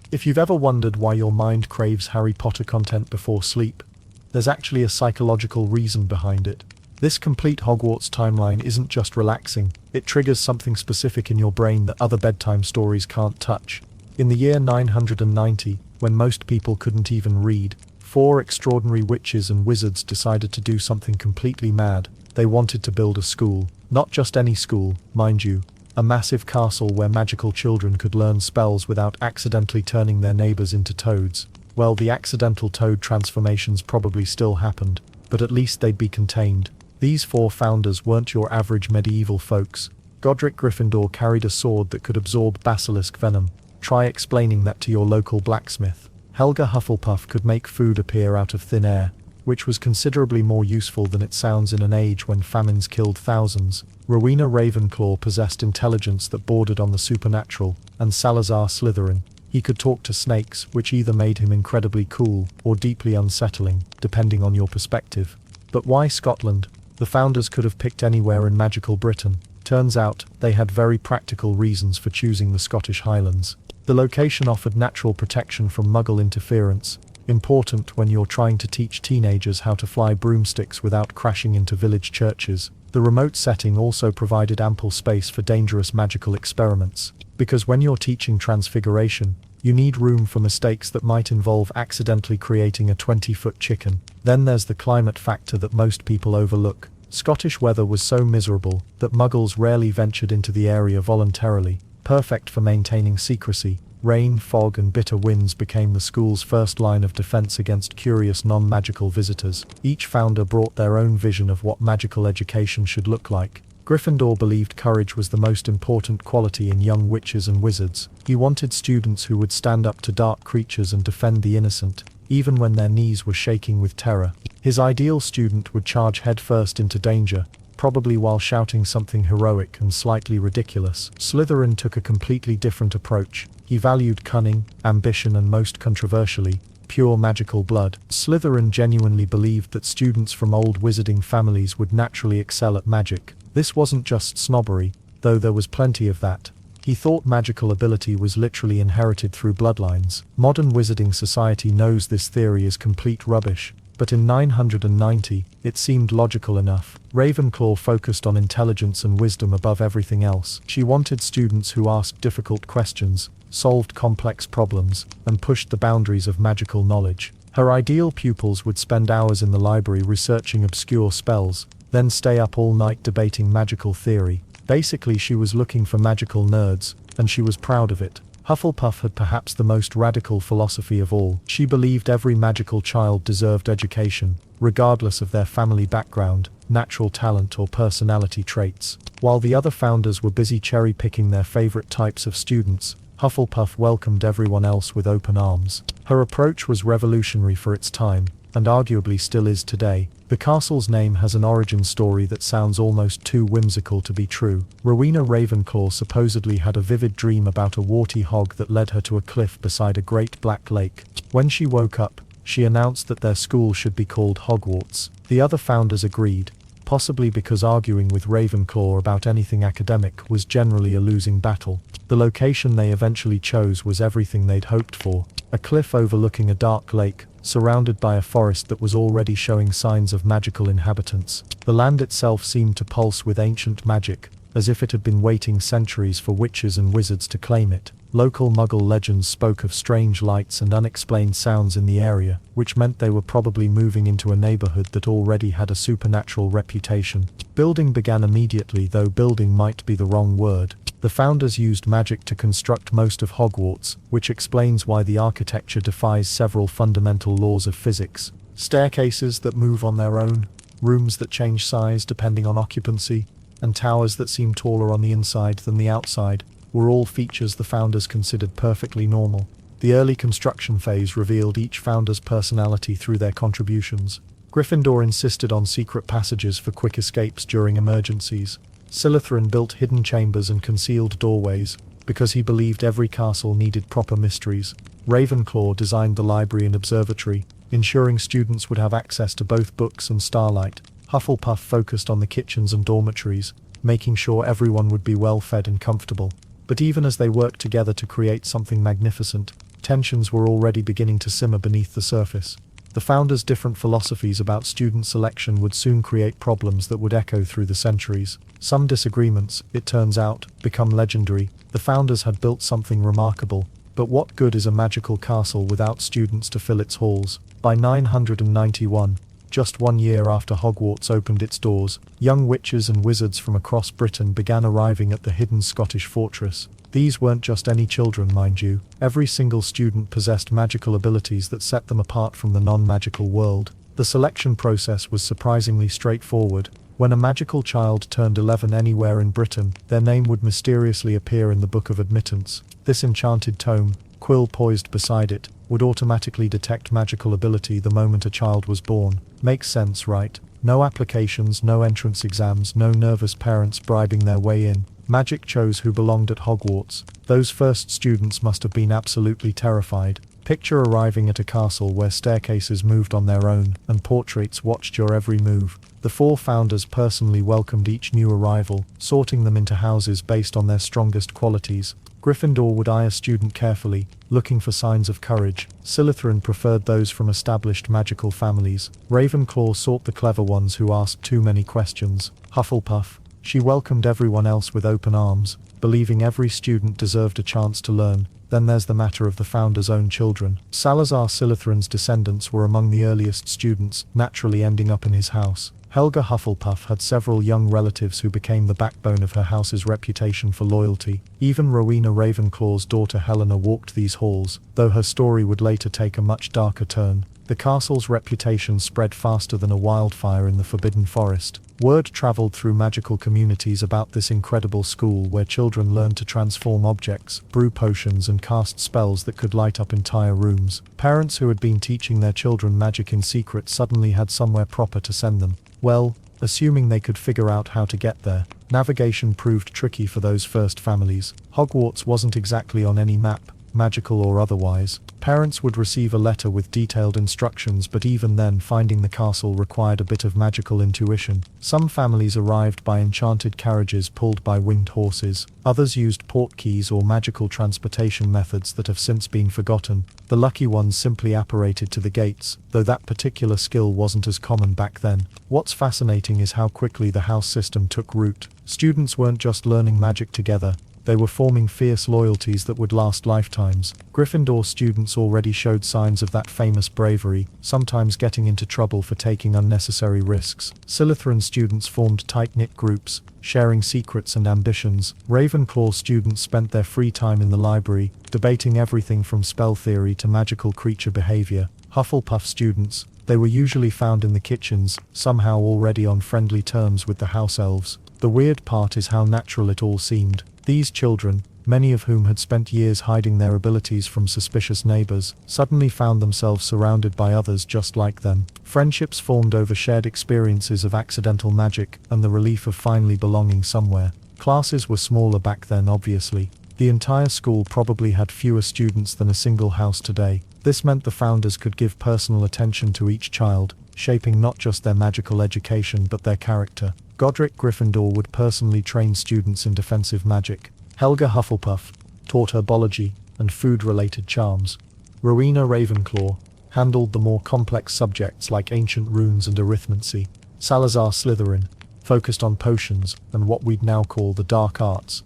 If you've ever wondered why your mind craves Harry Potter content before sleep, there's actually a psychological reason behind it. This complete Hogwarts timeline isn't just relaxing, it triggers something specific in your brain that other bedtime stories can't touch. In the year 990, when most people couldn't even read, 4 extraordinary witches and wizards decided to do something completely mad. They wanted to build a school. Not just any school, mind you. A massive castle where magical children could learn spells without accidentally turning their neighbors into toads. Well, the accidental toad transformations probably still happened, but at least they'd be contained. These 4 founders weren't your average medieval folks. Godric Gryffindor carried a sword that could absorb basilisk venom. Try explaining that to your local blacksmith. Helga Hufflepuff could make food appear out of thin air, which was considerably more useful than it sounds in an age when famines killed thousands. Rowena Ravenclaw possessed intelligence that bordered on the supernatural, and Salazar Slytherin. He could talk to snakes, which either made him incredibly cool or deeply unsettling, depending on your perspective. But why Scotland? The founders could have picked anywhere in magical Britain. Turns out, they had very practical reasons for choosing the Scottish Highlands. The location offered natural protection from Muggle interference, important when you're trying to teach teenagers how to fly broomsticks without crashing into village churches. The remote setting also provided ample space for dangerous magical experiments, because when you're teaching transfiguration, you need room for mistakes that might involve accidentally creating a 20-foot chicken. Then there's the climate factor that most people overlook. Scottish weather was so miserable that Muggles rarely ventured into the area voluntarily, perfect for maintaining secrecy. Rain, fog and bitter winds became the school's first line of defense against curious non-magical visitors. Each founder brought their own vision of what magical education should look like. Gryffindor believed courage was the most important quality in young witches and wizards. He wanted students who would stand up to dark creatures and defend the innocent, even when their knees were shaking with terror. His ideal student would charge headfirst into danger, probably while shouting something heroic and slightly ridiculous. Slytherin took a completely different approach. He valued cunning, ambition and most controversially, pure magical blood. Slytherin genuinely believed that students from old wizarding families would naturally excel at magic. This wasn't just snobbery, though there was plenty of that. He thought magical ability was literally inherited through bloodlines. Modern wizarding society knows this theory is complete rubbish, but in 990, it seemed logical enough. Ravenclaw focused on intelligence and wisdom above everything else. She wanted students who asked difficult questions, solved complex problems, and pushed the boundaries of magical knowledge. Her ideal pupils would spend hours in the library researching obscure spells, then stay up all night debating magical theory. Basically, she was looking for magical nerds, and she was proud of it. Hufflepuff had perhaps the most radical philosophy of all. She believed every magical child deserved education, regardless of their family background, natural talent or personality traits. While the other founders were busy cherry-picking their favorite types of students, Hufflepuff welcomed everyone else with open arms. Her approach was revolutionary for its time, and arguably still is today. The castle's name has an origin story that sounds almost too whimsical to be true. Rowena Ravenclaw supposedly had a vivid dream about a warty hog that led her to a cliff beside a great black lake. When she woke up, she announced that their school should be called Hogwarts. The other founders agreed, possibly because arguing with Ravenclaw about anything academic was generally a losing battle. The location they eventually chose was everything they'd hoped for. A cliff overlooking a dark lake, surrounded by a forest that was already showing signs of magical inhabitants. The land itself seemed to pulse with ancient magic, as if it had been waiting centuries for witches and wizards to claim it. Local Muggle legends spoke of strange lights and unexplained sounds in the area, which meant they were probably moving into a neighborhood that already had a supernatural reputation. Building began immediately, though building might be the wrong word. The founders used magic to construct most of Hogwarts, which explains why the architecture defies several fundamental laws of physics. Staircases that move on their own, rooms that change size depending on occupancy, and towers that seem taller on the inside than the outside, were all features the founders considered perfectly normal. The early construction phase revealed each founder's personality through their contributions. Gryffindor insisted on secret passages for quick escapes during emergencies. Slytherin built hidden chambers and concealed doorways, because he believed every castle needed proper mysteries. Ravenclaw designed the library and observatory, ensuring students would have access to both books and starlight. Hufflepuff focused on the kitchens and dormitories, making sure everyone would be well fed and comfortable. But even as they worked together to create something magnificent, Tensions were already beginning to simmer beneath the surface. The founders' different philosophies about student selection would soon create problems that would echo through the centuries. Some disagreements, it turns out, become legendary. The founders had built something remarkable, but what good is a magical castle without students to fill its halls? By 991, just 1 year after Hogwarts opened its doors, young witches and wizards from across Britain began arriving at the hidden Scottish fortress. These weren't just any children, mind you. Every single student possessed magical abilities that set them apart from the non-magical world. The selection process was surprisingly straightforward. When a magical child turned 11 anywhere in Britain, their name would mysteriously appear in the Book of Admittance. This enchanted tome, quill poised beside it, would automatically detect magical ability the moment a child was born. Makes sense, right? No applications, no entrance exams, no nervous parents bribing their way in. Magic chose who belonged at Hogwarts. Those first students must have been absolutely terrified. Picture arriving at a castle where staircases moved on their own, and portraits watched your every move. The four founders personally welcomed each new arrival, sorting them into houses based on their strongest qualities. Gryffindor would eye a student carefully, looking for signs of courage. Slytherin preferred those from established magical families. Ravenclaw sought the clever ones who asked too many questions. Hufflepuff, she welcomed everyone else with open arms, believing every student deserved a chance to learn. Then there's the matter of the founders' own children. Salazar Slytherin's descendants were among the earliest students, naturally ending up in his house. Helga Hufflepuff had several young relatives who became the backbone of her house's reputation for loyalty. Even Rowena Ravenclaw's daughter Helena walked these halls, though her story would later take a much darker turn. The castle's reputation spread faster than a wildfire in the Forbidden Forest. Word traveled through magical communities about this incredible school where children learned to transform objects, brew potions and cast spells that could light up entire rooms. Parents who had been teaching their children magic in secret suddenly had somewhere proper to send them. Well, assuming they could figure out how to get there. Navigation proved tricky for those first families. Hogwarts wasn't exactly on any map, magical or otherwise. Parents would receive a letter with detailed instructions, but even then finding the castle required a bit of magical intuition. Some families arrived by enchanted carriages pulled by winged horses. Others used portkeys or magical transportation methods that have since been forgotten. The lucky ones simply apparated to the gates, though that particular skill wasn't as common back then. What's fascinating is how quickly the house system took root. Students weren't just learning magic together. They were forming fierce loyalties that would last lifetimes. Gryffindor students already showed signs of that famous bravery, sometimes getting into trouble for taking unnecessary risks. Slytherin students formed tight-knit groups, sharing secrets and ambitions. Ravenclaw students spent their free time in the library, debating everything from spell theory to magical creature behavior. Hufflepuff students, they were usually found in the kitchens, somehow already on friendly terms with the house elves. The weird part is how natural it all seemed. These children, many of whom had spent years hiding their abilities from suspicious neighbors, suddenly found themselves surrounded by others just like them. Friendships formed over shared experiences of accidental magic and the relief of finally belonging somewhere. Classes were smaller back then, obviously. The entire school probably had fewer students than a single house today. This meant the founders could give personal attention to each child, shaping not just their magical education but their character. Godric Gryffindor would personally train students in defensive magic. Helga Hufflepuff taught herbology and food-related charms. Rowena Ravenclaw handled the more complex subjects like ancient runes and arithmancy. Salazar Slytherin focused on potions and what we'd now call the dark arts,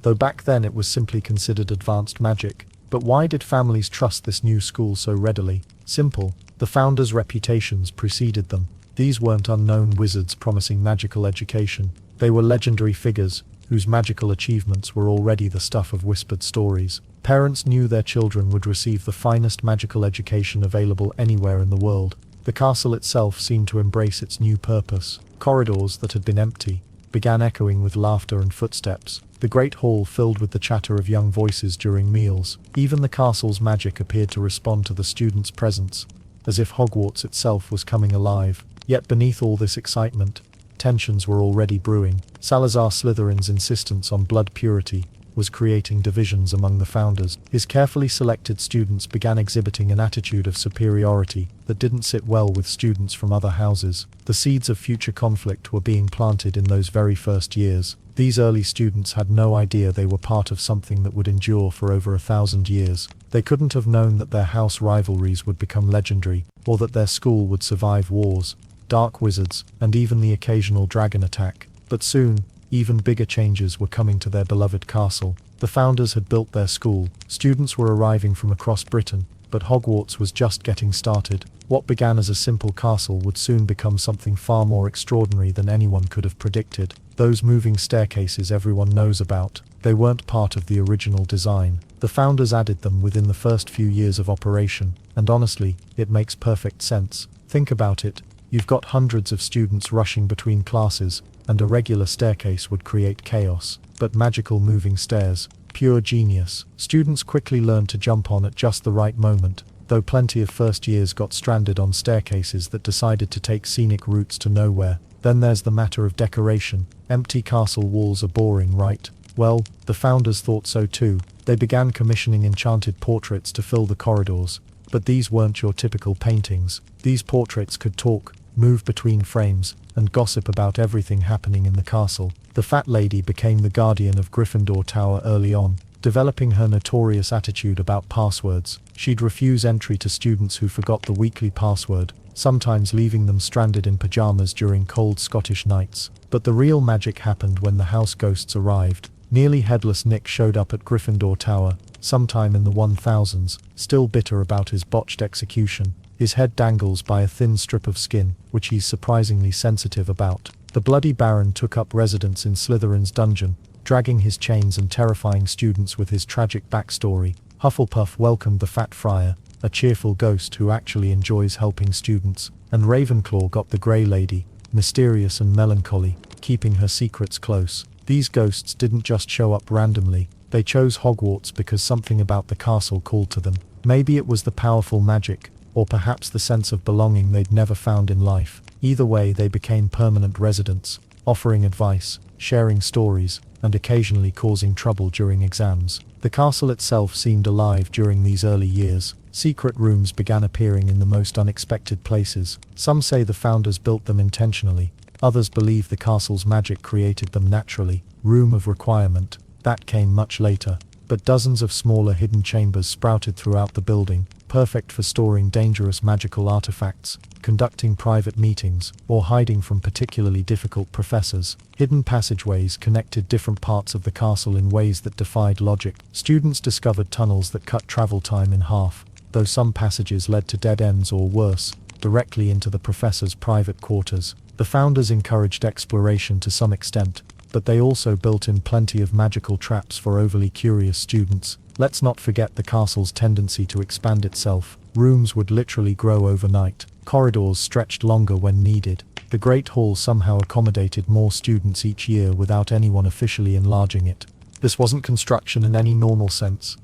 though back then it was simply considered advanced magic. But why did families trust this new school so readily? Simple. The founders' reputations preceded them. These weren't unknown wizards promising magical education. They were legendary figures, whose magical achievements were already the stuff of whispered stories. Parents knew their children would receive the finest magical education available anywhere in the world. The castle itself seemed to embrace its new purpose. Corridors that had been empty began echoing with laughter and footsteps. The great hall filled with the chatter of young voices during meals. Even the castle's magic appeared to respond to the students' presence, as if Hogwarts itself was coming alive. Yet beneath all this excitement, tensions were already brewing. Salazar Slytherin's insistence on blood purity was creating divisions among the founders. His carefully selected students began exhibiting an attitude of superiority that didn't sit well with students from other houses. The seeds of future conflict were being planted in those very first years. These early students had no idea they were part of something that would endure for over 1,000 years. They couldn't have known that their house rivalries would become legendary, or that their school would survive wars, dark wizards, and even the occasional dragon attack. But soon, even bigger changes were coming to their beloved castle. The founders had built their school, students were arriving from across Britain, but Hogwarts was just getting started. What began as a simple castle would soon become something far more extraordinary than anyone could have predicted. Those moving staircases everyone knows about, they weren't part of the original design. The founders added them within the first few years of operation, and honestly, it makes perfect sense. Think about it, you've got hundreds of students rushing between classes, and a regular staircase would create chaos. But magical moving stairs, pure genius. Students quickly learned to jump on at just the right moment, though plenty of first years got stranded on staircases that decided to take scenic routes to nowhere. Then there's the matter of decoration. Empty castle walls are boring, right? Well, the founders thought so too. They began commissioning enchanted portraits to fill the corridors. But these weren't your typical paintings. These portraits could talk, move between frames, and gossip about everything happening in the castle. The fat lady became the guardian of Gryffindor Tower early on, developing her notorious attitude about passwords. She'd refuse entry to students who forgot the weekly password, sometimes leaving them stranded in pajamas during cold Scottish nights. But the real magic happened when the house ghosts arrived. Nearly headless Nick showed up at Gryffindor Tower, sometime in the 1000s, still bitter about his botched execution. His head dangles by a thin strip of skin, which he's surprisingly sensitive about. The Bloody Baron took up residence in Slytherin's dungeon, dragging his chains and terrifying students with his tragic backstory. Hufflepuff welcomed the Fat Friar, a cheerful ghost who actually enjoys helping students, and Ravenclaw got the Grey Lady, mysterious and melancholy, keeping her secrets close. These ghosts didn't just show up randomly, they chose Hogwarts because something about the castle called to them. Maybe it was the powerful magic, or perhaps the sense of belonging they'd never found in life. Either way, they became permanent residents, offering advice, sharing stories, and occasionally causing trouble during exams. The castle itself seemed alive during these early years. Secret rooms began appearing in the most unexpected places. Some say the founders built them intentionally, others believe the castle's magic created them naturally. Room of Requirement, that came much later, but dozens of smaller hidden chambers sprouted throughout the building, perfect for storing dangerous magical artifacts, conducting private meetings, or hiding from particularly difficult professors. Hidden passageways connected different parts of the castle in ways that defied logic. Students discovered tunnels that cut travel time in half, though some passages led to dead ends or worse, directly into the professors' private quarters. The founders encouraged exploration to some extent, but they also built in plenty of magical traps for overly curious students. Let's not forget the castle's tendency to expand itself. Rooms would literally grow overnight. Corridors stretched longer when needed. The Great Hall somehow accommodated more students each year without anyone officially enlarging it. This wasn't construction in any normal sense.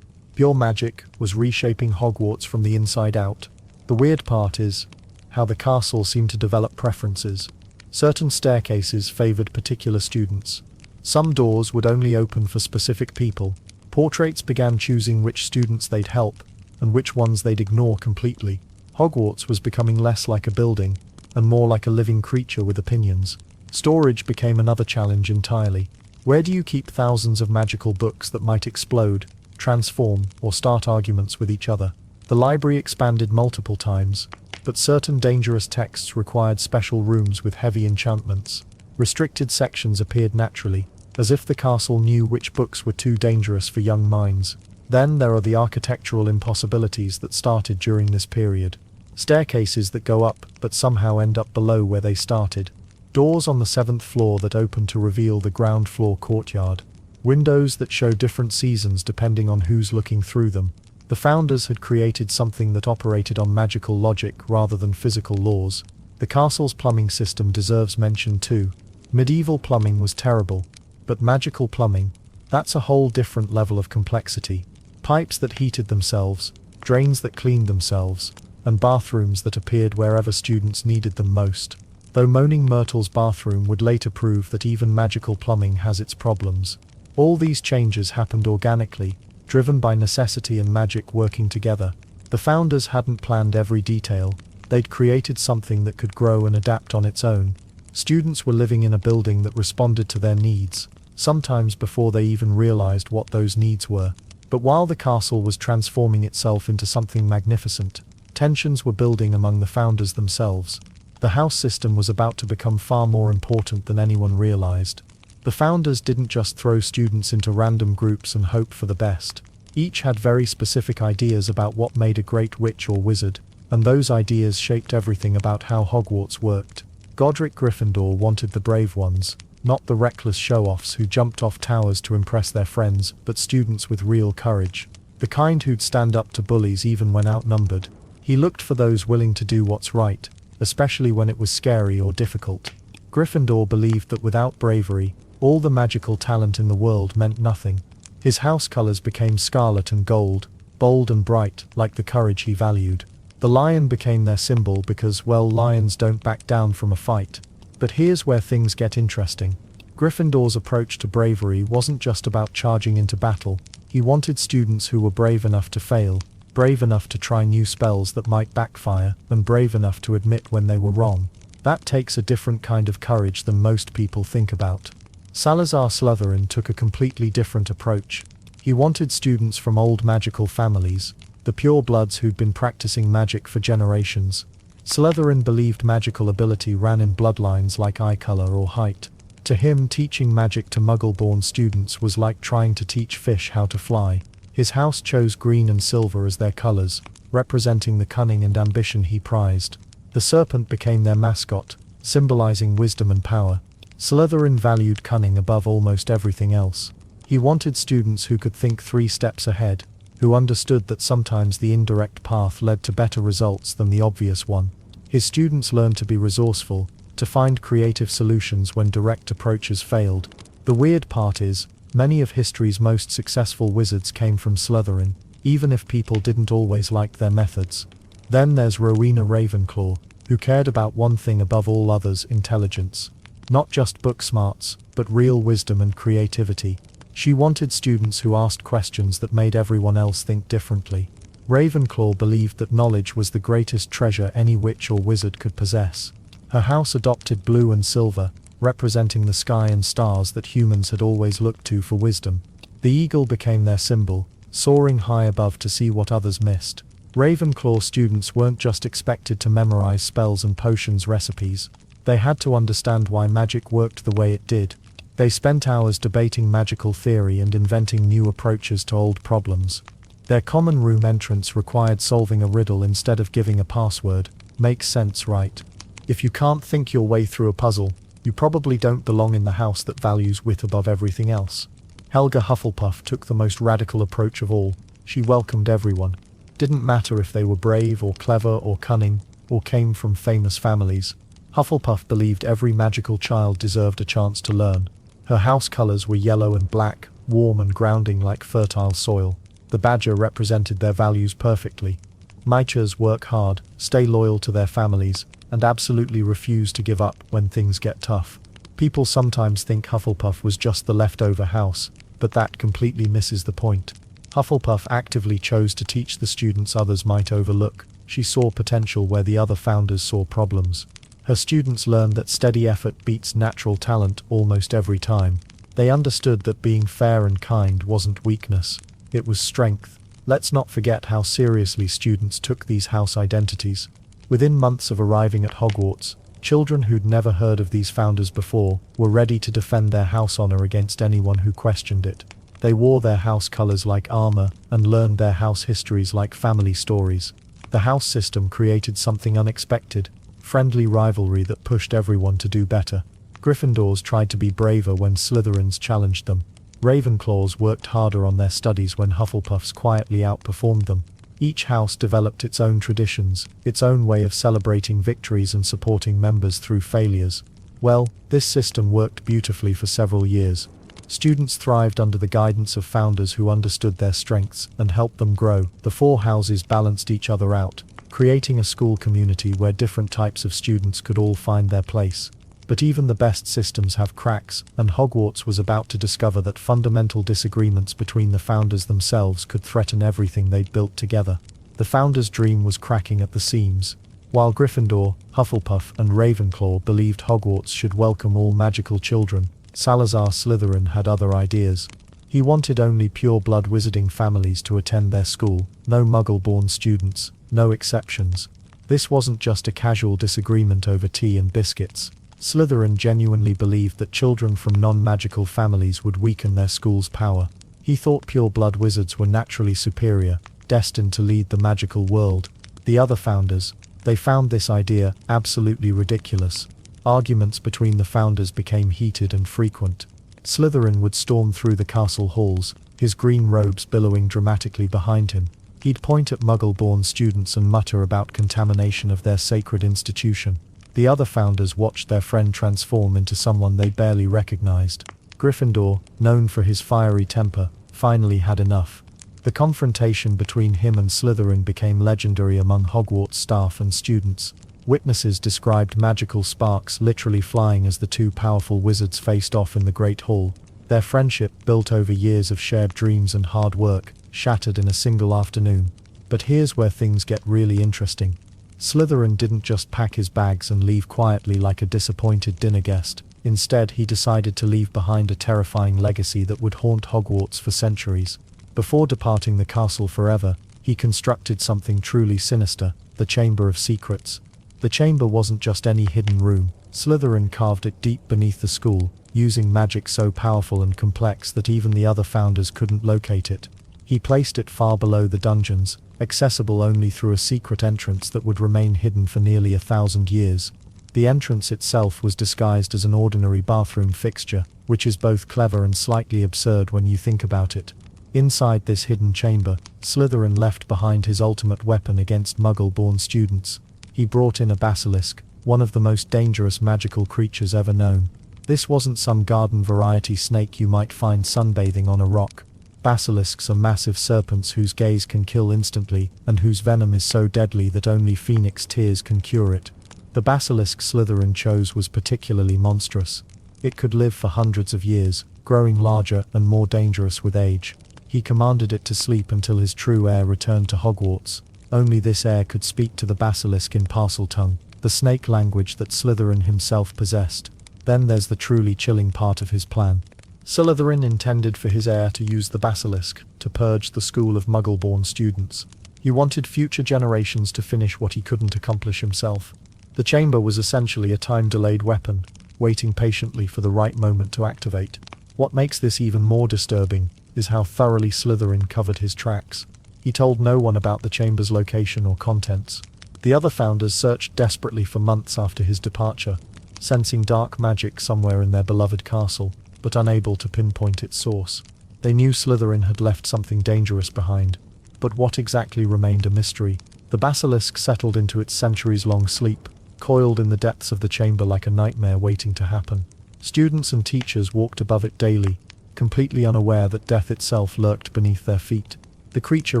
Pure magic was reshaping Hogwarts from the inside out. The weird part is how the castle seemed to develop preferences. Certain staircases favored particular students. Some doors would only open for specific people. Portraits began choosing which students they'd help, and which ones they'd ignore completely. Hogwarts was becoming less like a building, and more like a living creature with opinions. Storage became another challenge entirely. Where do you keep thousands of magical books that might explode, transform, or start arguments with each other? The library expanded multiple times, but certain dangerous texts required special rooms with heavy enchantments. Restricted sections appeared naturally, as if the castle knew which books were too dangerous for young minds. Then there are the architectural impossibilities that started during this period. Staircases that go up but somehow end up below where they started. Doors on the 7th floor that open to reveal the ground floor courtyard. Windows that show different seasons depending on who's looking through them. The founders had created something that operated on magical logic rather than physical laws. The castle's plumbing system deserves mention too. Medieval plumbing was terrible, but magical plumbing, that's a whole different level of complexity. Pipes that heated themselves, drains that cleaned themselves, and bathrooms that appeared wherever students needed them most. Though Moaning Myrtle's bathroom would later prove that even magical plumbing has its problems. All these changes happened organically, driven by necessity and magic working together. The founders hadn't planned every detail, they'd created something that could grow and adapt on its own. Students were living in a building that responded to their needs, sometimes before they even realized what those needs were. But while the castle was transforming itself into something magnificent, tensions were building among the founders themselves. The house system was about to become far more important than anyone realized. The founders didn't just throw students into random groups and hope for the best. Each had very specific ideas about what made a great witch or wizard, and those ideas shaped everything about how Hogwarts worked. Godric Gryffindor wanted the brave ones, not the reckless show-offs who jumped off towers to impress their friends, but students with real courage. The kind who'd stand up to bullies even when outnumbered. He looked for those willing to do what's right, especially when it was scary or difficult. Gryffindor believed that without bravery, all the magical talent in the world meant nothing. His house colors became scarlet and gold, bold and bright, like the courage he valued. The lion became their symbol because, well, lions don't back down from a fight. But here's where things get interesting. Gryffindor's approach to bravery wasn't just about charging into battle. He wanted students who were brave enough to fail, brave enough to try new spells that might backfire, and brave enough to admit when they were wrong. That takes a different kind of courage than most people think about. Salazar Slytherin took a completely different approach. He wanted students from old magical families, the purebloods who'd been practicing magic for generations. Slytherin believed magical ability ran in bloodlines like eye color or height. To him, teaching magic to Muggle-born students was like trying to teach fish how to fly. His house chose green and silver as their colors, representing the cunning and ambition he prized. The serpent became their mascot, symbolizing wisdom and power. Slytherin valued cunning above almost everything else. He wanted students who could think 3 steps ahead, who understood that sometimes the indirect path led to better results than the obvious one. His students learned to be resourceful, to find creative solutions when direct approaches failed. The weird part is, many of history's most successful wizards came from Slytherin, even if people didn't always like their methods. Then there's Rowena Ravenclaw, who cared about one thing above all others: intelligence. Not just book smarts, but real wisdom and creativity. She wanted students who asked questions that made everyone else think differently. Ravenclaw believed that knowledge was the greatest treasure any witch or wizard could possess. Her house adopted blue and silver, representing the sky and stars that humans had always looked to for wisdom. The eagle became their symbol, soaring high above to see what others missed. Ravenclaw students weren't just expected to memorize spells and potions recipes. They had to understand why magic worked the way it did. They spent hours debating magical theory and inventing new approaches to old problems. Their common room entrance required solving a riddle instead of giving a password. Makes sense, right? If you can't think your way through a puzzle, you probably don't belong in the house that values wit above everything else. Helga Hufflepuff took the most radical approach of all. She welcomed everyone. Didn't matter if they were brave or clever or cunning, or came from famous families. Hufflepuff believed every magical child deserved a chance to learn. Her house colors were yellow and black, warm and grounding like fertile soil. The badger represented their values perfectly. Michers work hard, stay loyal to their families, and absolutely refuse to give up when things get tough. People sometimes think Hufflepuff was just the leftover house, but that completely misses the point. Hufflepuff actively chose to teach the students others might overlook. She saw potential where the other founders saw problems. Her students learned that steady effort beats natural talent almost every time. They understood that being fair and kind wasn't weakness, it was strength. Let's not forget how seriously students took these house identities. Within months of arriving at Hogwarts, children who'd never heard of these founders before were ready to defend their house honor against anyone who questioned it. They wore their house colors like armor and learned their house histories like family stories. The house system created something unexpected: friendly rivalry that pushed everyone to do better. Gryffindors tried to be braver when Slytherins challenged them. Ravenclaws worked harder on their studies when Hufflepuffs quietly outperformed them. Each house developed its own traditions, its own way of celebrating victories and supporting members through failures. Well, this system worked beautifully for several years. Students thrived under the guidance of founders who understood their strengths and helped them grow. The 4 houses balanced each other out, creating a school community where different types of students could all find their place. But even the best systems have cracks, and Hogwarts was about to discover that fundamental disagreements between the founders themselves could threaten everything they'd built together. The founders' dream was cracking at the seams. While Gryffindor, Hufflepuff, and Ravenclaw believed Hogwarts should welcome all magical children, Salazar Slytherin had other ideas. He wanted only pure-blood wizarding families to attend their school, no muggle-born students, no exceptions. This wasn't just a casual disagreement over tea and biscuits. Slytherin genuinely believed that children from non-magical families would weaken their school's power. He thought pure-blood wizards were naturally superior, destined to lead the magical world. The other founders, they found this idea absolutely ridiculous. Arguments between the founders became heated and frequent. Slytherin would storm through the castle halls, his green robes billowing dramatically behind him. He'd point at muggle-born students and mutter about contamination of their sacred institution. The other founders watched their friend transform into someone they barely recognized. Gryffindor, known for his fiery temper, finally had enough. The confrontation between him and Slytherin became legendary among Hogwarts staff and students. Witnesses described magical sparks literally flying as the two powerful wizards faced off in the Great Hall. Their friendship, built over years of shared dreams and hard work, shattered in a single afternoon. But here's where things get really interesting. Slytherin didn't just pack his bags and leave quietly like a disappointed dinner guest. Instead, he decided to leave behind a terrifying legacy that would haunt Hogwarts for centuries. Before departing the castle forever, he constructed something truly sinister, the Chamber of Secrets. The chamber wasn't just any hidden room. Slytherin carved it deep beneath the school, using magic so powerful and complex that even the other founders couldn't locate it. He placed it far below the dungeons, accessible only through a secret entrance that would remain hidden for nearly 1,000 years. The entrance itself was disguised as an ordinary bathroom fixture, which is both clever and slightly absurd when you think about it. Inside this hidden chamber, Slytherin left behind his ultimate weapon against muggle-born students. He brought in a basilisk, one of the most dangerous magical creatures ever known. This wasn't some garden-variety snake you might find sunbathing on a rock. Basilisks are massive serpents whose gaze can kill instantly, and whose venom is so deadly that only phoenix tears can cure it. The basilisk Slytherin chose was particularly monstrous. It could live for hundreds of years, growing larger and more dangerous with age. He commanded it to sleep until his true heir returned to Hogwarts. Only this heir could speak to the basilisk in Parseltongue, the snake language that Slytherin himself possessed. Then there's the truly chilling part of his plan. Slytherin intended for his heir to use the basilisk to purge the school of muggle-born students. He wanted future generations to finish what he couldn't accomplish himself. The chamber was essentially a time-delayed weapon, waiting patiently for the right moment to activate. What makes this even more disturbing is how thoroughly Slytherin covered his tracks. He told no one about the chamber's location or contents. The other founders searched desperately for months after his departure, sensing dark magic somewhere in their beloved castle, but unable to pinpoint its source. They knew Slytherin had left something dangerous behind. But what exactly remained a mystery? The basilisk settled into its centuries-long sleep, coiled in the depths of the chamber like a nightmare waiting to happen. Students and teachers walked above it daily, completely unaware that death itself lurked beneath their feet. The creature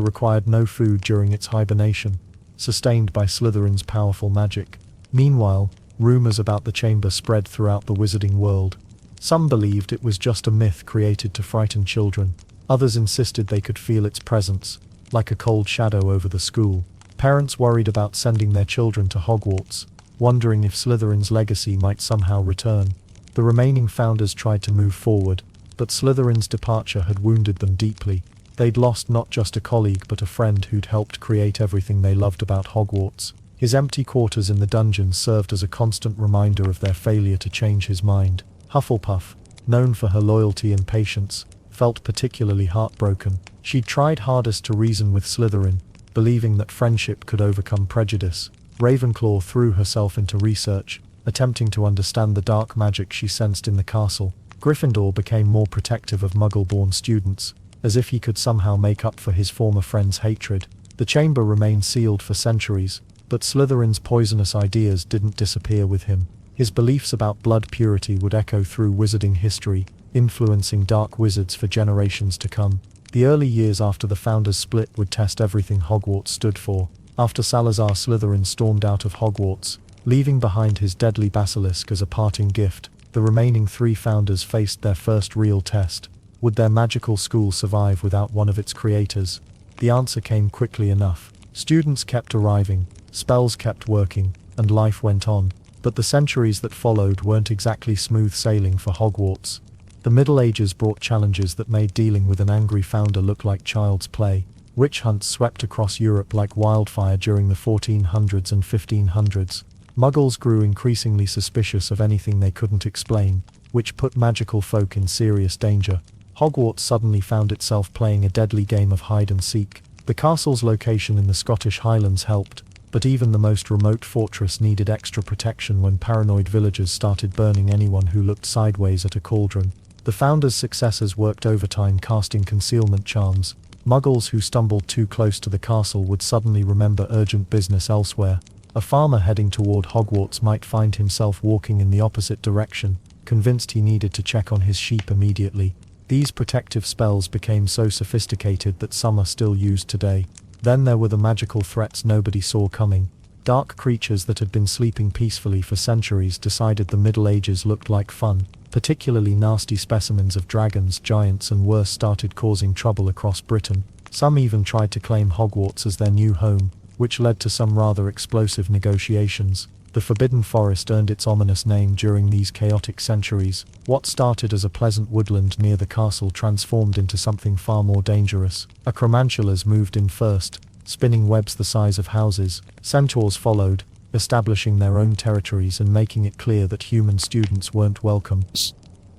required no food during its hibernation, sustained by Slytherin's powerful magic. Meanwhile, rumors about the chamber spread throughout the wizarding world. Some believed it was just a myth created to frighten children. Others insisted they could feel its presence, like a cold shadow over the school. Parents worried about sending their children to Hogwarts, wondering if Slytherin's legacy might somehow return. The remaining founders tried to move forward, but Slytherin's departure had wounded them deeply. They'd lost not just a colleague but a friend who'd helped create everything they loved about Hogwarts. His empty quarters in the dungeons served as a constant reminder of their failure to change his mind. Hufflepuff, known for her loyalty and patience, felt particularly heartbroken. She'd tried hardest to reason with Slytherin, believing that friendship could overcome prejudice. Ravenclaw threw herself into research, attempting to understand the dark magic she sensed in the castle. Gryffindor became more protective of muggle-born students, as if he could somehow make up for his former friend's hatred. The chamber remained sealed for centuries, but Slytherin's poisonous ideas didn't disappear with him. His beliefs about blood purity would echo through wizarding history, influencing dark wizards for generations to come. The early years after the founders' split would test everything Hogwarts stood for. After Salazar Slytherin stormed out of Hogwarts, leaving behind his deadly basilisk as a parting gift, the remaining three founders faced their first real test. Would their magical school survive without one of its creators? The answer came quickly enough. Students kept arriving, spells kept working, and life went on. But the centuries that followed weren't exactly smooth sailing for Hogwarts. The Middle Ages brought challenges that made dealing with an angry founder look like child's play. Witch hunts swept across Europe like wildfire during the 1400s and 1500s. Muggles grew increasingly suspicious of anything they couldn't explain, which put magical folk in serious danger. Hogwarts suddenly found itself playing a deadly game of hide-and-seek. The castle's location in the Scottish Highlands helped, but even the most remote fortress needed extra protection when paranoid villagers started burning anyone who looked sideways at a cauldron. The founder's successors worked overtime casting concealment charms. Muggles who stumbled too close to the castle would suddenly remember urgent business elsewhere. A farmer heading toward Hogwarts might find himself walking in the opposite direction, convinced he needed to check on his sheep immediately. These protective spells became so sophisticated that some are still used today. Then there were the magical threats nobody saw coming. Dark creatures that had been sleeping peacefully for centuries decided the Middle Ages looked like fun. Particularly nasty specimens of dragons, giants and worse started causing trouble across Britain. Some even tried to claim Hogwarts as their new home, which led to some rather explosive negotiations. The Forbidden Forest earned its ominous name during these chaotic centuries. What started as a pleasant woodland near the castle transformed into something far more dangerous. Acromantulas moved in first, spinning webs the size of houses. Centaurs followed, establishing their own territories and making it clear that human students weren't welcome.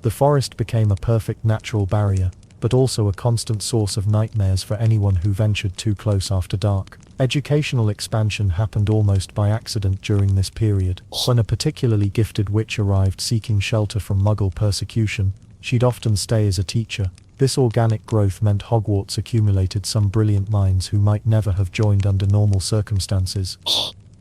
The forest became a perfect natural barrier, but also a constant source of nightmares for anyone who ventured too close after dark. Educational expansion happened almost by accident during this period. When a particularly gifted witch arrived seeking shelter from Muggle persecution, she'd often stay as a teacher. This organic growth meant Hogwarts accumulated some brilliant minds who might never have joined under normal circumstances.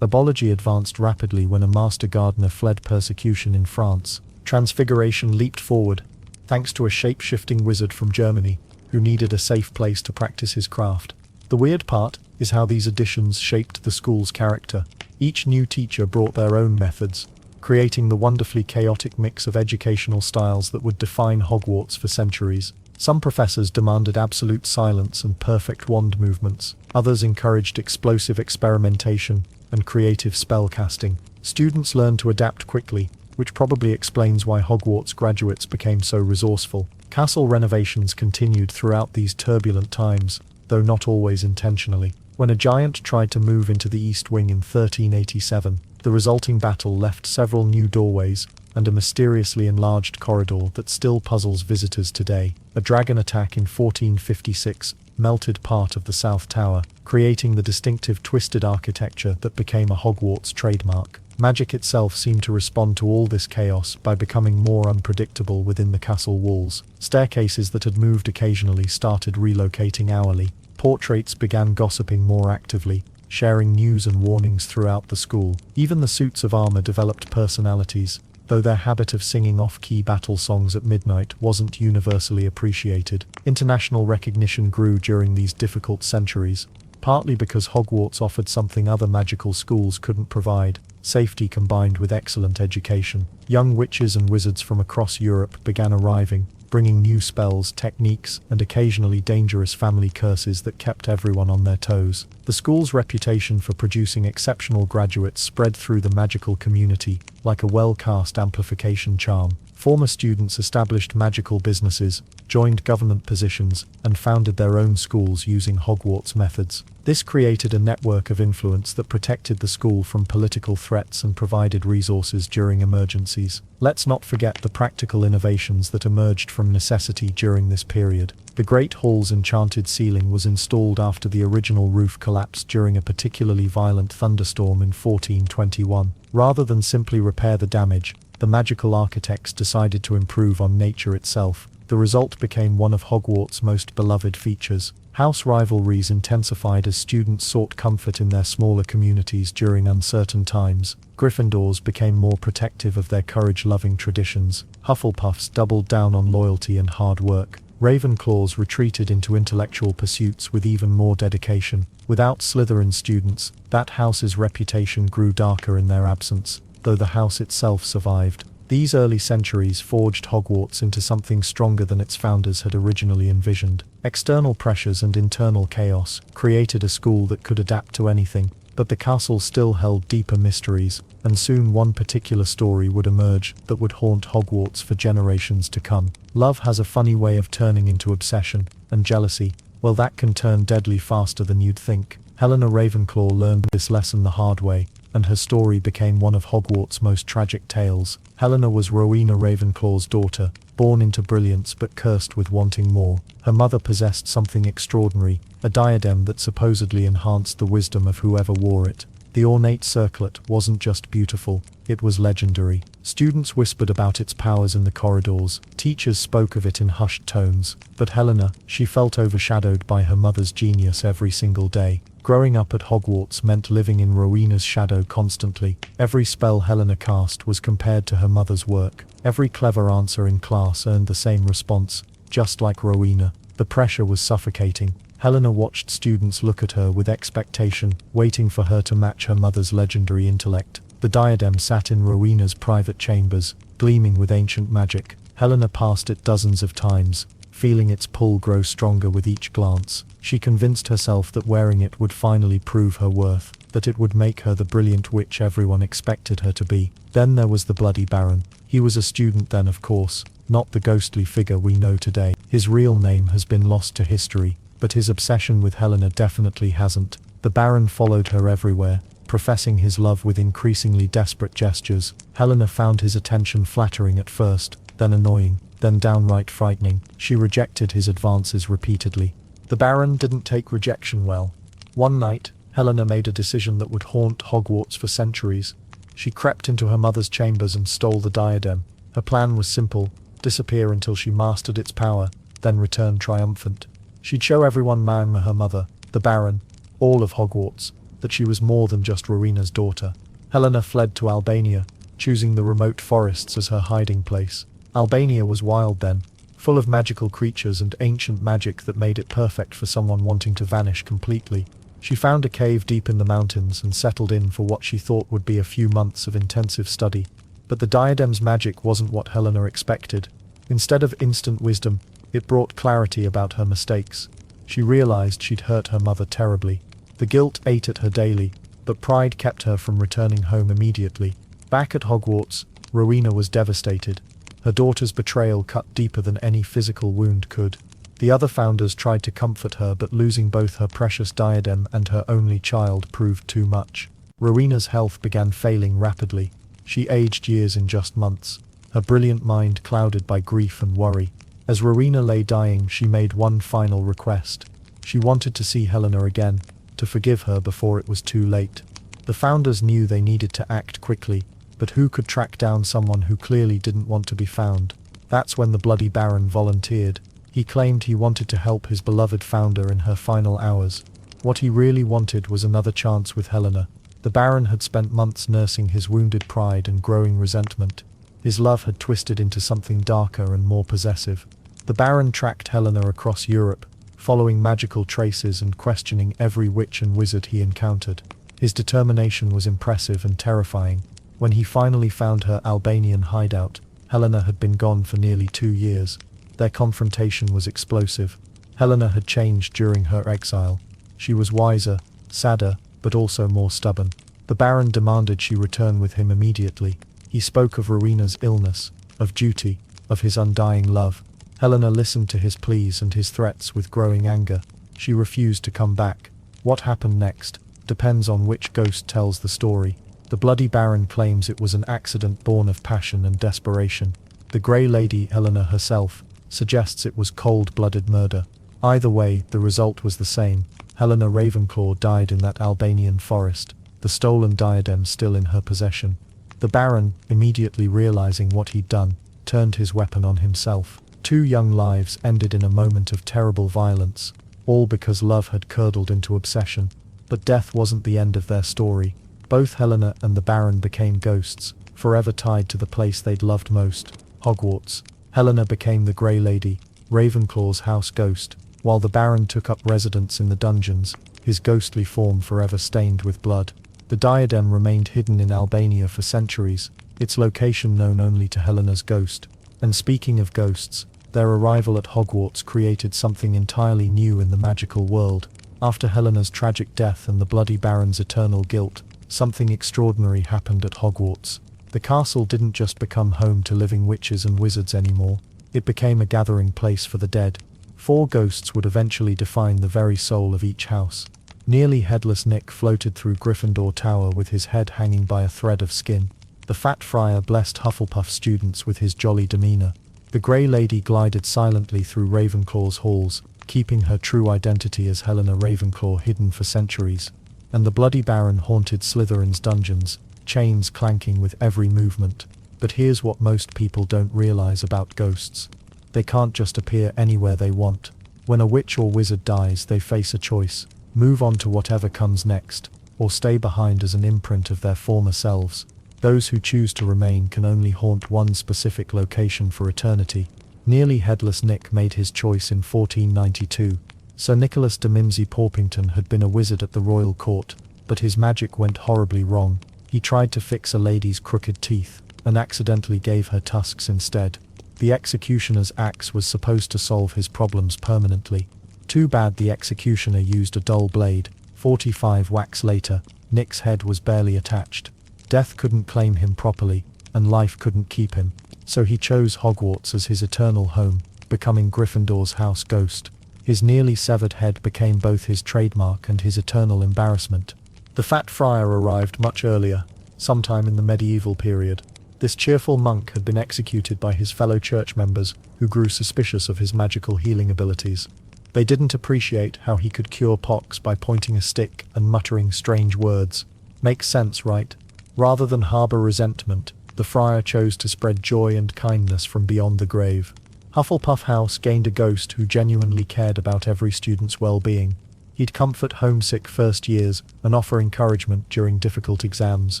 Herbology advanced rapidly when a master gardener fled persecution in France. Transfiguration leaped forward, thanks to a shape-shifting wizard from Germany, who needed a safe place to practice his craft. The weird part is how these additions shaped the school's character. Each new teacher brought their own methods, creating the wonderfully chaotic mix of educational styles that would define Hogwarts for centuries. Some professors demanded absolute silence and perfect wand movements. Others encouraged explosive experimentation and creative spell casting. Students learned to adapt quickly, which probably explains why Hogwarts graduates became so resourceful. Castle renovations continued throughout these turbulent times, though not always intentionally. When a giant tried to move into the East Wing in 1387, the resulting battle left several new doorways and a mysteriously enlarged corridor that still puzzles visitors today. A dragon attack in 1456 melted part of the South Tower, creating the distinctive twisted architecture that became a Hogwarts trademark. Magic itself seemed to respond to all this chaos by becoming more unpredictable within the castle walls. Staircases that had moved occasionally started relocating hourly. Portraits began gossiping more actively, sharing news and warnings throughout the school. Even the suits of armor developed personalities, though their habit of singing off-key battle songs at midnight wasn't universally appreciated. International recognition grew during these difficult centuries, partly because Hogwarts offered something other magical schools couldn't provide: safety combined with excellent education. Young witches and wizards from across Europe began arriving, bringing new spells, techniques, and occasionally dangerous family curses that kept everyone on their toes. The school's reputation for producing exceptional graduates spread through the magical community, like a well-cast amplification charm. Former students established magical businesses, joined government positions, and founded their own schools using Hogwarts methods. This created a network of influence that protected the school from political threats and provided resources during emergencies. Let's not forget the practical innovations that emerged from necessity during this period. The Great Hall's enchanted ceiling was installed after the original roof collapsed during a particularly violent thunderstorm in 1421. Rather than simply repair the damage, the magical architects decided to improve on nature itself. The result became one of Hogwarts' most beloved features. House rivalries intensified as students sought comfort in their smaller communities during uncertain times. Gryffindors became more protective of their courage-loving traditions. Hufflepuffs doubled down on loyalty and hard work. Ravenclaws retreated into intellectual pursuits with even more dedication. Without Slytherin students, that house's reputation grew darker in their absence, though the house itself survived. These early centuries forged Hogwarts into something stronger than its founders had originally envisioned. External pressures and internal chaos created a school that could adapt to anything. But the castle still held deeper mysteries, and soon one particular story would emerge that would haunt Hogwarts for generations to come. Love has a funny way of turning into obsession, and jealousy, well, that can turn deadly faster than you'd think. Helena Ravenclaw learned this lesson the hard way, and her story became one of Hogwarts' most tragic tales. Helena was Rowena Ravenclaw's daughter, born into brilliance but cursed with wanting more. Her mother possessed something extraordinary, a diadem that supposedly enhanced the wisdom of whoever wore it. The ornate circlet wasn't just beautiful, it was legendary. Students whispered about its powers in the corridors, teachers spoke of it in hushed tones, but Helena, she felt overshadowed by her mother's genius every single day. Growing up at Hogwarts meant living in Rowena's shadow constantly. Every spell Helena cast was compared to her mother's work. Every clever answer in class earned the same response, just like Rowena. The pressure was suffocating. Helena watched students look at her with expectation, waiting for her to match her mother's legendary intellect. The diadem sat in Rowena's private chambers, gleaming with ancient magic. Helena passed it dozens of times, feeling its pull grow stronger with each glance. She convinced herself that wearing it would finally prove her worth, that it would make her the brilliant witch everyone expected her to be. Then there was the Bloody Baron. He was a student then, of course, not the ghostly figure we know today. His real name has been lost to history, but his obsession with Helena definitely hasn't. The Baron followed her everywhere, professing his love with increasingly desperate gestures. Helena found his attention flattering at first, then annoying, then downright frightening. She rejected his advances repeatedly. The Baron didn't take rejection well. One night, Helena made a decision that would haunt Hogwarts for centuries. She crept into her mother's chambers and stole the diadem. Her plan was simple: disappear until she mastered its power, then return triumphant. She'd show everyone, her mother, the Baron, all of Hogwarts, that she was more than just Rowena's daughter. Helena fled to Albania, choosing the remote forests as her hiding place. Albania was wild then, full of magical creatures and ancient magic that made it perfect for someone wanting to vanish completely. She found a cave deep in the mountains and settled in for what she thought would be a few months of intensive study. But the diadem's magic wasn't what Helena expected. Instead of instant wisdom, it brought clarity about her mistakes. She realized she'd hurt her mother terribly. The guilt ate at her daily, but pride kept her from returning home immediately. Back at Hogwarts, Rowena was devastated. Her daughter's betrayal cut deeper than any physical wound could. The other founders tried to comfort her, but losing both her precious diadem and her only child proved too much. Rowena's health began failing rapidly. She aged years in just months, her brilliant mind clouded by grief and worry. As Rowena lay dying, she made one final request. She wanted to see Helena again, to forgive her before it was too late. The founders knew they needed to act quickly, but who could track down someone who clearly didn't want to be found? That's when the Bloody Baron volunteered. He claimed he wanted to help his beloved founder in her final hours. What he really wanted was another chance with Helena. The Baron had spent months nursing his wounded pride and growing resentment. His love had twisted into something darker and more possessive. The Baron tracked Helena across Europe, following magical traces and questioning every witch and wizard he encountered. His determination was impressive and terrifying. When he finally found her Albanian hideout, Helena had been gone for nearly 2 years. Their confrontation was explosive. Helena had changed during her exile. She was wiser, sadder, but also more stubborn. The Baron demanded she return with him immediately. He spoke of Rowena's illness, of duty, of his undying love. Helena listened to his pleas and his threats with growing anger. She refused to come back. What happened next depends on which ghost tells the story. The Bloody Baron claims it was an accident born of passion and desperation. The Grey Lady, Helena herself, suggests it was cold-blooded murder. Either way, the result was the same. Helena Ravenclaw died in that Albanian forest, the stolen diadem still in her possession. The Baron, immediately realizing what he'd done, turned his weapon on himself. 2 young lives ended in a moment of terrible violence, all because love had curdled into obsession. But death wasn't the end of their story. Both Helena and the Baron became ghosts, forever tied to the place they'd loved most, Hogwarts. Helena became the Grey Lady, Ravenclaw's house ghost, while the Baron took up residence in the dungeons, his ghostly form forever stained with blood. The diadem remained hidden in Albania for centuries, its location known only to Helena's ghost. And speaking of ghosts, their arrival at Hogwarts created something entirely new in the magical world. After Helena's tragic death and the Bloody Baron's eternal guilt, something extraordinary happened at Hogwarts. The castle didn't just become home to living witches and wizards anymore. It became a gathering place for the dead. 4 ghosts would eventually define the very soul of each house. Nearly headless Nick floated through Gryffindor Tower with his head hanging by a thread of skin. The Fat Friar blessed Hufflepuff students with his jolly demeanor. The Grey Lady glided silently through Ravenclaw's halls, keeping her true identity as Helena Ravenclaw hidden for centuries. And the Bloody Baron haunted Slytherin's dungeons, chains clanking with every movement. But here's what most people don't realize about ghosts. They can't just appear anywhere they want. When a witch or wizard dies, they face a choice: move on to whatever comes next, or stay behind as an imprint of their former selves. Those who choose to remain can only haunt one specific location for eternity. Nearly headless Nick made his choice in 1492. Sir Nicholas de Mimsy Porpington had been a wizard at the royal court, but his magic went horribly wrong. He tried to fix a lady's crooked teeth, and accidentally gave her tusks instead. The executioner's axe was supposed to solve his problems permanently. Too bad the executioner used a dull blade. 45 whacks later, Nick's head was barely attached. Death couldn't claim him properly, and life couldn't keep him. So he chose Hogwarts as his eternal home, becoming Gryffindor's house ghost. His nearly severed head became both his trademark and his eternal embarrassment. The Fat Friar arrived much earlier, sometime in the medieval period. This cheerful monk had been executed by his fellow church members, who grew suspicious of his magical healing abilities. They didn't appreciate how he could cure pox by pointing a stick and muttering strange words. Makes sense, right? Rather than harbor resentment, the friar chose to spread joy and kindness from beyond the grave. Hufflepuff House gained a ghost who genuinely cared about every student's well-being. He'd comfort homesick first years and offer encouragement during difficult exams.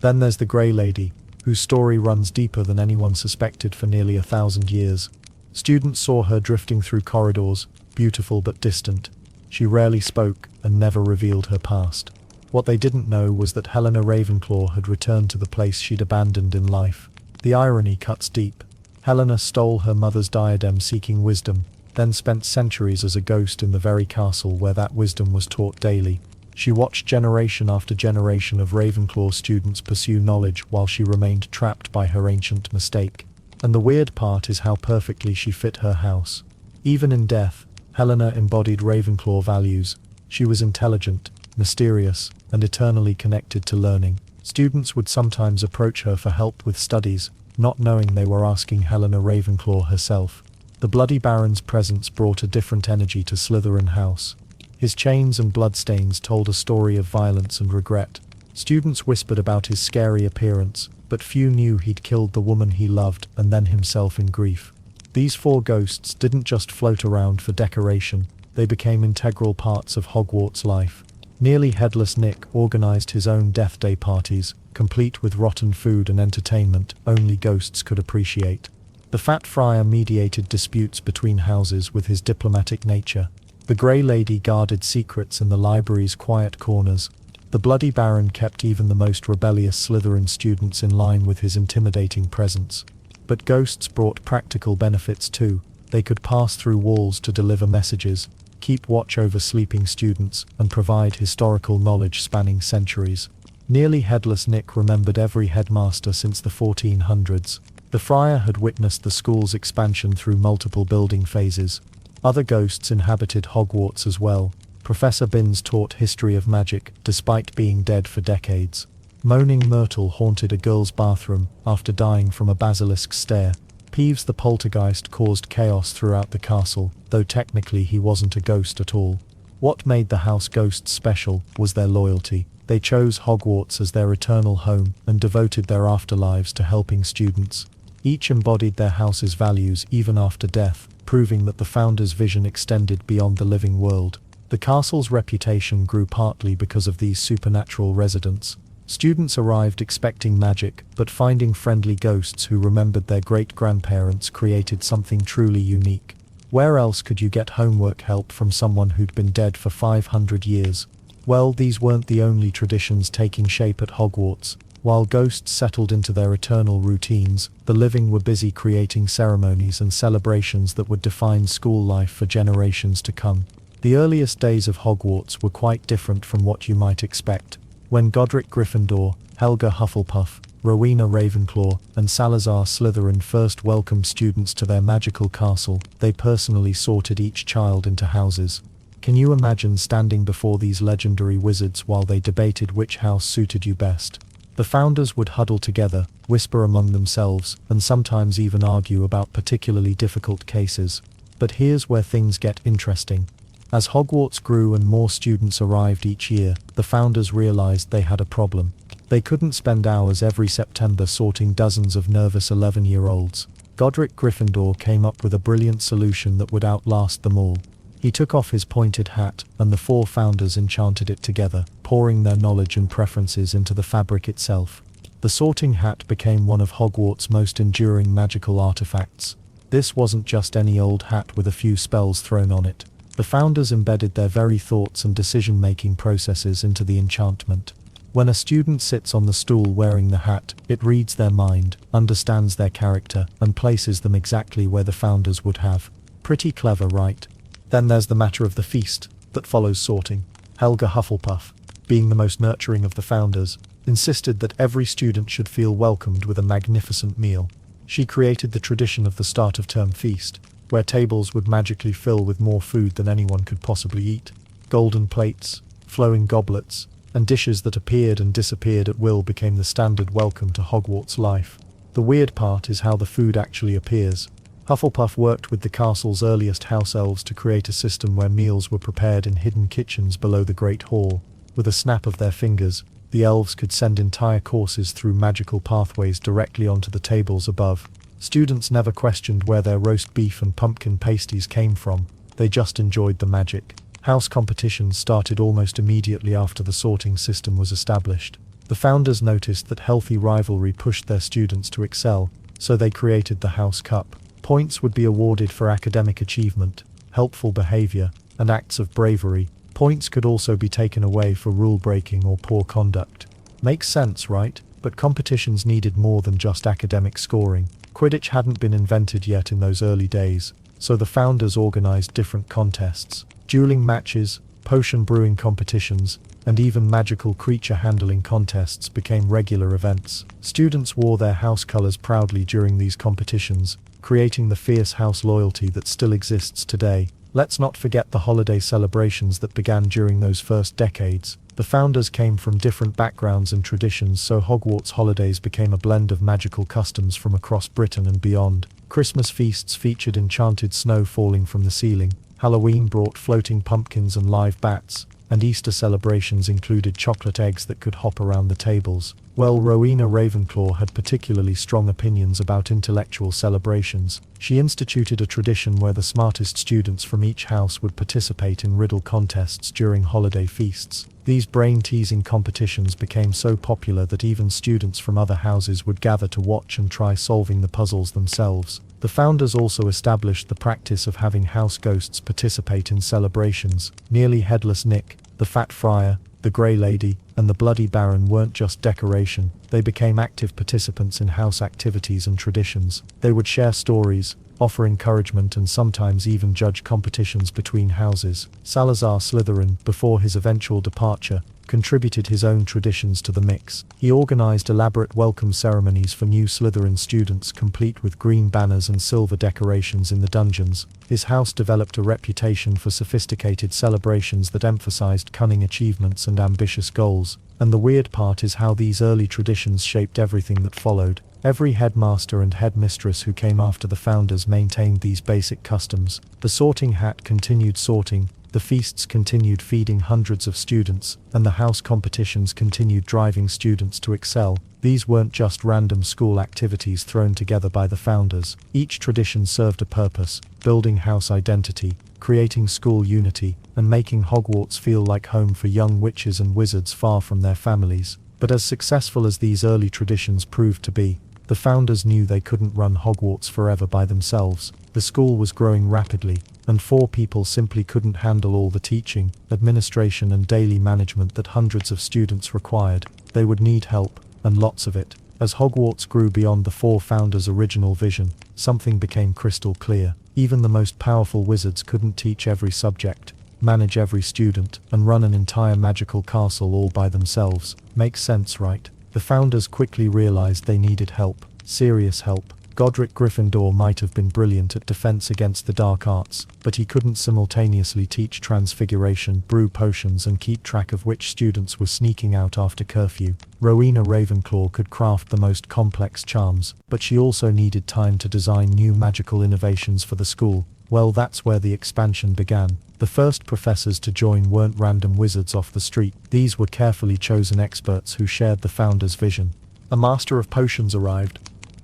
Then there's the Grey Lady, whose story runs deeper than anyone suspected for nearly 1,000 years. Students saw her drifting through corridors, beautiful but distant. She rarely spoke and never revealed her past. What they didn't know was that Helena Ravenclaw had returned to the place she'd abandoned in life. The irony cuts deep. Helena stole her mother's diadem seeking wisdom, then spent centuries as a ghost in the very castle where that wisdom was taught daily. She watched generation after generation of Ravenclaw students pursue knowledge while she remained trapped by her ancient mistake. And the weird part is how perfectly she fit her house. Even in death, Helena embodied Ravenclaw values. She was intelligent, mysterious, and eternally connected to learning. Students would sometimes approach her for help with studies, not knowing they were asking Helena Ravenclaw herself. The Bloody Baron's presence brought a different energy to Slytherin House. His chains and bloodstains told a story of violence and regret. Students whispered about his scary appearance, but few knew he'd killed the woman he loved and then himself in grief. These 4 ghosts didn't just float around for decoration, they became integral parts of Hogwarts life. Nearly headless Nick organized his own death day parties, complete with rotten food and entertainment only ghosts could appreciate. The Fat Friar mediated disputes between houses with his diplomatic nature. The Grey Lady guarded secrets in the library's quiet corners. The Bloody Baron kept even the most rebellious Slytherin students in line with his intimidating presence. But ghosts brought practical benefits too. They could pass through walls to deliver messages, keep watch over sleeping students, and provide historical knowledge spanning centuries. Nearly headless Nick remembered every headmaster since the 1400s. The friar had witnessed the school's expansion through multiple building phases. Other ghosts inhabited Hogwarts as well. Professor Binns taught history of magic, despite being dead for decades. Moaning Myrtle haunted a girl's bathroom, after dying from a basilisk stare. Peeves the poltergeist caused chaos throughout the castle, though technically he wasn't a ghost at all. What made the house ghosts special was their loyalty. They chose Hogwarts as their eternal home, and devoted their afterlives to helping students. Each embodied their house's values even after death, proving that the founder's vision extended beyond the living world. The castle's reputation grew partly because of these supernatural residents. Students arrived expecting magic, but finding friendly ghosts who remembered their great-grandparents created something truly unique. Where else could you get homework help from someone who'd been dead for 500 years? Well, these weren't the only traditions taking shape at Hogwarts. While ghosts settled into their eternal routines, the living were busy creating ceremonies and celebrations that would define school life for generations to come. The earliest days of Hogwarts were quite different from what you might expect. When Godric Gryffindor, Helga Hufflepuff, Rowena Ravenclaw, and Salazar Slytherin first welcomed students to their magical castle, they personally sorted each child into houses. Can you imagine standing before these legendary wizards while they debated which house suited you best? The founders would huddle together, whisper among themselves, and sometimes even argue about particularly difficult cases. But here's where things get interesting. As Hogwarts grew and more students arrived each year, the founders realized they had a problem. They couldn't spend hours every September sorting dozens of nervous 11-year-olds. Godric Gryffindor came up with a brilliant solution that would outlast them all. He took off his pointed hat, and the four founders enchanted it together, pouring their knowledge and preferences into the fabric itself. The sorting hat became one of Hogwarts' most enduring magical artifacts. This wasn't just any old hat with a few spells thrown on it. The founders embedded their very thoughts and decision-making processes into the enchantment. When a student sits on the stool wearing the hat, it reads their mind, understands their character, and places them exactly where the founders would have. Pretty clever, right? Then there's the matter of the feast that follows sorting. Helga Hufflepuff, being the most nurturing of the founders, insisted that every student should feel welcomed with a magnificent meal. She created the tradition of the start of term feast, where tables would magically fill with more food than anyone could possibly eat. Golden plates, flowing goblets, and dishes that appeared and disappeared at will became the standard welcome to Hogwarts life. The weird part is how the food actually appears. Hufflepuff worked with the castle's earliest house elves to create a system where meals were prepared in hidden kitchens below the Great Hall. With a snap of their fingers, the elves could send entire courses through magical pathways directly onto the tables above. Students never questioned where their roast beef and pumpkin pasties came from, they just enjoyed the magic. House competitions started almost immediately after the sorting system was established. The founders noticed that healthy rivalry pushed their students to excel, so they created the House Cup. Points would be awarded for academic achievement, helpful behavior, and acts of bravery. Points could also be taken away for rule breaking or poor conduct. Makes sense, right? But competitions needed more than just academic scoring. Quidditch hadn't been invented yet in those early days, so the founders organized different contests. Dueling matches, potion brewing competitions, and even magical creature handling contests became regular events. Students wore their house colors proudly during these competitions, creating the fierce house loyalty that still exists today. Let's not forget the holiday celebrations that began during those first decades. The founders came from different backgrounds and traditions, so Hogwarts holidays became a blend of magical customs from across Britain and beyond. Christmas feasts featured enchanted snow falling from the ceiling. Halloween brought floating pumpkins and live bats, and Easter celebrations included chocolate eggs that could hop around the tables. Well, Rowena Ravenclaw had particularly strong opinions about intellectual celebrations. She instituted a tradition where the smartest students from each house would participate in riddle contests during holiday feasts. These brain-teasing competitions became so popular that even students from other houses would gather to watch and try solving the puzzles themselves. The founders also established the practice of having house ghosts participate in celebrations. Nearly Headless Nick, the Fat Friar, the Grey Lady, and the Bloody Baron weren't just decoration, they became active participants in house activities and traditions. They would share stories, offer encouragement, and sometimes even judge competitions between houses. Salazar Slytherin, before his eventual departure, contributed his own traditions to the mix. He organized elaborate welcome ceremonies for new Slytherin students, complete with green banners and silver decorations in the dungeons. His house developed a reputation for sophisticated celebrations that emphasized cunning achievements and ambitious goals. And the weird part is how these early traditions shaped everything that followed. Every headmaster and headmistress who came after the founders maintained these basic customs. The sorting hat continued sorting, the feasts continued feeding hundreds of students, and the house competitions continued driving students to excel. These weren't just random school activities thrown together by the founders. Each tradition served a purpose, building house identity, creating school unity, and making Hogwarts feel like home for young witches and wizards far from their families. But as successful as these early traditions proved to be, the founders knew they couldn't run Hogwarts forever by themselves. The school was growing rapidly, and 4 people simply couldn't handle all the teaching, administration, and daily management that hundreds of students required. They would need help, and lots of it. As Hogwarts grew beyond the 4 founders' original vision, something became crystal clear. Even the most powerful wizards couldn't teach every subject. manage every student, and run an entire magical castle all by themselves. Makes sense, right? The founders quickly realized they needed help. Serious help. Godric Gryffindor might have been brilliant at defense against the dark arts, but he couldn't simultaneously teach transfiguration, brew potions, and keep track of which students were sneaking out after curfew. Rowena Ravenclaw could craft the most complex charms, but she also needed time to design new magical innovations for the school. Well, that's where the expansion began. The first professors to join weren't random wizards off the street. These were carefully chosen experts who shared the founders' vision. A master of potions arrived,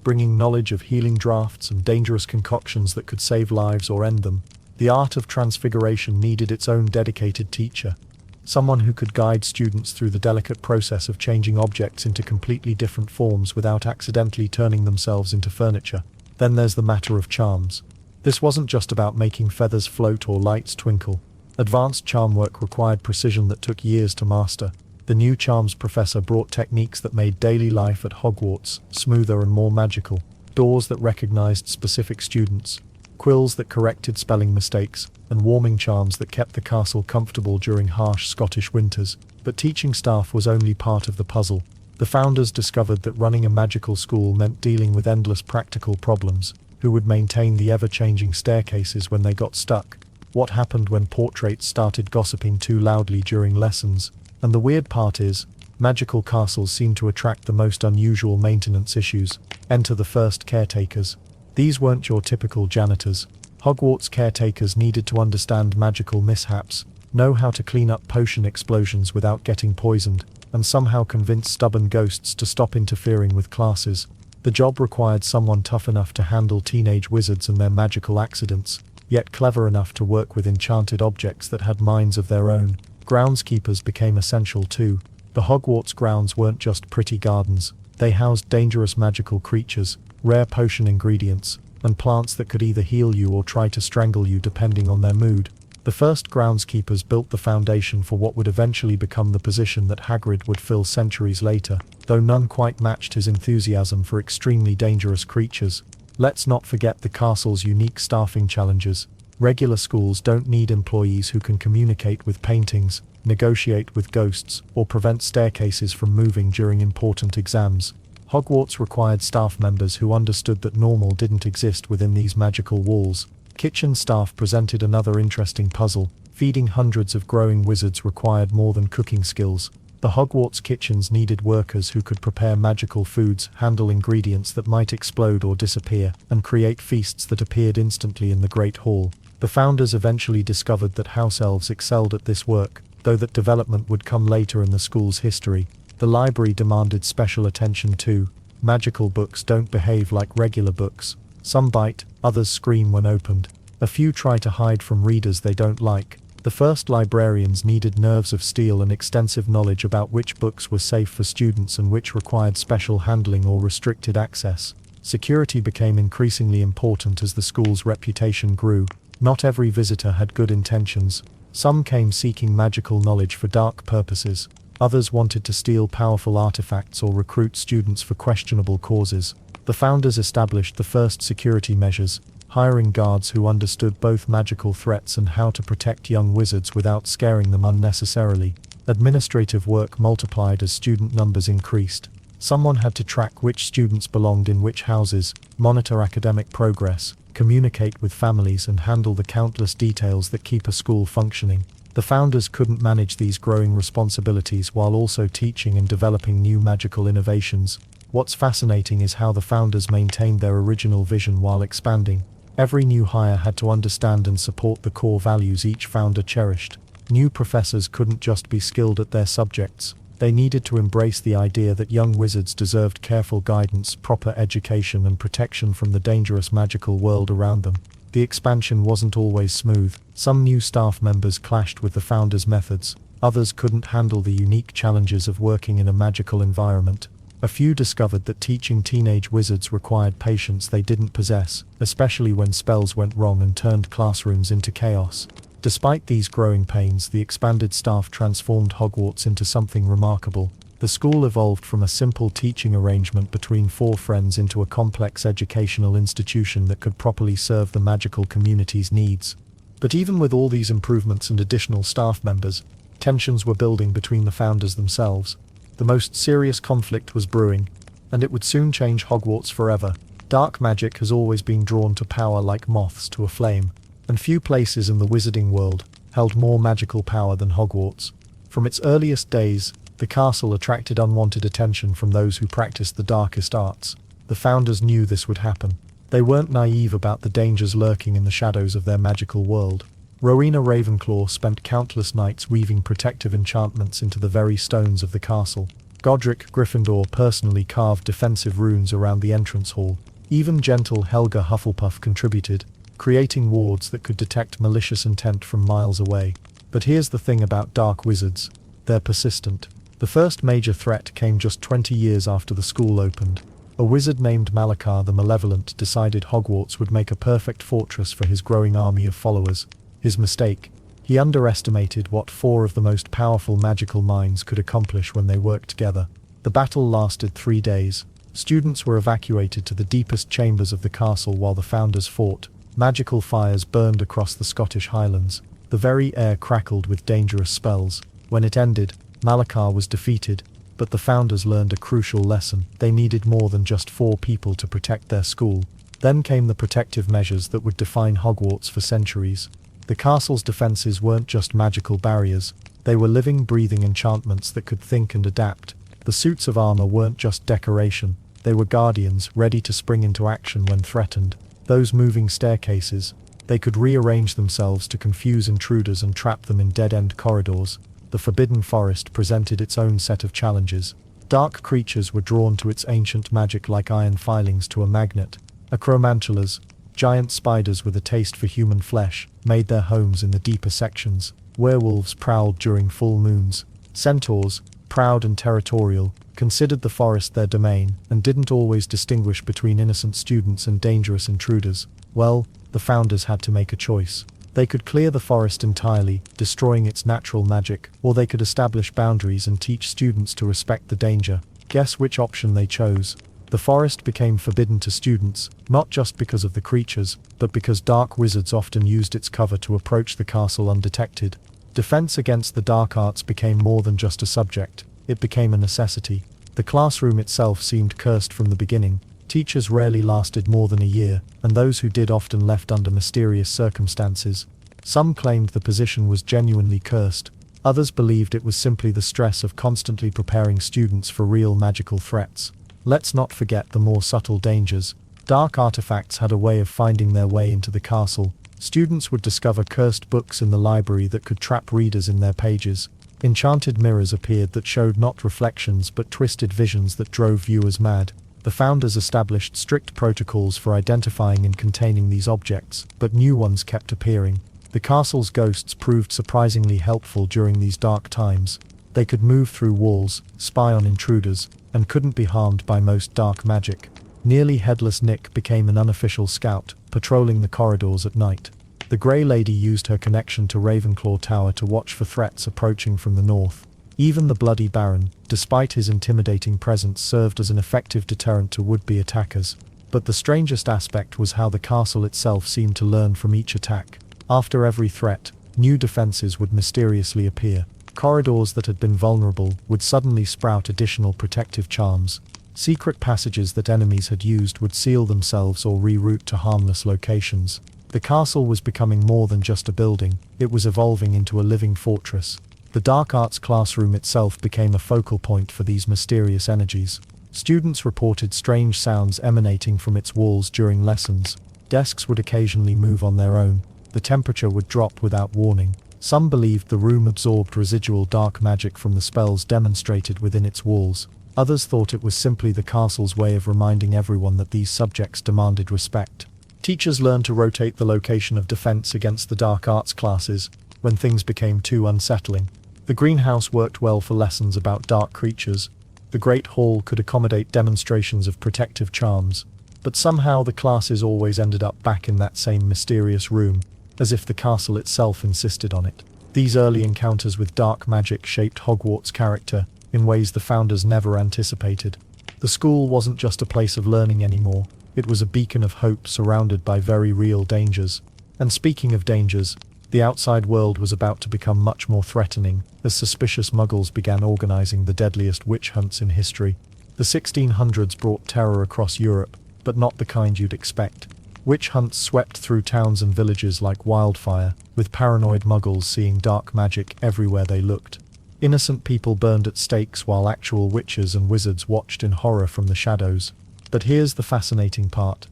bringing knowledge of healing drafts and dangerous concoctions that could save lives or end them. The art of transfiguration needed its own dedicated teacher, someone who could guide students through the delicate process of changing objects into completely different forms without accidentally turning themselves into furniture. Then there's the matter of charms. This wasn't just about making feathers float or lights twinkle. Advanced charm work required precision that took years to master. The new charms professor brought techniques that made daily life at Hogwarts smoother and more magical. Doors that recognized specific students, quills that corrected spelling mistakes, and warming charms that kept the castle comfortable during harsh Scottish winters. But teaching staff was only part of the puzzle. The founders discovered that running a magical school meant dealing with endless practical problems. Who would maintain the ever-changing staircases when they got stuck? What happened when portraits started gossiping too loudly during lessons? And the weird part is, magical castles seem to attract the most unusual maintenance issues. Enter the first caretakers. These weren't your typical janitors. Hogwarts caretakers needed to understand magical mishaps, know how to clean up potion explosions without getting poisoned, and somehow convince stubborn ghosts to stop interfering with classes. The job required someone tough enough to handle teenage wizards and their magical accidents, yet clever enough to work with enchanted objects that had minds of their own. Groundskeepers became essential too. The Hogwarts grounds weren't just pretty gardens. They housed dangerous magical creatures, rare potion ingredients, and plants that could either heal you or try to strangle you depending on their mood. The first groundskeepers built the foundation for what would eventually become the position that Hagrid would fill centuries later, though none quite matched his enthusiasm for extremely dangerous creatures. Let's not forget the castle's unique staffing challenges. Regular schools don't need employees who can communicate with paintings, negotiate with ghosts, or prevent staircases from moving during important exams. Hogwarts required staff members who understood that normal didn't exist within these magical walls. Kitchen staff presented another interesting puzzle. Feeding hundreds of growing wizards required more than cooking skills. The Hogwarts kitchens needed workers who could prepare magical foods, handle ingredients that might explode or disappear, and create feasts that appeared instantly in the Great Hall. The founders eventually discovered that house elves excelled at this work, though that development would come later in the school's history. The library demanded special attention too. Magical books don't behave like regular books. Some bite, others scream when opened. A few try to hide from readers they don't like. The first librarians needed nerves of steel and extensive knowledge about which books were safe for students and which required special handling or restricted access. Security became increasingly important as the school's reputation grew. Not every visitor had good intentions. Some came seeking magical knowledge for dark purposes. Others wanted to steal powerful artifacts or recruit students for questionable causes. The founders established the first security measures, hiring guards who understood both magical threats and how to protect young wizards without scaring them unnecessarily. Administrative work multiplied as student numbers increased. Someone had to track which students belonged in which houses, monitor academic progress, communicate with families, and handle the countless details that keep a school functioning. The founders couldn't manage these growing responsibilities while also teaching and developing new magical innovations. What's fascinating is how the founders maintained their original vision while expanding. Every new hire had to understand and support the core values each founder cherished. New professors couldn't just be skilled at their subjects. They needed to embrace the idea that young wizards deserved careful guidance, proper education, and protection from the dangerous magical world around them. The expansion wasn't always smooth. Some new staff members clashed with the founders' methods. Others couldn't handle the unique challenges of working in a magical environment. A few discovered that teaching teenage wizards required patience they didn't possess, especially when spells went wrong and turned classrooms into chaos. Despite these growing pains, the expanded staff transformed Hogwarts into something remarkable. The school evolved from a simple teaching arrangement between four friends into a complex educational institution that could properly serve the magical community's needs. But even with all these improvements and additional staff members, tensions were building between the founders themselves. The most serious conflict was brewing, and it would soon change Hogwarts forever. Dark magic has always been drawn to power like moths to a flame, and few places in the wizarding world held more magical power than Hogwarts. From its earliest days, the castle attracted unwanted attention from those who practiced the darkest arts. The founders knew this would happen. They weren't naive about the dangers lurking in the shadows of their magical world. Rowena Ravenclaw spent countless nights weaving protective enchantments into the very stones of the castle. Godric Gryffindor personally carved defensive runes around the entrance hall. Even gentle Helga Hufflepuff contributed, creating wards that could detect malicious intent from miles away. But here's the thing about dark wizards: they're persistent. The first major threat came just 20 years after the school opened. A wizard named Malakar the Malevolent decided Hogwarts would make a perfect fortress for his growing army of followers. His mistake: he underestimated what 4 of the most powerful magical minds could accomplish when they worked together. The battle lasted 3 days. Students were evacuated to the deepest chambers of the castle while the founders fought. Magical fires burned across the Scottish Highlands. The very air crackled with dangerous spells. When it ended, Malakar was defeated, but the founders learned a crucial lesson. They needed more than just 4 people to protect their school. Then came the protective measures that would define Hogwarts for centuries. The castle's defenses weren't just magical barriers. They were living, breathing enchantments that could think and adapt. The suits of armor weren't just decoration. They were guardians, ready to spring into action when threatened. Those moving staircases, they could rearrange themselves to confuse intruders and trap them in dead-end corridors. The Forbidden Forest presented its own set of challenges. Dark creatures were drawn to its ancient magic like iron filings to a magnet. Acromantulas, giant spiders with a taste for human flesh, made their homes in the deeper sections. Werewolves prowled during full moons. Centaurs, proud and territorial, considered the forest their domain, and didn't always distinguish between innocent students and dangerous intruders. Well, the founders had to make a choice. They could clear the forest entirely, destroying its natural magic, or they could establish boundaries and teach students to respect the danger. Guess which option they chose? The forest became forbidden to students, not just because of the creatures, but because dark wizards often used its cover to approach the castle undetected. Defense against the dark arts became more than just a subject. It became a necessity. The classroom itself seemed cursed from the beginning. Teachers rarely lasted more than a year, and those who did often left under mysterious circumstances. Some claimed the position was genuinely cursed. Others believed it was simply the stress of constantly preparing students for real magical threats. Let's not forget the more subtle dangers. Dark artifacts had a way of finding their way into the castle. Students would discover cursed books in the library that could trap readers in their pages. Enchanted mirrors appeared that showed not reflections but twisted visions that drove viewers mad. The founders established strict protocols for identifying and containing these objects, but new ones kept appearing. The castle's ghosts proved surprisingly helpful during these dark times. They could move through walls, spy on intruders, and couldn't be harmed by most dark magic. Nearly Headless Nick became an unofficial scout, patrolling the corridors at night. The Grey Lady used her connection to Ravenclaw Tower to watch for threats approaching from the north. Even the Bloody Baron, despite his intimidating presence, served as an effective deterrent to would-be attackers. But the strangest aspect was how the castle itself seemed to learn from each attack. After every threat, new defenses would mysteriously appear. Corridors that had been vulnerable would suddenly sprout additional protective charms. Secret passages that enemies had used would seal themselves or reroute to harmless locations. The castle was becoming more than just a building. It was evolving into a living fortress. The dark arts classroom itself became a focal point for these mysterious energies. Students reported strange sounds emanating from its walls during lessons. Desks would occasionally move on their own. The temperature would drop without warning. Some believed the room absorbed residual dark magic from the spells demonstrated within its walls. Others thought it was simply the castle's way of reminding everyone that these subjects demanded respect. Teachers learned to rotate the location of defense against the dark arts classes when things became too unsettling. The greenhouse worked well for lessons about dark creatures. The Great Hall could accommodate demonstrations of protective charms. But somehow the classes always ended up back in that same mysterious room, as if the castle itself insisted on it. These early encounters with dark magic shaped Hogwarts' character in ways the founders never anticipated. The school wasn't just a place of learning anymore. It was a beacon of hope surrounded by very real dangers. And speaking of dangers, The outside world was about to become much more threatening, as suspicious muggles began organizing the deadliest witch hunts in history. The 1600s brought terror across Europe, but not the kind you'd expect. Witch hunts swept through towns and villages like wildfire, with paranoid muggles seeing dark magic everywhere they looked. Innocent people burned at stakes while actual witches and wizards watched in horror from the shadows. But here's the fascinating part.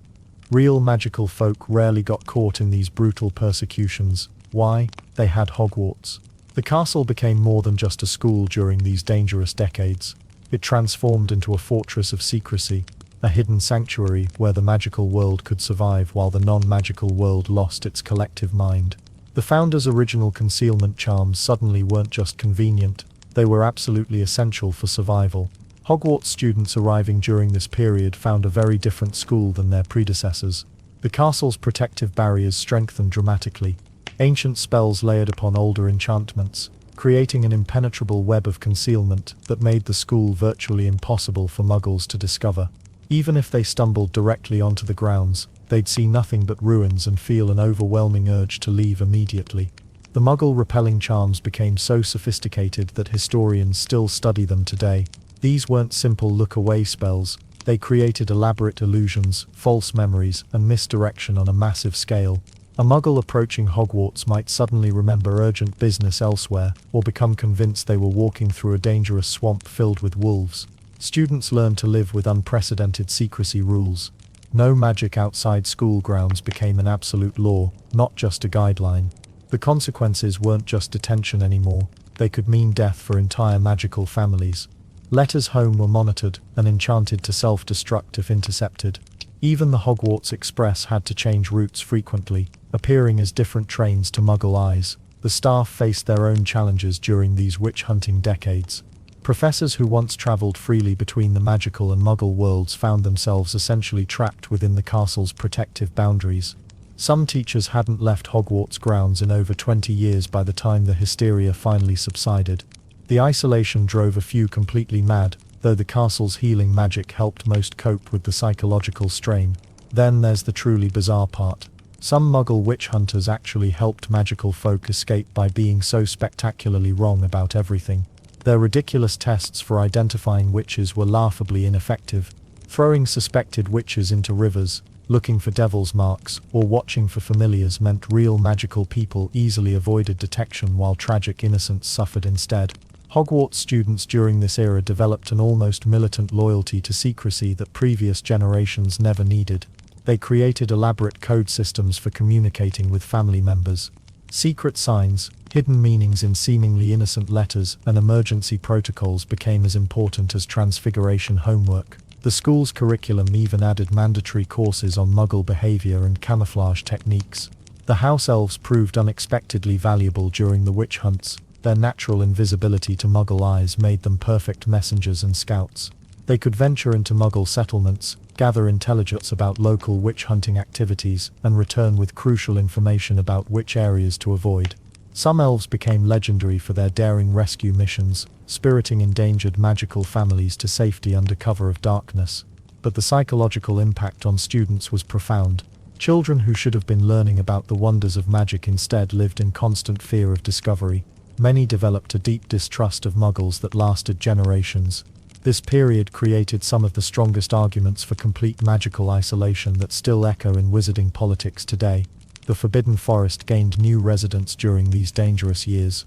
Real magical folk rarely got caught in these brutal persecutions. Why? They had Hogwarts. The castle became more than just a school during these dangerous decades. It transformed into a fortress of secrecy, a hidden sanctuary where the magical world could survive while the non-magical world lost its collective mind. The founders' original concealment charms suddenly weren't just convenient, they were absolutely essential for survival. Hogwarts students arriving during this period found a very different school than their predecessors. The castle's protective barriers strengthened dramatically. Ancient spells layered upon older enchantments, creating an impenetrable web of concealment that made the school virtually impossible for muggles to discover. Even if they stumbled directly onto the grounds, they'd see nothing but ruins and feel an overwhelming urge to leave immediately. The muggle-repelling charms became so sophisticated that historians still study them today. These weren't simple look-away spells, they created elaborate illusions, false memories, and misdirection on a massive scale. A muggle approaching Hogwarts might suddenly remember urgent business elsewhere, or become convinced they were walking through a dangerous swamp filled with wolves. Students learned to live with unprecedented secrecy rules. No magic outside school grounds became an absolute law, not just a guideline. The consequences weren't just detention anymore, they could mean death for entire magical families. Letters home were monitored and enchanted to self-destruct if intercepted. Even the Hogwarts Express had to change routes frequently, appearing as different trains to Muggle eyes. The staff faced their own challenges during these witch-hunting decades. Professors who once traveled freely between the magical and Muggle worlds found themselves essentially trapped within the castle's protective boundaries. Some teachers hadn't left Hogwarts grounds in over 20 years by the time the hysteria finally subsided. The isolation drove a few completely mad, though the castle's healing magic helped most cope with the psychological strain. Then there's the truly bizarre part. Some Muggle witch hunters actually helped magical folk escape by being so spectacularly wrong about everything. Their ridiculous tests for identifying witches were laughably ineffective. Throwing suspected witches into rivers, looking for devil's marks, or watching for familiars meant real magical people easily avoided detection while tragic innocents suffered instead. Hogwarts students during this era developed an almost militant loyalty to secrecy that previous generations never needed. They created elaborate code systems for communicating with family members. Secret signs, hidden meanings in seemingly innocent letters, and emergency protocols became as important as Transfiguration homework. The school's curriculum even added mandatory courses on Muggle behavior and camouflage techniques. The house elves proved unexpectedly valuable during the witch hunts. Their natural invisibility to Muggle eyes made them perfect messengers and scouts. They could venture into Muggle settlements, gather intelligence about local witch-hunting activities, and return with crucial information about which areas to avoid. Some elves became legendary for their daring rescue missions, spiriting endangered magical families to safety under cover of darkness. But the psychological impact on students was profound. Children who should have been learning about the wonders of magic instead lived in constant fear of discovery. Many developed a deep distrust of Muggles that lasted generations. This period created some of the strongest arguments for complete magical isolation that still echo in wizarding politics today. The Forbidden Forest gained new residents during these dangerous years.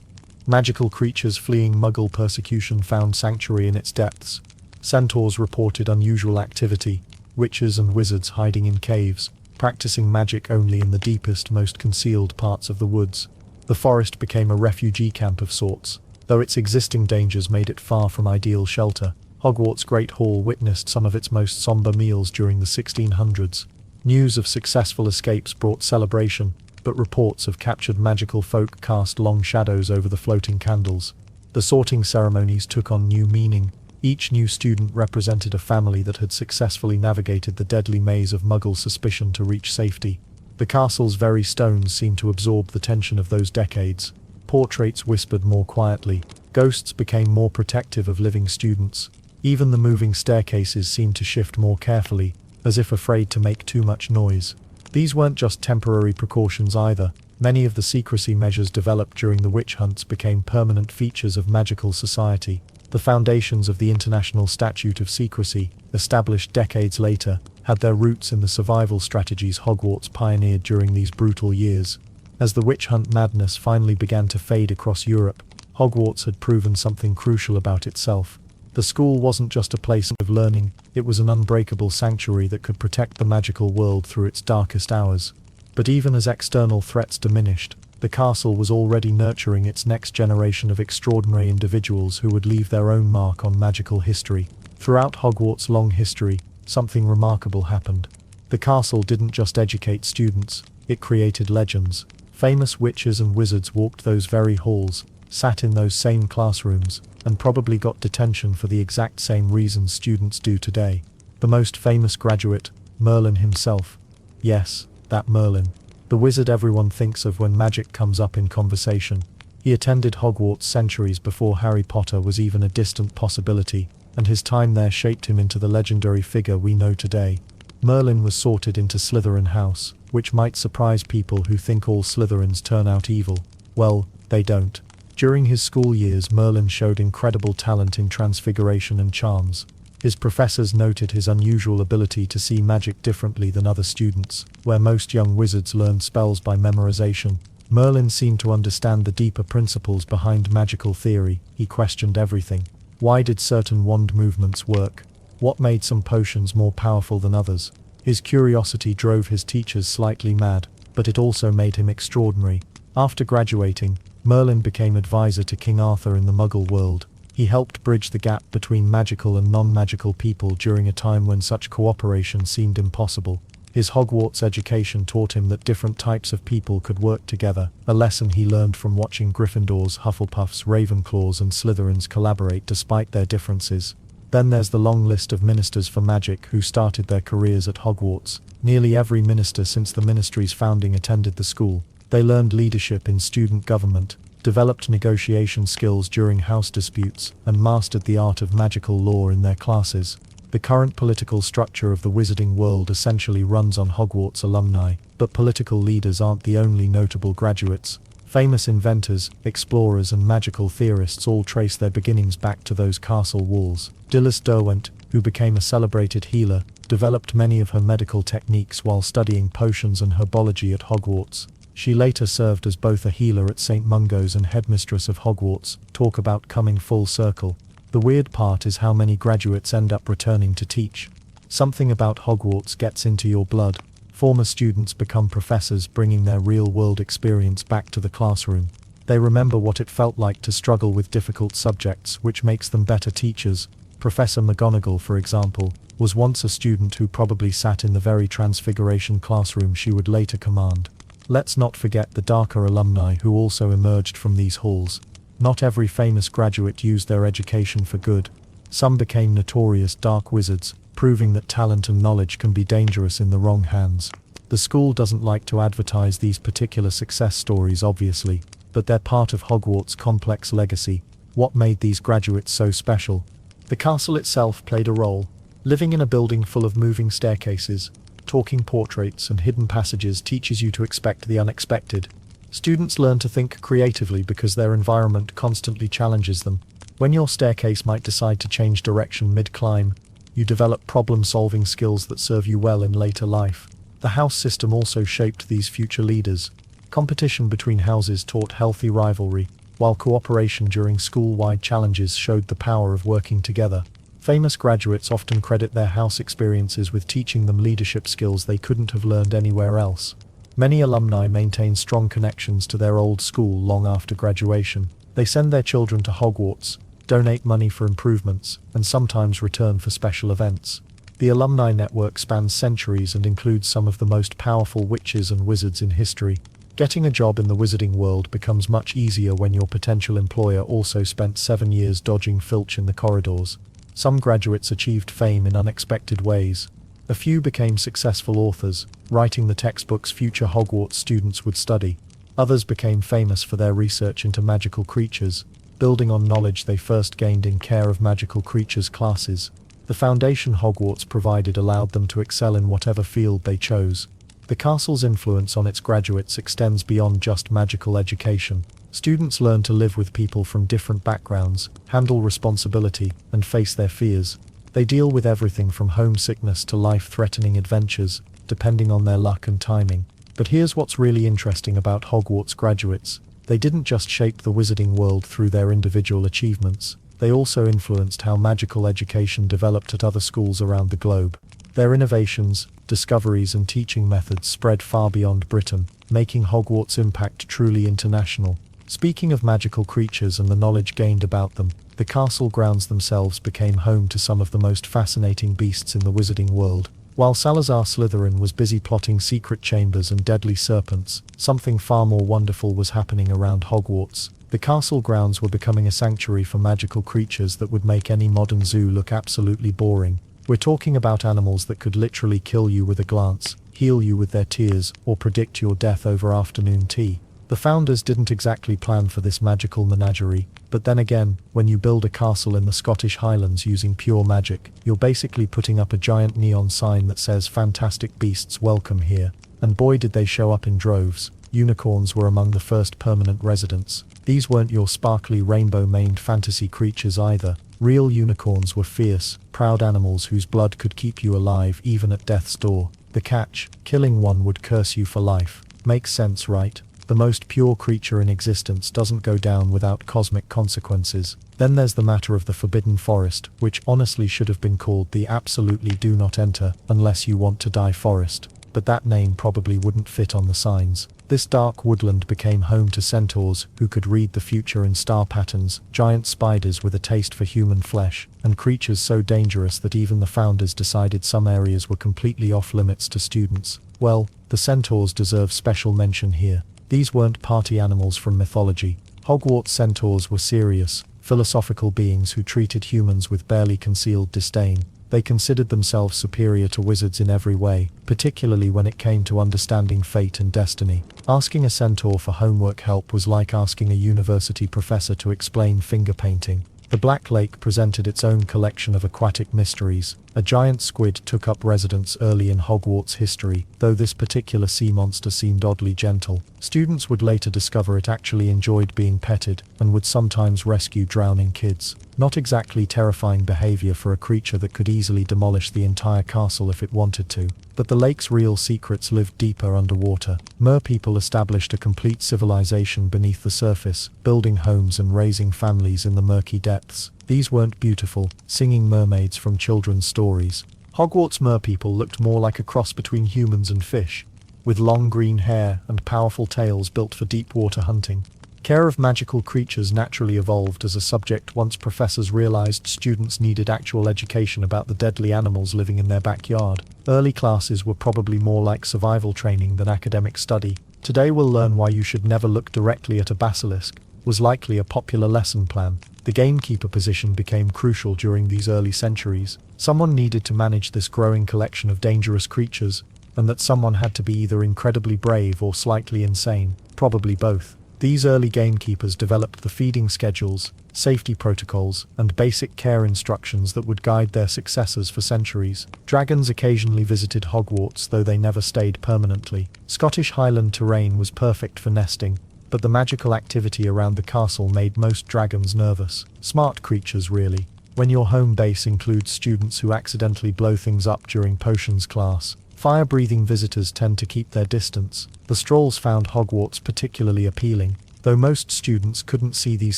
Magical creatures fleeing Muggle persecution found sanctuary in its depths. Centaurs reported unusual activity, witches and wizards hiding in caves, practicing magic only in the deepest, most concealed parts of the woods. The forest became a refugee camp of sorts, though its existing dangers made it far from ideal shelter. Hogwarts' Great Hall witnessed some of its most somber meals during the 1600s. News of successful escapes brought celebration, but reports of captured magical folk cast long shadows over the floating candles. The sorting ceremonies took on new meaning. Each new student represented a family that had successfully navigated the deadly maze of Muggle suspicion to reach safety. The castle's very stones seemed to absorb the tension of those decades. Portraits whispered more quietly. Ghosts became more protective of living students. Even the moving staircases seemed to shift more carefully, as if afraid to make too much noise. These weren't just temporary precautions either. Many of the secrecy measures developed during the witch hunts became permanent features of magical society. The foundations of the International Statute of Secrecy, established decades later, had their roots in the survival strategies Hogwarts pioneered during these brutal years. As the witch hunt madness finally began to fade across Europe, Hogwarts had proven something crucial about itself. The school wasn't just a place of learning, it was an unbreakable sanctuary that could protect the magical world through its darkest hours. But even as external threats diminished, the castle was already nurturing its next generation of extraordinary individuals who would leave their own mark on magical history. Throughout Hogwarts' long history, something remarkable happened. The castle didn't just educate students, it created legends. Famous witches and wizards walked those very halls, sat in those same classrooms, and probably got detention for the exact same reasons students do today. The most famous graduate, Merlin himself. Yes, that Merlin. The wizard everyone thinks of when magic comes up in conversation. He attended Hogwarts centuries before Harry Potter was even a distant possibility, and his time there shaped him into the legendary figure we know today. Merlin was sorted into Slytherin House, which might surprise people who think all Slytherins turn out evil. Well, they don't. During his school years, Merlin showed incredible talent in transfiguration and charms. His professors noted his unusual ability to see magic differently than other students. Where most young wizards learned spells by memorization, Merlin seemed to understand the deeper principles behind magical theory. He questioned everything. Why did certain wand movements work? What made some potions more powerful than others? His curiosity drove his teachers slightly mad, but it also made him extraordinary. After graduating, Merlin became advisor to King Arthur in the Muggle world. He helped bridge the gap between magical and non-magical people during a time when such cooperation seemed impossible. His Hogwarts education taught him that different types of people could work together, a lesson he learned from watching Gryffindors, Hufflepuffs, Ravenclaws and Slytherins collaborate despite their differences. Then there's the long list of ministers for magic who started their careers at Hogwarts. Nearly every minister since the ministry's founding attended the school. They learned leadership in student government, developed negotiation skills during house disputes, and mastered the art of magical law in their classes. The current political structure of the wizarding world essentially runs on Hogwarts alumni, but political leaders aren't the only notable graduates. Famous inventors, explorers and magical theorists all trace their beginnings back to those castle walls. Dilys Derwent, who became a celebrated healer, developed many of her medical techniques while studying potions and herbology at Hogwarts. She later served as both a healer at St. Mungo's and headmistress of Hogwarts. Talk about coming full circle. The weird part is how many graduates end up returning to teach. Something about Hogwarts gets into your blood. Former students become professors, bringing their real-world experience back to the classroom. They remember what it felt like to struggle with difficult subjects, which makes them better teachers. Professor McGonagall, for example, was once a student who probably sat in the very transfiguration classroom she would later command. Let's not forget the darker alumni who also emerged from these halls. Not every famous graduate used their education for good. Some became notorious dark wizards, proving that talent and knowledge can be dangerous in the wrong hands. The school doesn't like to advertise these particular success stories, obviously, but they're part of Hogwarts' complex legacy. What made these graduates so special? The castle itself played a role. Living in a building full of moving staircases, talking portraits and hidden passages teaches you to expect the unexpected. Students learn to think creatively because their environment constantly challenges them. When your staircase might decide to change direction mid-climb, you develop problem-solving skills that serve you well in later life. The house system also shaped these future leaders. Competition between houses taught healthy rivalry, while cooperation during school-wide challenges showed the power of working together. Famous graduates often credit their house experiences with teaching them leadership skills they couldn't have learned anywhere else. Many alumni maintain strong connections to their old school long after graduation. They send their children to Hogwarts, donate money for improvements, and sometimes return for special events. The alumni network spans centuries and includes some of the most powerful witches and wizards in history. Getting a job in the wizarding world becomes much easier when your potential employer also spent 7 years dodging Filch in the corridors. Some graduates achieved fame in unexpected ways. A few became successful authors, writing the textbooks future Hogwarts students would study. Others became famous for their research into magical creatures, building on knowledge they first gained in Care of Magical Creatures classes. The foundation Hogwarts provided allowed them to excel in whatever field they chose. The castle's influence on its graduates extends beyond just magical education. Students learn to live with people from different backgrounds, handle responsibility, and face their fears. They deal with everything from homesickness to life-threatening adventures, depending on their luck and timing. But here's what's really interesting about Hogwarts graduates. They didn't just shape the wizarding world through their individual achievements. They also influenced how magical education developed at other schools around the globe. Their innovations, discoveries, and teaching methods spread far beyond Britain, making Hogwarts' impact truly international. Speaking of magical creatures and the knowledge gained about them, the castle grounds themselves became home to some of the most fascinating beasts in the wizarding world. While Salazar Slytherin was busy plotting secret chambers and deadly serpents, something far more wonderful was happening around Hogwarts. The castle grounds were becoming a sanctuary for magical creatures that would make any modern zoo look absolutely boring. We're talking about animals that could literally kill you with a glance, heal you with their tears, or predict your death over afternoon tea. The founders didn't exactly plan for this magical menagerie, but then again, when you build a castle in the Scottish Highlands using pure magic, you're basically putting up a giant neon sign that says "Fantastic Beasts Welcome Here." And boy did they show up in droves. Unicorns were among the first permanent residents. These weren't your sparkly rainbow-maned fantasy creatures either. Real unicorns were fierce, proud animals whose blood could keep you alive even at death's door. The catch: killing one would curse you for life. Makes sense, right? The most pure creature in existence doesn't go down without cosmic consequences. Then there's the matter of the Forbidden Forest, which honestly should have been called the Absolutely Do Not Enter Unless You Want to Die Forest. But that name probably wouldn't fit on the signs. This dark woodland became home to centaurs who could read the future in star patterns, giant spiders with a taste for human flesh, and creatures so dangerous that even the founders decided some areas were completely off limits to students. Well, the centaurs deserve special mention here. These weren't party animals from mythology. Hogwarts centaurs were serious, philosophical beings who treated humans with barely concealed disdain. They considered themselves superior to wizards in every way, particularly when it came to understanding fate and destiny. Asking a centaur for homework help was like asking a university professor to explain finger painting. The Black Lake presented its own collection of aquatic mysteries. A giant squid took up residence early in Hogwarts history, though this particular sea monster seemed oddly gentle. Students would later discover it actually enjoyed being petted, and would sometimes rescue drowning kids. Not exactly terrifying behavior for a creature that could easily demolish the entire castle if it wanted to. But the lake's real secrets lived deeper underwater. Merpeople established a complete civilization beneath the surface, building homes and raising families in the murky depths. These weren't beautiful, singing mermaids from children's stories. Hogwarts merpeople looked more like a cross between humans and fish, with long green hair and powerful tails built for deep water hunting. Care of magical creatures naturally evolved as a subject once professors realized students needed actual education about the deadly animals living in their backyard. Early classes were probably more like survival training than academic study. Today we'll learn why you should never look directly at a basilisk, was likely a popular lesson plan. The gamekeeper position became crucial during these early centuries. Someone needed to manage this growing collection of dangerous creatures, and that someone had to be either incredibly brave or slightly insane, probably both. These early gamekeepers developed the feeding schedules, safety protocols, and basic care instructions that would guide their successors for centuries. Dragons occasionally visited Hogwarts, though they never stayed permanently. Scottish Highland terrain was perfect for nesting, but the magical activity around the castle made most dragons nervous. Smart creatures, really. When your home base includes students who accidentally blow things up during potions class, fire-breathing visitors tend to keep their distance. The Strolls found Hogwarts particularly appealing, though most students couldn't see these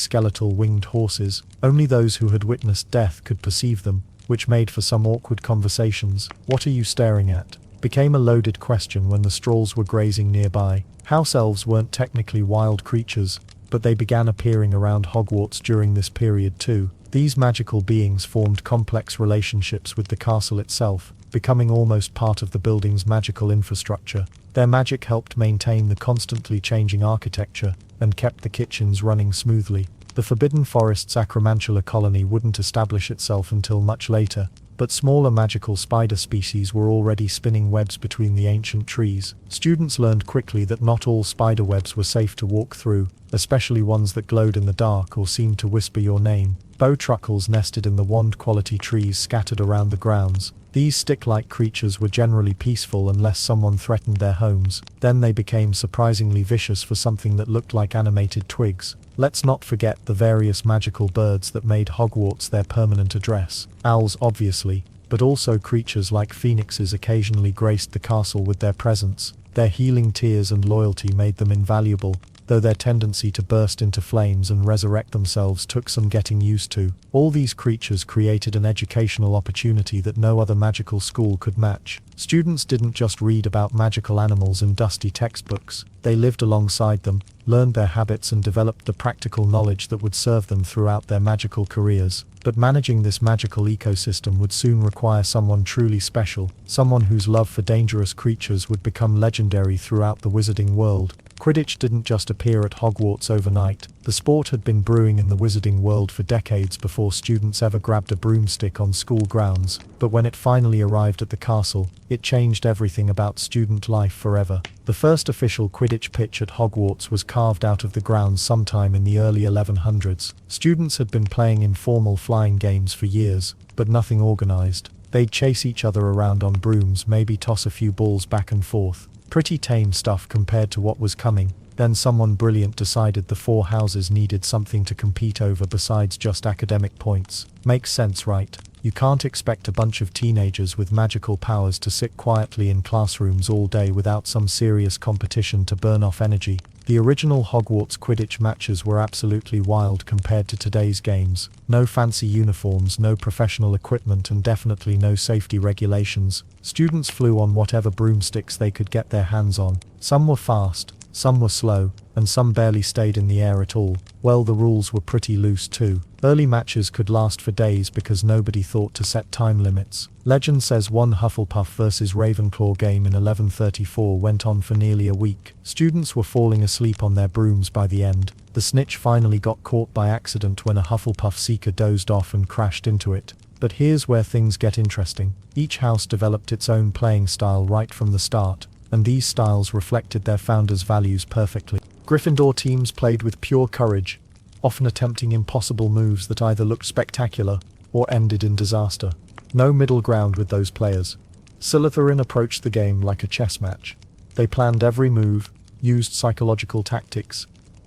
skeletal winged horses. Only those who had witnessed death could perceive them, which made for some awkward conversations. "What are you staring at?" became a loaded question when the Strolls were grazing nearby. House elves weren't technically wild creatures, but they began appearing around Hogwarts during this period too. These magical beings formed complex relationships with the castle itself, becoming almost part of the building's magical infrastructure. Their magic helped maintain the constantly changing architecture, and kept the kitchens running smoothly. The Forbidden Forest's Acromantula colony wouldn't establish itself until much later, but smaller magical spider species were already spinning webs between the ancient trees. Students learned quickly that not all spider webs were safe to walk through, especially ones that glowed in the dark or seemed to whisper your name. Bowtruckles nested in the wand-quality trees scattered around the grounds, These stick-like creatures were generally peaceful unless someone threatened their homes. Then they became surprisingly vicious for something that looked like animated twigs. Let's not forget the various magical birds that made Hogwarts their permanent address. Owls, obviously, but also creatures like phoenixes occasionally graced the castle with their presence. Their healing tears and loyalty made them invaluable, though their tendency to burst into flames and resurrect themselves took some getting used to. All these creatures created an educational opportunity that no other magical school could match. Students didn't just read about magical animals in dusty textbooks, they lived alongside them, learned their habits and developed the practical knowledge that would serve them throughout their magical careers. But managing this magical ecosystem would soon require someone truly special, someone whose love for dangerous creatures would become legendary throughout the wizarding world. Quidditch didn't just appear at Hogwarts overnight. The sport had been brewing in the wizarding world for decades before students ever grabbed a broomstick on school grounds, but when it finally arrived at the castle, it changed everything about student life forever. The first official Quidditch pitch at Hogwarts was carved out of the ground sometime in the early 1100s. Students had been playing informal flying games for years, but nothing organized. They'd chase each other around on brooms, maybe toss a few balls back and forth. Pretty tame stuff compared to what was coming. Then someone brilliant decided the four houses needed something to compete over besides just academic points. Makes sense, right? You can't expect a bunch of teenagers with magical powers to sit quietly in classrooms all day without some serious competition to burn off energy. The original Hogwarts Quidditch matches were absolutely wild compared to today's games. No fancy uniforms, no professional equipment, and definitely no safety regulations. Students flew on whatever broomsticks they could get their hands on. Some were fast, some were slow, and some barely stayed in the air at all. Well, the rules were pretty loose too. Early matches could last for days because nobody thought to set time limits. Legend says one Hufflepuff vs Ravenclaw game in 1134 went on for nearly a week. Students were falling asleep on their brooms by the end. The snitch finally got caught by accident when a Hufflepuff seeker dozed off and crashed into it. But here's where things get interesting. Each house developed its own playing style right from the start, and these styles reflected their founders' values perfectly. Gryffindor teams played with pure courage, often attempting impossible moves that either looked spectacular or ended in disaster. No middle ground with those players. Slytherin approached the game like a chess match. They planned every move, used psychological tactics,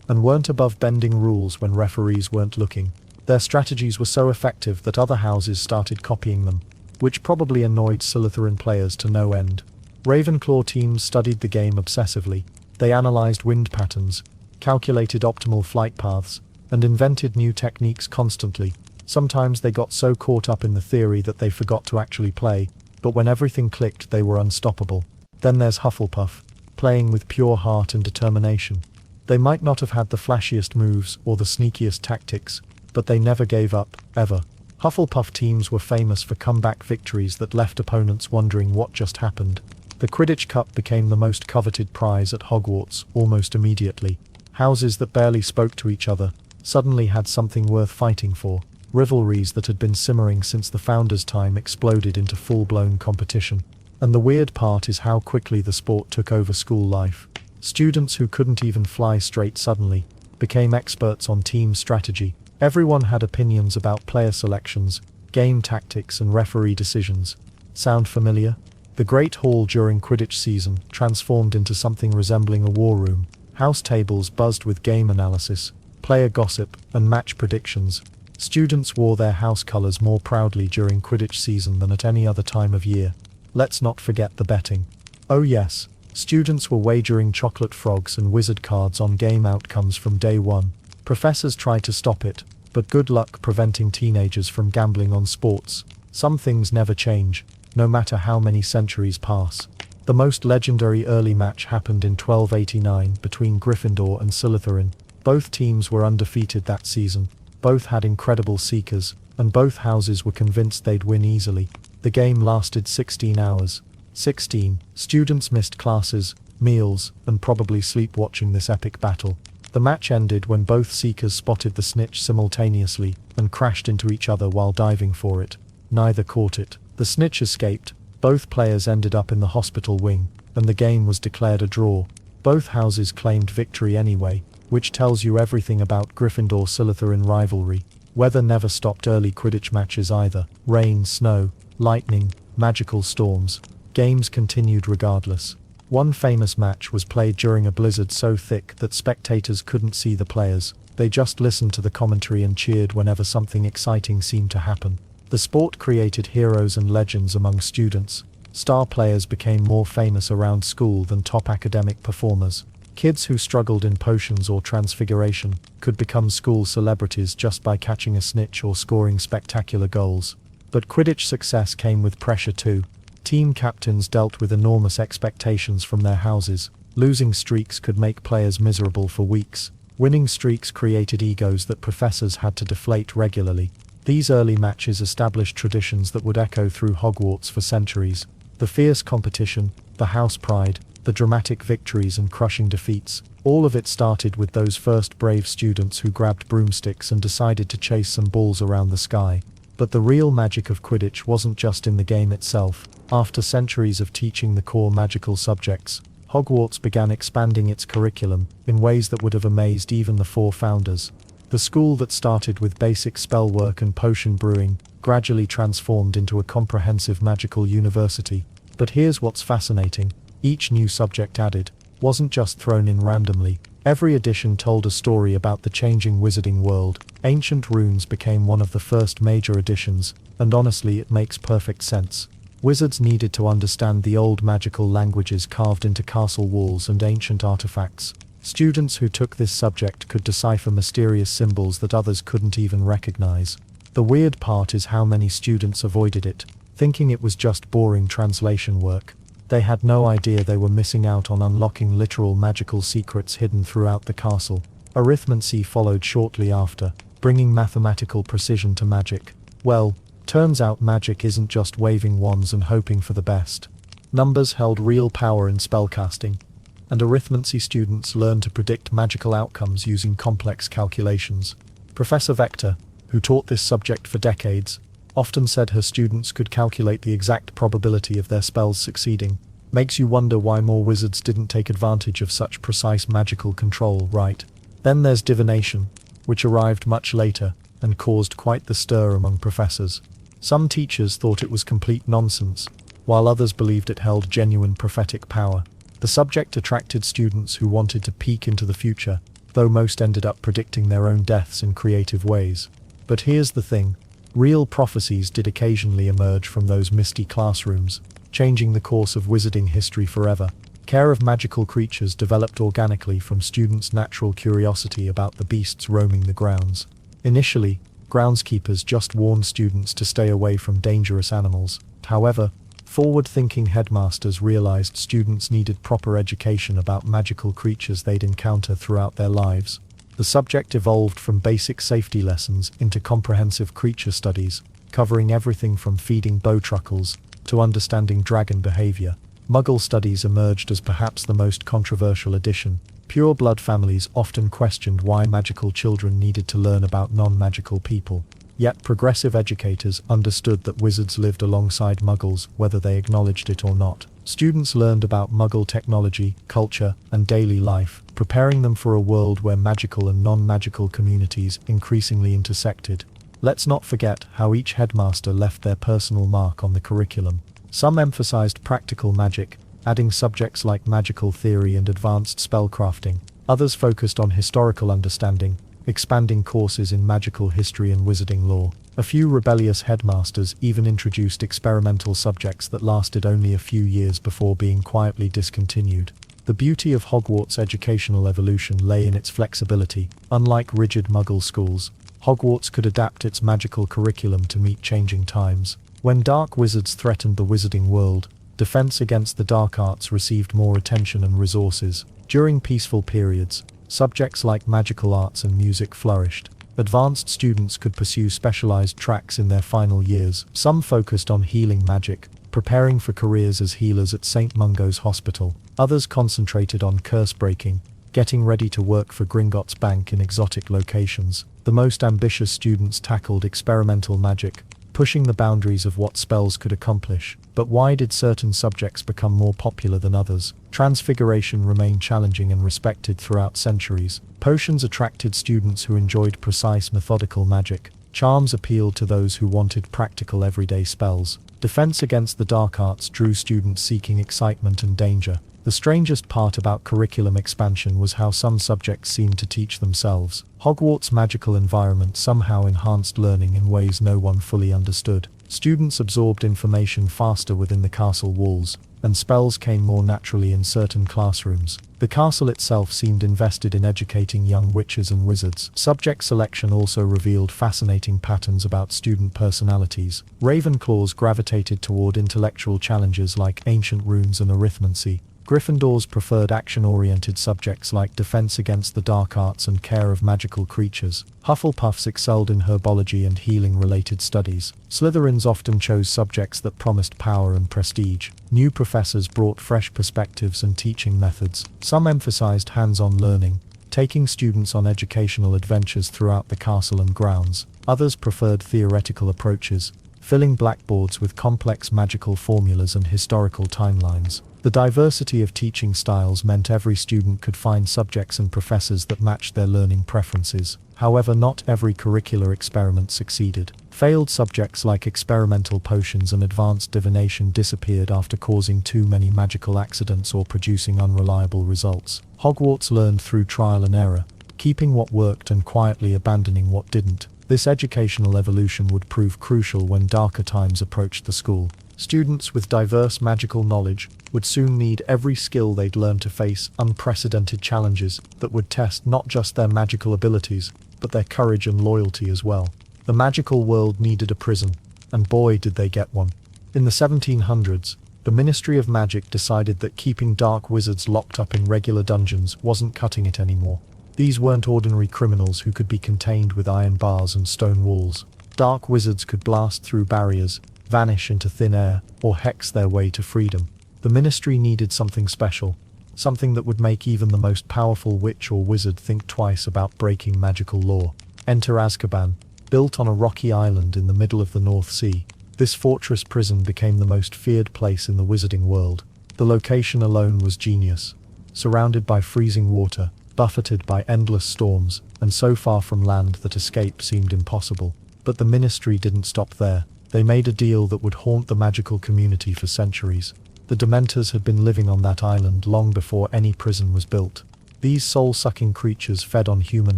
and weren't above bending rules when referees weren't looking. Their strategies were so effective that other houses started copying them, which probably annoyed Slytherin players to no end. Ravenclaw teams studied the game obsessively. They analyzed wind patterns, calculated optimal flight paths, and invented new techniques constantly. Sometimes they got so caught up in the theory that they forgot to actually play, but when everything clicked they were unstoppable. Then there's Hufflepuff, playing with pure heart and determination. They might not have had the flashiest moves or the sneakiest tactics, but they never gave up, ever. Hufflepuff teams were famous for comeback victories that left opponents wondering what just happened. The Quidditch Cup became the most coveted prize at Hogwarts almost immediately. Houses that barely spoke to each other suddenly had something worth fighting for. Rivalries that had been simmering since the founders' time exploded into full-blown competition. And the weird part is how quickly the sport took over school life. Students who couldn't even fly straight suddenly became experts on team strategy. Everyone had opinions about player selections, game tactics, and referee decisions. Sound familiar? The Great Hall during Quidditch season transformed into something resembling a war room. House tables buzzed with game analysis, player gossip, and match predictions. Students wore their house colors more proudly during Quidditch season than at any other time of year. Let's not forget the betting. Oh yes, students were wagering chocolate frogs and wizard cards on game outcomes from day one. Professors tried to stop it, but good luck preventing teenagers from gambling on sports. Some things never change, no matter how many centuries pass. The most legendary early match happened in 1289 between Gryffindor and Slytherin. Both teams were undefeated that season, both had incredible seekers, and both houses were convinced they'd win easily. The game lasted 16 hours. 16. Students missed classes, meals, and probably sleep watching this epic battle. The match ended when both seekers spotted the snitch simultaneously and crashed into each other while diving for it. Neither caught it. The snitch escaped, both players ended up in the hospital wing, and the game was declared a draw. Both houses claimed victory anyway, which tells you everything about Gryffindor-Slytherin rivalry. Weather never stopped early Quidditch matches either. Rain, snow, lightning, magical storms. Games continued regardless. One famous match was played during a blizzard so thick that spectators couldn't see the players. They just listened to the commentary and cheered whenever something exciting seemed to happen. The sport created heroes and legends among students. Star players became more famous around school than top academic performers. Kids who struggled in potions or transfiguration could become school celebrities just by catching a snitch or scoring spectacular goals. But Quidditch success came with pressure too. Team captains dealt with enormous expectations from their houses. Losing streaks could make players miserable for weeks. Winning streaks created egos that professors had to deflate regularly. These early matches established traditions that would echo through Hogwarts for centuries. The fierce competition, the house pride, the dramatic victories and crushing defeats, all of it started with those first brave students who grabbed broomsticks and decided to chase some balls around the sky. But the real magic of Quidditch wasn't just in the game itself. After centuries of teaching the core magical subjects, Hogwarts began expanding its curriculum in ways that would have amazed even the four founders. The school that started with basic spell work and potion brewing gradually transformed into a comprehensive magical university. But here's what's fascinating. Each new subject added wasn't just thrown in randomly. Every edition told a story about the changing wizarding world. Ancient runes became one of the first major additions, and honestly it makes perfect sense. Wizards needed to understand the old magical languages carved into castle walls and ancient artifacts. Students who took this subject could decipher mysterious symbols that others couldn't even recognize. The weird part is how many students avoided it, thinking it was just boring translation work. They had no idea they were missing out on unlocking literal magical secrets hidden throughout the castle. Arithmancy followed shortly after, bringing mathematical precision to magic. Well, turns out magic isn't just waving wands and hoping for the best. Numbers held real power in spellcasting, and arithmancy students learned to predict magical outcomes using complex calculations. Professor Vector, who taught this subject for decades, often said her students could calculate the exact probability of their spells succeeding. Makes you wonder why more wizards didn't take advantage of such precise magical control, right? Then there's divination, which arrived much later and caused quite the stir among professors. Some teachers thought it was complete nonsense, while others believed it held genuine prophetic power. The subject attracted students who wanted to peek into the future, though most ended up predicting their own deaths in creative ways. But here's the thing. Real prophecies did occasionally emerge from those misty classrooms, changing the course of wizarding history forever. Care of magical creatures developed organically from students' natural curiosity about the beasts roaming the grounds. Initially, groundskeepers just warned students to stay away from dangerous animals. However, forward-thinking headmasters realized students needed proper education about magical creatures they'd encounter throughout their lives. The subject evolved from basic safety lessons into comprehensive creature studies, covering everything from feeding bowtruckles to understanding dragon behavior. Muggle studies emerged as perhaps the most controversial addition. Pure-blood families often questioned why magical children needed to learn about non-magical people. Yet progressive educators understood that wizards lived alongside Muggles, whether they acknowledged it or not. Students learned about Muggle technology, culture, and daily life, preparing them for a world where magical and non-magical communities increasingly intersected. Let's not forget how each headmaster left their personal mark on the curriculum. Some emphasized practical magic, adding subjects like magical theory and advanced spellcrafting. Others focused on historical understanding, expanding courses in magical history and wizarding lore. A few rebellious headmasters even introduced experimental subjects that lasted only a few years before being quietly discontinued. The beauty of Hogwarts' educational evolution lay in its flexibility. Unlike rigid Muggle schools, Hogwarts could adapt its magical curriculum to meet changing times. When dark wizards threatened the wizarding world, defense against the dark arts received more attention and resources. During peaceful periods, subjects like magical arts and music flourished. Advanced students could pursue specialized tracks in their final years. Some focused on healing magic, preparing for careers as healers at St. Mungo's Hospital. Others concentrated on curse breaking, getting ready to work for Gringotts Bank in exotic locations. The most ambitious students tackled experimental magic, pushing the boundaries of what spells could accomplish. But why did certain subjects become more popular than others? Transfiguration remained challenging and respected throughout centuries. Potions attracted students who enjoyed precise methodical magic. Charms appealed to those who wanted practical everyday spells. Defense against the dark arts drew students seeking excitement and danger. The strangest part about curriculum expansion was how some subjects seemed to teach themselves. Hogwarts' magical environment somehow enhanced learning in ways no one fully understood. Students absorbed information faster within the castle walls, and spells came more naturally in certain classrooms. The castle itself seemed invested in educating young witches and wizards. Subject selection also revealed fascinating patterns about student personalities. Ravenclaws gravitated toward intellectual challenges like ancient runes and arithmancy. Gryffindors preferred action-oriented subjects like defense against the dark arts and care of magical creatures. Hufflepuffs excelled in herbology and healing-related studies. Slytherins often chose subjects that promised power and prestige. New professors brought fresh perspectives and teaching methods. Some emphasized hands-on learning, taking students on educational adventures throughout the castle and grounds. Others preferred theoretical approaches, filling blackboards with complex magical formulas and historical timelines. The diversity of teaching styles meant every student could find subjects and professors that matched their learning preferences. However, not every curricular experiment succeeded. Failed subjects like experimental potions and advanced divination disappeared after causing too many magical accidents or producing unreliable results. Hogwarts learned through trial and error, keeping what worked and quietly abandoning what didn't. This educational evolution would prove crucial when darker times approached the school. Students with diverse magical knowledge would soon need every skill they'd learn to face unprecedented challenges that would test not just their magical abilities, but their courage and loyalty as well. The magical world needed a prison, and boy did they get one. In the 1700s, the Ministry of Magic decided that keeping dark wizards locked up in regular dungeons wasn't cutting it anymore. These weren't ordinary criminals who could be contained with iron bars and stone walls. Dark wizards could blast through barriers, vanish into thin air, or hex their way to freedom. The ministry needed something special, something that would make even the most powerful witch or wizard think twice about breaking magical law. Enter Azkaban, built on a rocky island in the middle of the North Sea. This fortress prison became the most feared place in the wizarding world. The location alone was genius. Surrounded by freezing water, buffeted by endless storms, and so far from land that escape seemed impossible. But the ministry didn't stop there. They made a deal that would haunt the magical community for centuries. The Dementors had been living on that island long before any prison was built. These soul-sucking creatures fed on human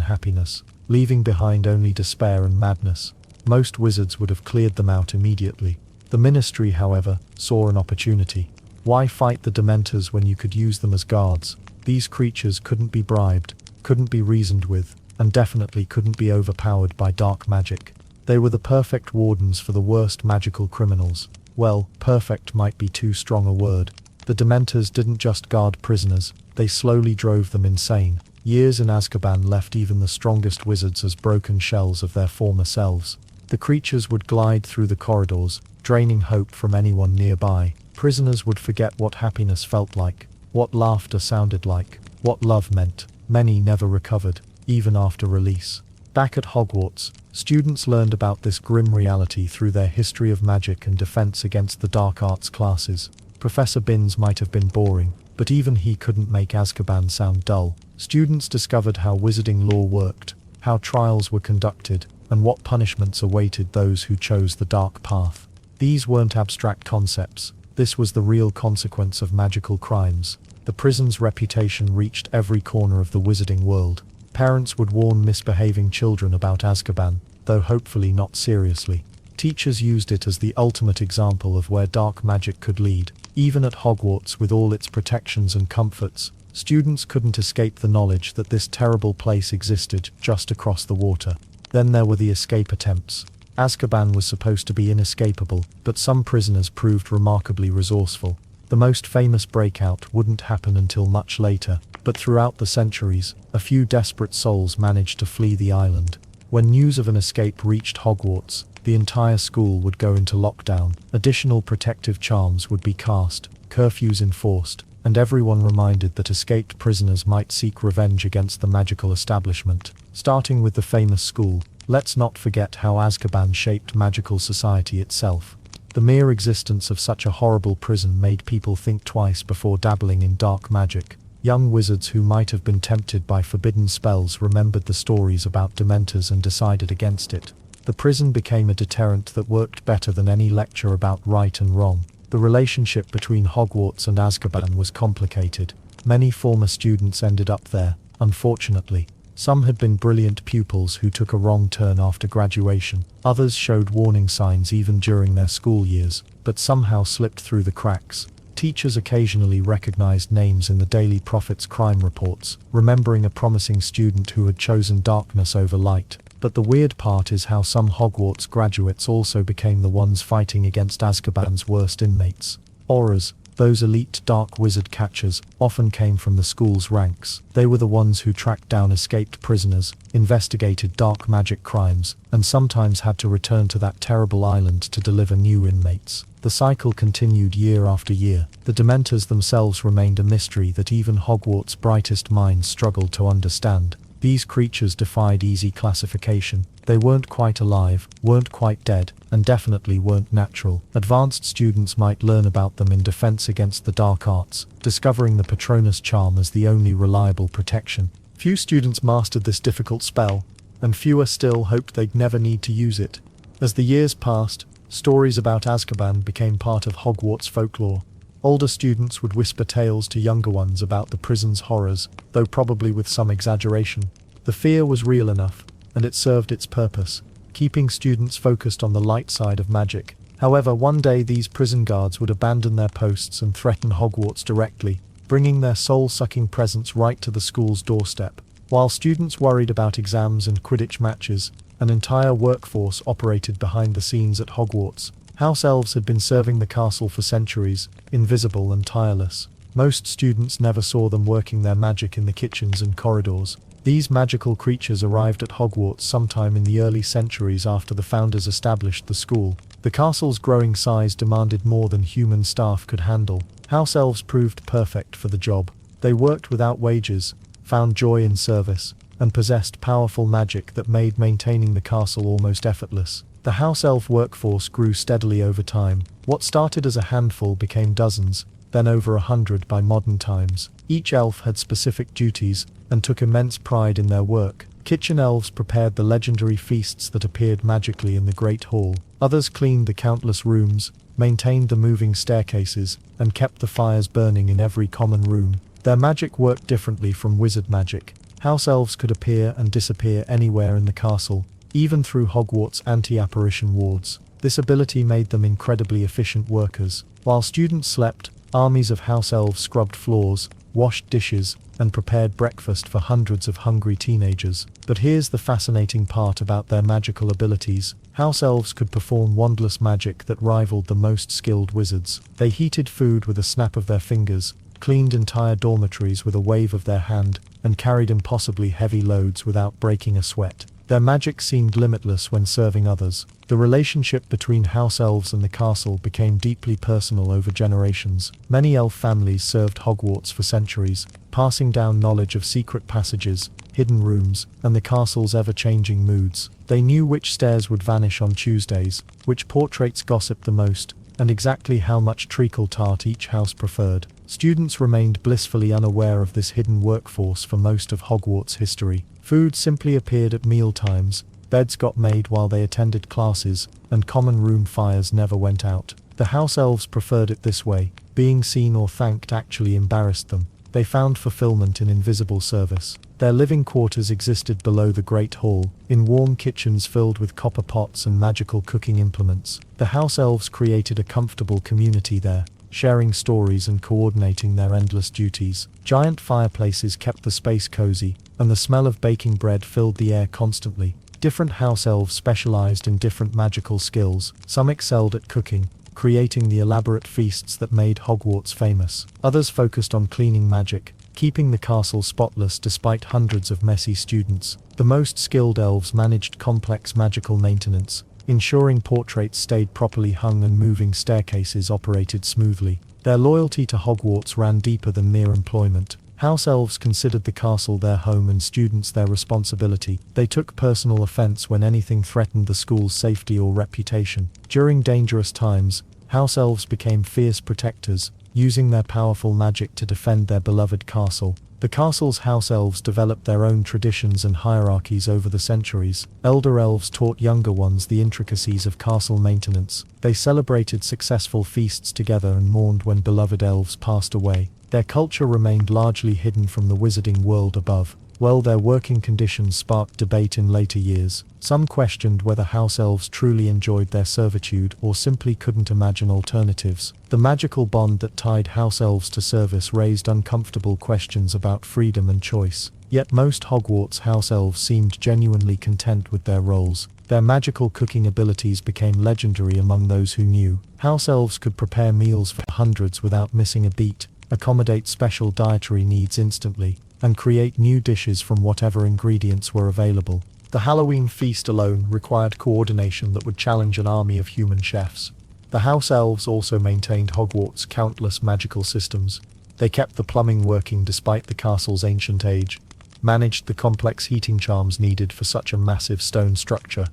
happiness, leaving behind only despair and madness. Most wizards would have cleared them out immediately. The ministry, however, saw an opportunity. Why fight the Dementors when you could use them as guards? These creatures couldn't be bribed, couldn't be reasoned with, and definitely couldn't be overpowered by dark magic. They were the perfect wardens for the worst magical criminals. Well, perfect might be too strong a word. The Dementors didn't just guard prisoners, they slowly drove them insane. Years in Azkaban left even the strongest wizards as broken shells of their former selves. The creatures would glide through the corridors, draining hope from anyone nearby. Prisoners would forget what happiness felt like, what laughter sounded like, what love meant. Many never recovered, even after release. Back at Hogwarts, students learned about this grim reality through their history of magic and defense against the dark arts classes. Professor Binns might have been boring, but even he couldn't make Azkaban sound dull. Students discovered how wizarding law worked, how trials were conducted, and what punishments awaited those who chose the dark path. These weren't abstract concepts. This was the real consequence of magical crimes. The prison's reputation reached every corner of the wizarding world. Parents would warn misbehaving children about Azkaban, though hopefully not seriously. Teachers used it as the ultimate example of where dark magic could lead. Even at Hogwarts, with all its protections and comforts, students couldn't escape the knowledge that this terrible place existed just across the water. Then there were the escape attempts. Azkaban was supposed to be inescapable, but some prisoners proved remarkably resourceful. The most famous breakout wouldn't happen until much later, but throughout the centuries, a few desperate souls managed to flee the island. When news of an escape reached Hogwarts, the entire school would go into lockdown. Additional protective charms would be cast, curfews enforced, and everyone reminded that escaped prisoners might seek revenge against the magical establishment. Starting with the famous school, let's not forget how Azkaban shaped magical society itself. The mere existence of such a horrible prison made people think twice before dabbling in dark magic. Young wizards who might have been tempted by forbidden spells remembered the stories about Dementors and decided against it. The prison became a deterrent that worked better than any lecture about right and wrong. The relationship between Hogwarts and Azkaban was complicated. Many former students ended up there, unfortunately. Some had been brilliant pupils who took a wrong turn after graduation. Others showed warning signs even during their school years, but somehow slipped through the cracks. Teachers occasionally recognized names in the Daily Prophet's crime reports, remembering a promising student who had chosen darkness over light. But the weird part is how some Hogwarts graduates also became the ones fighting against Azkaban's worst inmates. Aurors, those elite dark wizard catchers, often came from the school's ranks. They were the ones who tracked down escaped prisoners, investigated dark magic crimes, and sometimes had to return to that terrible island to deliver new inmates. The cycle continued year after year. The Dementors themselves remained a mystery that even Hogwarts' brightest minds struggled to understand. These creatures defied easy classification. They weren't quite alive, weren't quite dead, and definitely weren't natural. Advanced students might learn about them in defense against the dark arts, discovering the Patronus charm as the only reliable protection. Few students mastered this difficult spell, and fewer still hoped they'd never need to use it. As the years passed, stories about Azkaban became part of Hogwarts folklore. Older students would whisper tales to younger ones about the prison's horrors, though probably with some exaggeration. The fear was real enough, and it served its purpose, keeping students focused on the light side of magic. However, one day these prison guards would abandon their posts and threaten Hogwarts directly, bringing their soul-sucking presence right to the school's doorstep. While students worried about exams and Quidditch matches, an entire workforce operated behind the scenes at Hogwarts. House elves had been serving the castle for centuries, invisible and tireless. Most students never saw them working their magic in the kitchens and corridors. These magical creatures arrived at Hogwarts sometime in the early centuries after the founders established the school. The castle's growing size demanded more than human staff could handle. House elves proved perfect for the job. They worked without wages, found joy in service, and possessed powerful magic that made maintaining the castle almost effortless. The house elf workforce grew steadily over time. What started as a handful became dozens, then over 100 by modern times. Each elf had specific duties, and took immense pride in their work. Kitchen elves prepared the legendary feasts that appeared magically in the Great Hall. Others cleaned the countless rooms, maintained the moving staircases, and kept the fires burning in every common room. Their magic worked differently from wizard magic. House elves could appear and disappear anywhere in the castle, even through Hogwarts' anti-apparition wards. This ability made them incredibly efficient workers. While students slept, armies of house elves scrubbed floors, washed dishes, and prepared breakfast for hundreds of hungry teenagers. But here's the fascinating part about their magical abilities. House elves could perform wandless magic that rivaled the most skilled wizards. They heated food with a snap of their fingers, cleaned entire dormitories with a wave of their hand, and carried impossibly heavy loads without breaking a sweat. Their magic seemed limitless when serving others. The relationship between house elves and the castle became deeply personal over generations. Many elf families served Hogwarts for centuries, passing down knowledge of secret passages, hidden rooms, and the castle's ever-changing moods. They knew which stairs would vanish on Tuesdays, which portraits gossiped the most, and exactly how much treacle tart each house preferred. Students remained blissfully unaware of this hidden workforce for most of Hogwarts' history. Food simply appeared at mealtimes, beds got made while they attended classes, and common room fires never went out. The house elves preferred it this way. Being seen or thanked actually embarrassed them. They found fulfillment in invisible service. Their living quarters existed below the Great Hall, in warm kitchens filled with copper pots and magical cooking implements. The house elves created a comfortable community there, sharing stories and coordinating their endless duties. Giant fireplaces kept the space cozy, and the smell of baking bread filled the air constantly. Different house elves specialized in different magical skills. Some excelled at cooking, creating the elaborate feasts that made Hogwarts famous. Others focused on cleaning magic, keeping the castle spotless despite hundreds of messy students. The most skilled elves managed complex magical maintenance, ensuring portraits stayed properly hung and moving staircases operated smoothly. Their loyalty to Hogwarts ran deeper than mere employment. House elves considered the castle their home and students their responsibility. They took personal offense when anything threatened the school's safety or reputation. During dangerous times, house elves became fierce protectors, using their powerful magic to defend their beloved castle. The castle's house elves developed their own traditions and hierarchies over the centuries. Elder elves taught younger ones the intricacies of castle maintenance. They celebrated successful feasts together and mourned when beloved elves passed away. Their culture remained largely hidden from the wizarding world above. While their working conditions sparked debate in later years, some questioned whether house elves truly enjoyed their servitude or simply couldn't imagine alternatives. The magical bond that tied house elves to service raised uncomfortable questions about freedom and choice. Yet most Hogwarts house elves seemed genuinely content with their roles. Their magical cooking abilities became legendary among those who knew. House elves could prepare meals for hundreds without missing a beat, accommodate special dietary needs instantly, and create new dishes from whatever ingredients were available. The Halloween feast alone required coordination that would challenge an army of human chefs. The house elves also maintained Hogwarts' countless magical systems. They kept the plumbing working despite the castle's ancient age, managed the complex heating charms needed for such a massive stone structure,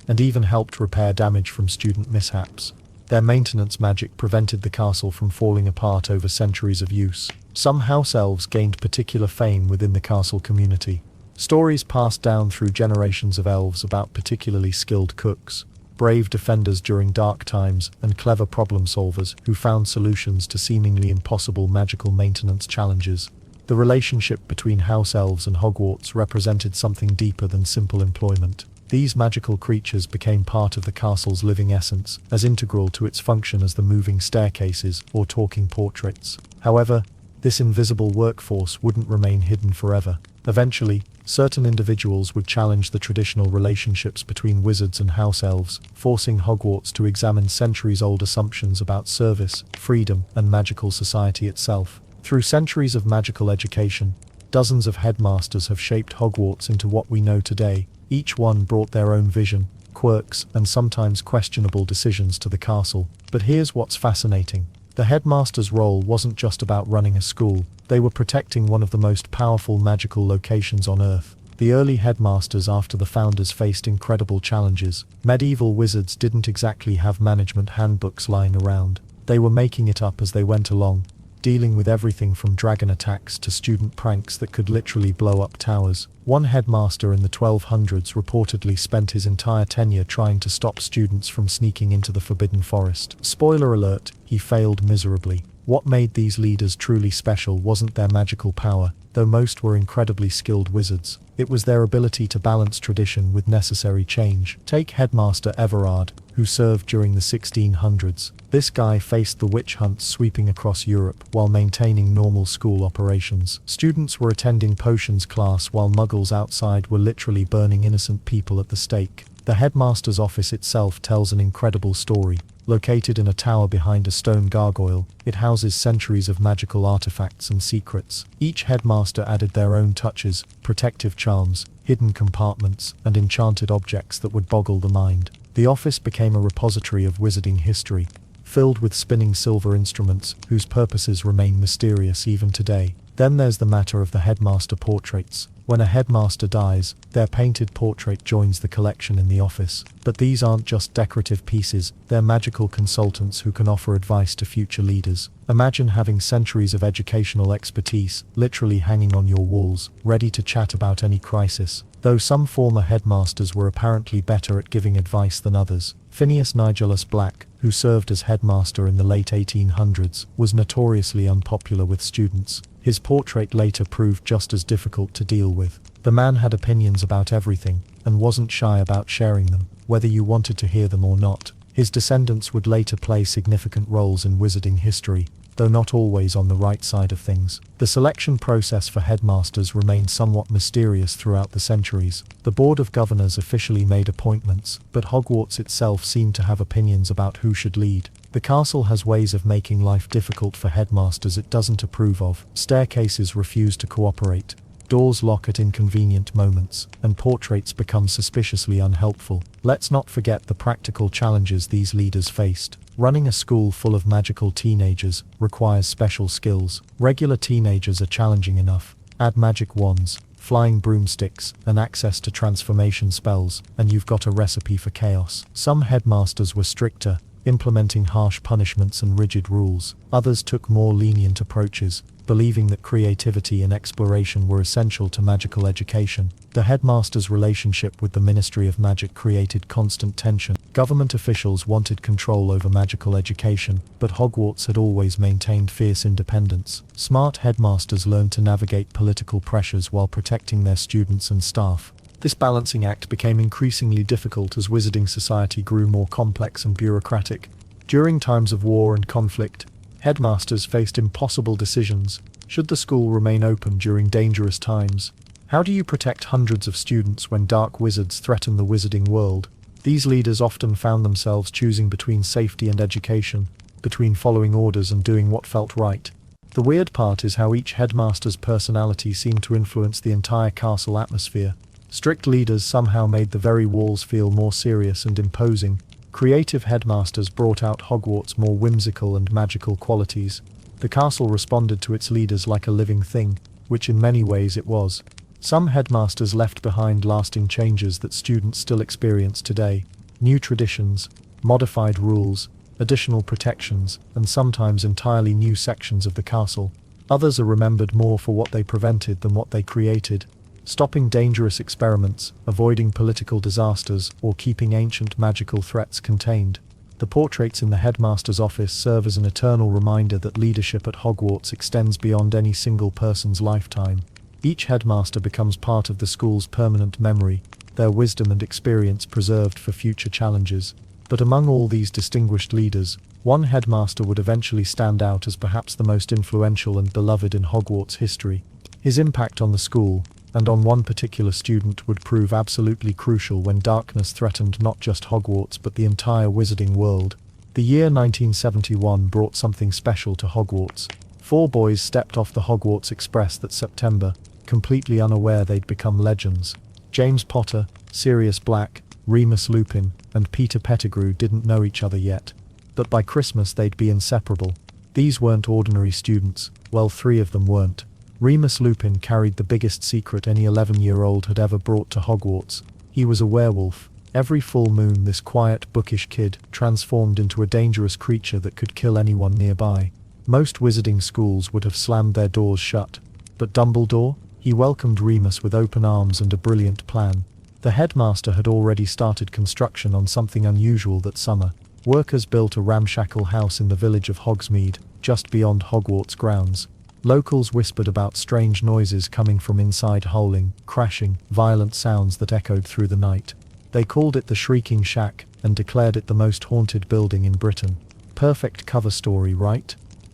and even helped repair damage from student mishaps. Their maintenance magic prevented the castle from falling apart over centuries of use. Some house elves gained particular fame within the castle community. Stories passed down through generations of elves about particularly skilled cooks, brave defenders during dark times, and clever problem solvers who found solutions to seemingly impossible magical maintenance challenges. The relationship between house elves and Hogwarts represented something deeper than simple employment. These magical creatures became part of the castle's living essence, as integral to its function as the moving staircases or talking portraits. However, this invisible workforce wouldn't remain hidden forever. Eventually, certain individuals would challenge the traditional relationships between wizards and house elves, forcing Hogwarts to examine centuries-old assumptions about service, freedom, and magical society itself. Through centuries of magical education, dozens of headmasters have shaped Hogwarts into what we know today. Each one brought their own vision, quirks, and sometimes questionable decisions to the castle. But here's what's fascinating. The headmaster's role wasn't just about running a school. They were protecting one of the most powerful magical locations on Earth. The early headmasters after the founders faced incredible challenges. Medieval wizards didn't exactly have management handbooks lying around. They were making it up as they went along, dealing with everything from dragon attacks to student pranks that could literally blow up towers. One headmaster in the 1200s reportedly spent his entire tenure trying to stop students from sneaking into the Forbidden Forest. Spoiler alert, he failed miserably. What made these leaders truly special wasn't their magical power, though most were incredibly skilled wizards. It was their ability to balance tradition with necessary change. Take Headmaster Everard, who served during the 1600s. This guy faced the witch hunts sweeping across Europe while maintaining normal school operations. Students were attending potions class while muggles outside were literally burning innocent people at the stake. The headmaster's office itself tells an incredible story. Located in a tower behind a stone gargoyle, it houses centuries of magical artifacts and secrets. Each headmaster added their own touches, protective charms, hidden compartments, and enchanted objects that would boggle the mind. The office became a repository of wizarding history, filled with spinning silver instruments whose purposes remain mysterious even today. Then there's the matter of the headmaster portraits. When a headmaster dies, their painted portrait joins the collection in the office. But these aren't just decorative pieces, they're magical consultants who can offer advice to future leaders. Imagine having centuries of educational expertise literally hanging on your walls, ready to chat about any crisis. Though some former headmasters were apparently better at giving advice than others, Phineas Nigellus Black, who served as headmaster in the late 1800s, was notoriously unpopular with students. His portrait later proved just as difficult to deal with. The man had opinions about everything, and wasn't shy about sharing them, whether you wanted to hear them or not. His descendants would later play significant roles in wizarding history, though not always on the right side of things. The selection process for headmasters remained somewhat mysterious throughout the centuries. The Board of Governors officially made appointments, but Hogwarts itself seemed to have opinions about who should lead. The castle has ways of making life difficult for headmasters it doesn't approve of. Staircases refuse to cooperate, doors lock at inconvenient moments, and portraits become suspiciously unhelpful. Let's not forget the practical challenges these leaders faced. Running a school full of magical teenagers requires special skills. Regular teenagers are challenging enough. Add magic wands, flying broomsticks, and access to transformation spells, and you've got a recipe for chaos. Some headmasters were stricter, implementing harsh punishments and rigid rules. Others took more lenient approaches, believing that creativity and exploration were essential to magical education. The headmaster's relationship with the Ministry of Magic created constant tension. Government officials wanted control over magical education, but Hogwarts had always maintained fierce independence. Smart headmasters learned to navigate political pressures while protecting their students and staff. This balancing act became increasingly difficult as wizarding society grew more complex and bureaucratic. During times of war and conflict, headmasters faced impossible decisions. Should the school remain open during dangerous times? How do you protect hundreds of students when dark wizards threaten the wizarding world? These leaders often found themselves choosing between safety and education, between following orders and doing what felt right. The weird part is how each headmaster's personality seemed to influence the entire castle atmosphere. Strict leaders somehow made the very walls feel more serious and imposing. Creative headmasters brought out Hogwarts' more whimsical and magical qualities. The castle responded to its leaders like a living thing, which in many ways it was. Some headmasters left behind lasting changes that students still experience today. New traditions, modified rules, additional protections, and sometimes entirely new sections of the castle. Others are remembered more for what they prevented than what they created. Stopping dangerous experiments, avoiding political disasters, or keeping ancient magical threats contained. The portraits in the headmaster's office serve as an eternal reminder that leadership at Hogwarts extends beyond any single person's lifetime. Each headmaster becomes part of the school's permanent memory, their wisdom and experience preserved for future challenges. But among all these distinguished leaders, one headmaster would eventually stand out as perhaps the most influential and beloved in Hogwarts history. His impact on the school, and on one particular student, would prove absolutely crucial when darkness threatened not just Hogwarts but the entire wizarding world. The year 1971 brought something special to Hogwarts. 4 boys stepped off the Hogwarts Express that September, completely unaware they'd become legends. James Potter, Sirius Black, Remus Lupin, and Peter Pettigrew didn't know each other yet, but by Christmas they'd be inseparable. These weren't ordinary students, well, 3 of them weren't. Remus Lupin carried the biggest secret any 11-year-old had ever brought to Hogwarts. He was a werewolf. Every full moon this quiet, bookish kid transformed into a dangerous creature that could kill anyone nearby. Most wizarding schools would have slammed their doors shut. But Dumbledore? He welcomed Remus with open arms and a brilliant plan. The headmaster had already started construction on something unusual that summer. Workers built a ramshackle house in the village of Hogsmeade, just beyond Hogwarts grounds. Locals whispered about strange noises coming from inside, howling, crashing, violent sounds that echoed through the night. They called it the Shrieking Shack, and declared it the most haunted building in Britain. Perfect cover story, right?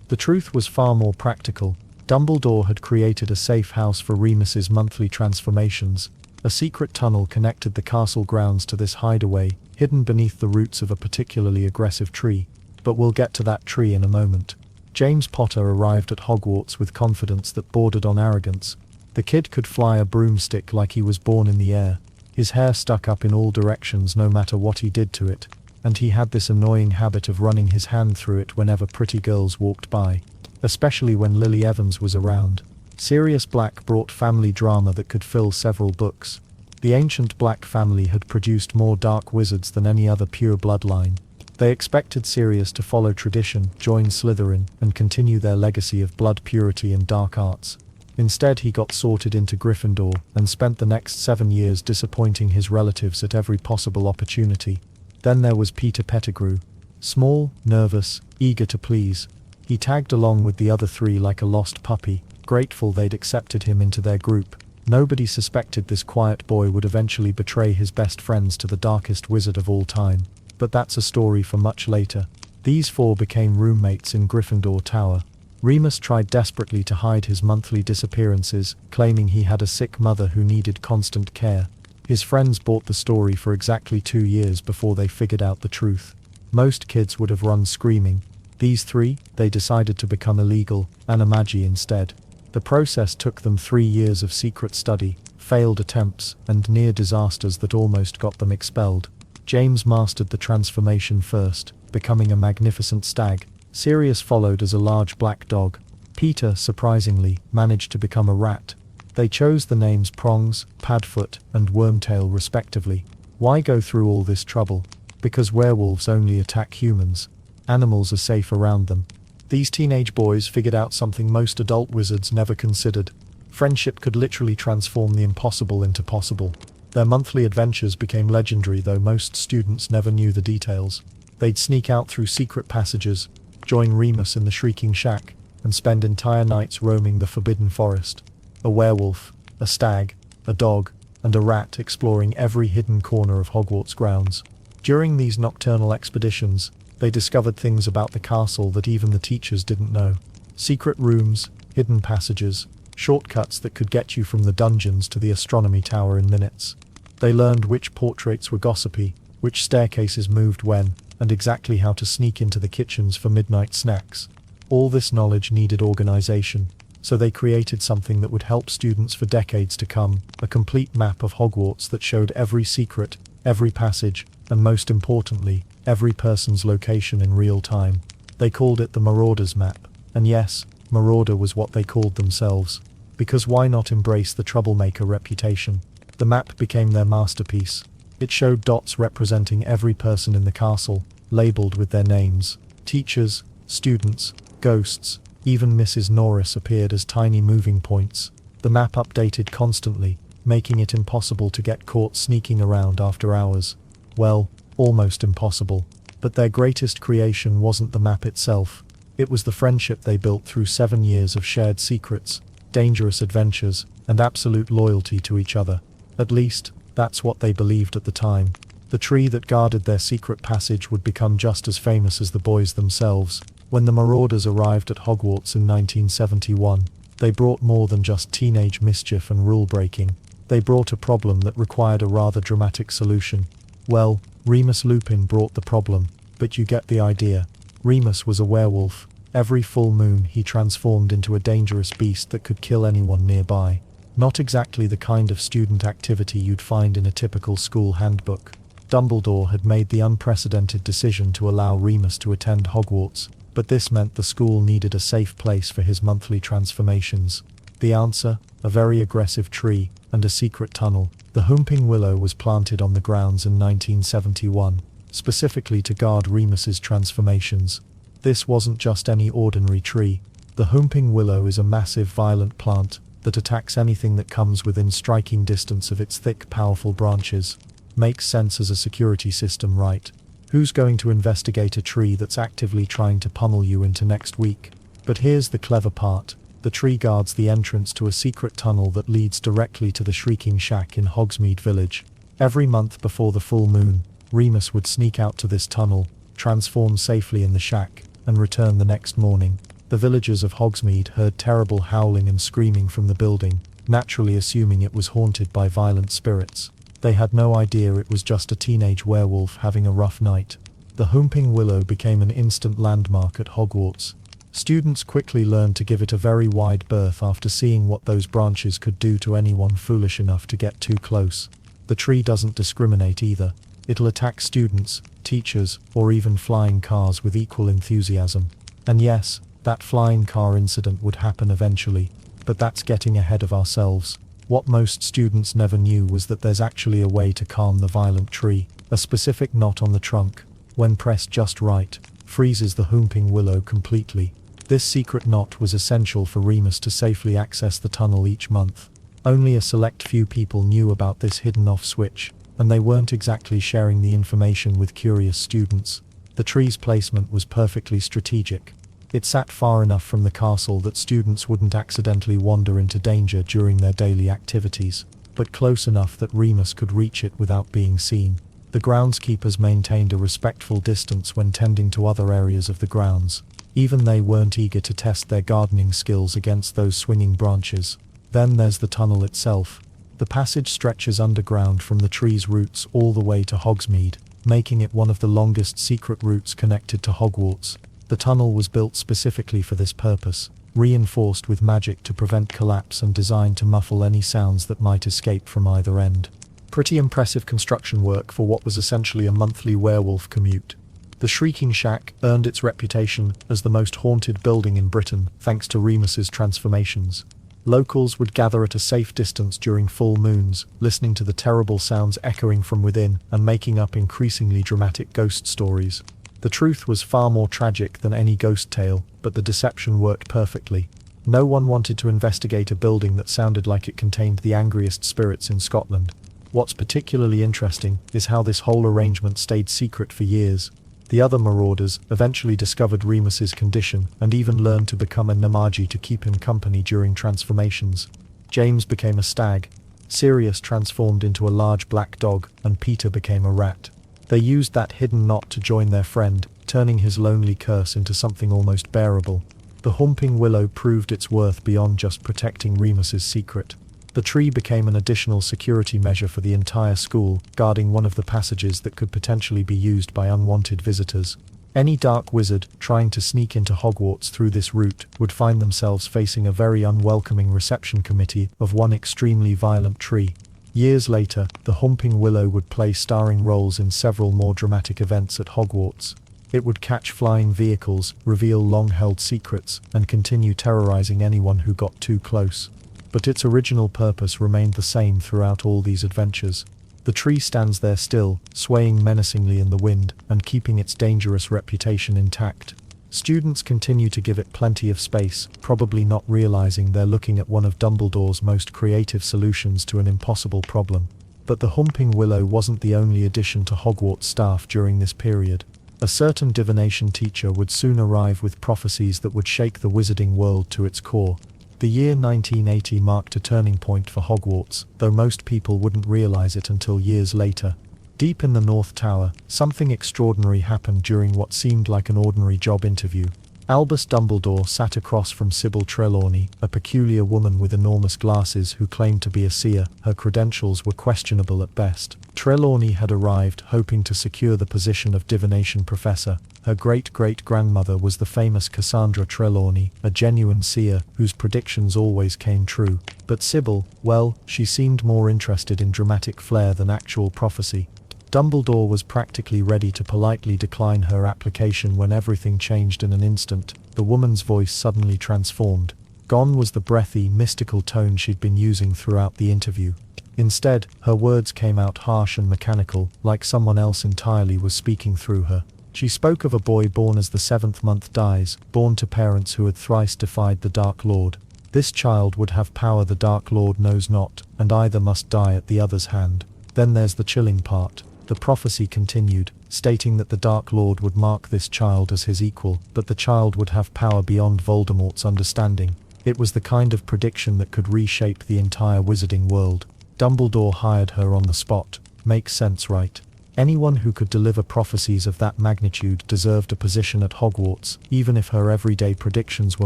The truth was far more practical. Dumbledore had created a safe house for Remus's monthly transformations. A secret tunnel connected the castle grounds to this hideaway, hidden beneath the roots of a particularly aggressive tree. But we'll get to that tree in a moment. James Potter arrived at Hogwarts with confidence that bordered on arrogance. The kid could fly a broomstick like he was born in the air. His hair stuck up in all directions no matter what he did to it, and he had this annoying habit of running his hand through it whenever pretty girls walked by, especially when Lily Evans was around. Sirius Black brought family drama that could fill several books. The ancient Black family had produced more dark wizards than any other pure bloodline. They expected Sirius to follow tradition, join Slytherin, and continue their legacy of blood purity and dark arts. Instead, he got sorted into Gryffindor, and spent the next 7 years disappointing his relatives at every possible opportunity. Then there was Peter Pettigrew. Small, nervous, eager to please. He tagged along with the other 3 like a lost puppy, grateful they'd accepted him into their group. Nobody suspected this quiet boy would eventually betray his best friends to the darkest wizard of all time. But that's a story for much later. These 4 became roommates in Gryffindor Tower. Remus tried desperately to hide his monthly disappearances, claiming he had a sick mother who needed constant care. His friends bought the story for exactly 2 years before they figured out the truth. Most kids would have run screaming. These 3, they decided to become illegal, animagi instead. The process took them 3 years of secret study, failed attempts, and near disasters that almost got them expelled. James mastered the transformation first, becoming a magnificent stag. Sirius followed as a large black dog. Peter, surprisingly, managed to become a rat. They chose the names Prongs, Padfoot, and Wormtail respectively. Why go through all this trouble? Because werewolves only attack humans. Animals are safe around them. These teenage boys figured out something most adult wizards never considered. Friendship could literally transform the impossible into possible. Their monthly adventures became legendary, though most students never knew the details. They'd sneak out through secret passages, join Remus in the Shrieking Shack, and spend entire nights roaming the Forbidden Forest. A werewolf, a stag, a dog, and a rat exploring every hidden corner of Hogwarts grounds. During these nocturnal expeditions, they discovered things about the castle that even the teachers didn't know. Secret rooms, hidden passages, shortcuts that could get you from the dungeons to the astronomy tower in minutes. They learned which portraits were gossipy, which staircases moved when, and exactly how to sneak into the kitchens for midnight snacks. All this knowledge needed organization, so they created something that would help students for decades to come, a complete map of Hogwarts that showed every secret, every passage, and most importantly, every person's location in real time. They called it the Marauders Map, and yes, Marauder was what they called themselves. Because why not embrace the troublemaker reputation? The map became their masterpiece. It showed dots representing every person in the castle, labeled with their names. Teachers, students, ghosts, even Mrs. Norris appeared as tiny moving points. The map updated constantly, making it impossible to get caught sneaking around after hours. Well, almost impossible. But their greatest creation wasn't the map itself. It was the friendship they built through 7 years of shared secrets, dangerous adventures, and absolute loyalty to each other. At least, that's what they believed at the time. The tree that guarded their secret passage would become just as famous as the boys themselves. When the Marauders arrived at Hogwarts in 1971, they brought more than just teenage mischief and rule-breaking. They brought a problem that required a rather dramatic solution. Well, Remus Lupin brought the problem, but you get the idea. Remus was a werewolf. Every full moon he transformed into a dangerous beast that could kill anyone nearby. Not exactly the kind of student activity you'd find in a typical school handbook. Dumbledore had made the unprecedented decision to allow Remus to attend Hogwarts, but this meant the school needed a safe place for his monthly transformations. The answer? A very aggressive tree, and a secret tunnel. The Whomping Willow was planted on the grounds in 1971, specifically to guard Remus's transformations. This wasn't just any ordinary tree. The Whomping Willow is a massive violent plant that attacks anything that comes within striking distance of its thick, powerful branches. Makes sense as a security system, right? Who's going to investigate a tree that's actively trying to pummel you into next week? But here's the clever part. The tree guards the entrance to a secret tunnel that leads directly to the Shrieking Shack in Hogsmeade Village. Every month before the full moon, Remus would sneak out to this tunnel, transform safely in the shack, and return the next morning. The villagers of Hogsmeade heard terrible howling and screaming from the building, naturally assuming it was haunted by violent spirits. They had no idea it was just a teenage werewolf having a rough night. The Whomping Willow became an instant landmark at Hogwarts. Students quickly learned to give it a very wide berth after seeing what those branches could do to anyone foolish enough to get too close. The tree doesn't discriminate either. It'll attack students, teachers, or even flying cars with equal enthusiasm. And yes, that flying car incident would happen eventually, but that's getting ahead of ourselves. What most students never knew was that there's actually a way to calm the violent tree. A specific knot on the trunk, when pressed just right, freezes the Whomping Willow completely. This secret knot was essential for Remus to safely access the tunnel each month. Only a select few people knew about this hidden off switch, and they weren't exactly sharing the information with curious students. The tree's placement was perfectly strategic. It sat far enough from the castle that students wouldn't accidentally wander into danger during their daily activities, but close enough that Remus could reach it without being seen. The groundskeepers maintained a respectful distance when tending to other areas of the grounds. Even they weren't eager to test their gardening skills against those swinging branches. Then there's the tunnel itself. The passage stretches underground from the tree's roots all the way to Hogsmeade, making it one of the longest secret routes connected to Hogwarts. The tunnel was built specifically for this purpose, reinforced with magic to prevent collapse and designed to muffle any sounds that might escape from either end. Pretty impressive construction work for what was essentially a monthly werewolf commute. The Shrieking Shack earned its reputation as the most haunted building in Britain thanks to Remus's transformations. Locals would gather at a safe distance during full moons, listening to the terrible sounds echoing from within and making up increasingly dramatic ghost stories. The truth was far more tragic than any ghost tale, but the deception worked perfectly. No one wanted to investigate a building that sounded like it contained the angriest spirits in Scotland. What's particularly interesting is how this whole arrangement stayed secret for years. The other marauders eventually discovered Remus's condition and even learned to become a Namaji to keep him company during transformations. James became a stag, Sirius transformed into a large black dog, and Peter became a rat. They used that hidden knot to join their friend, turning his lonely curse into something almost bearable. The Humping Willow proved its worth beyond just protecting Remus's secret. The tree became an additional security measure for the entire school, guarding one of the passages that could potentially be used by unwanted visitors. Any dark wizard trying to sneak into Hogwarts through this route would find themselves facing a very unwelcoming reception committee of one extremely violent tree. Years later, the Humping Willow would play starring roles in several more dramatic events at Hogwarts. It would catch flying vehicles, reveal long-held secrets, and continue terrorizing anyone who got too close. But its original purpose remained the same throughout all these adventures. The tree stands there still, swaying menacingly in the wind, and keeping its dangerous reputation intact. Students continue to give it plenty of space, probably not realizing they're looking at one of Dumbledore's most creative solutions to an impossible problem. But the Humping Willow wasn't the only addition to Hogwarts staff during this period. A certain divination teacher would soon arrive with prophecies that would shake the wizarding world to its core. The year 1980 marked a turning point for Hogwarts, though most people wouldn't realize it until years later. Deep in the North Tower, something extraordinary happened during what seemed like an ordinary job interview. Albus Dumbledore sat across from Sybil Trelawney, a peculiar woman with enormous glasses who claimed to be a seer. Her credentials were questionable at best. Trelawney had arrived hoping to secure the position of divination professor. Her great-great-grandmother was the famous Cassandra Trelawney, a genuine seer whose predictions always came true. But Sybil, well, she seemed more interested in dramatic flair than actual prophecy. Dumbledore was practically ready to politely decline her application when everything changed in an instant. The woman's voice suddenly transformed. Gone was the breathy, mystical tone she'd been using throughout the interview. Instead, her words came out harsh and mechanical, like someone else entirely was speaking through her. She spoke of a boy born as the seventh month dies, born to parents who had thrice defied the Dark Lord. This child would have power the Dark Lord knows not, and either must die at the other's hand. Then there's the chilling part. The prophecy continued, stating that the Dark Lord would mark this child as his equal, but the child would have power beyond Voldemort's understanding. It was the kind of prediction that could reshape the entire wizarding world. Dumbledore hired her on the spot. Makes sense, right? Anyone who could deliver prophecies of that magnitude deserved a position at Hogwarts, even if her everyday predictions were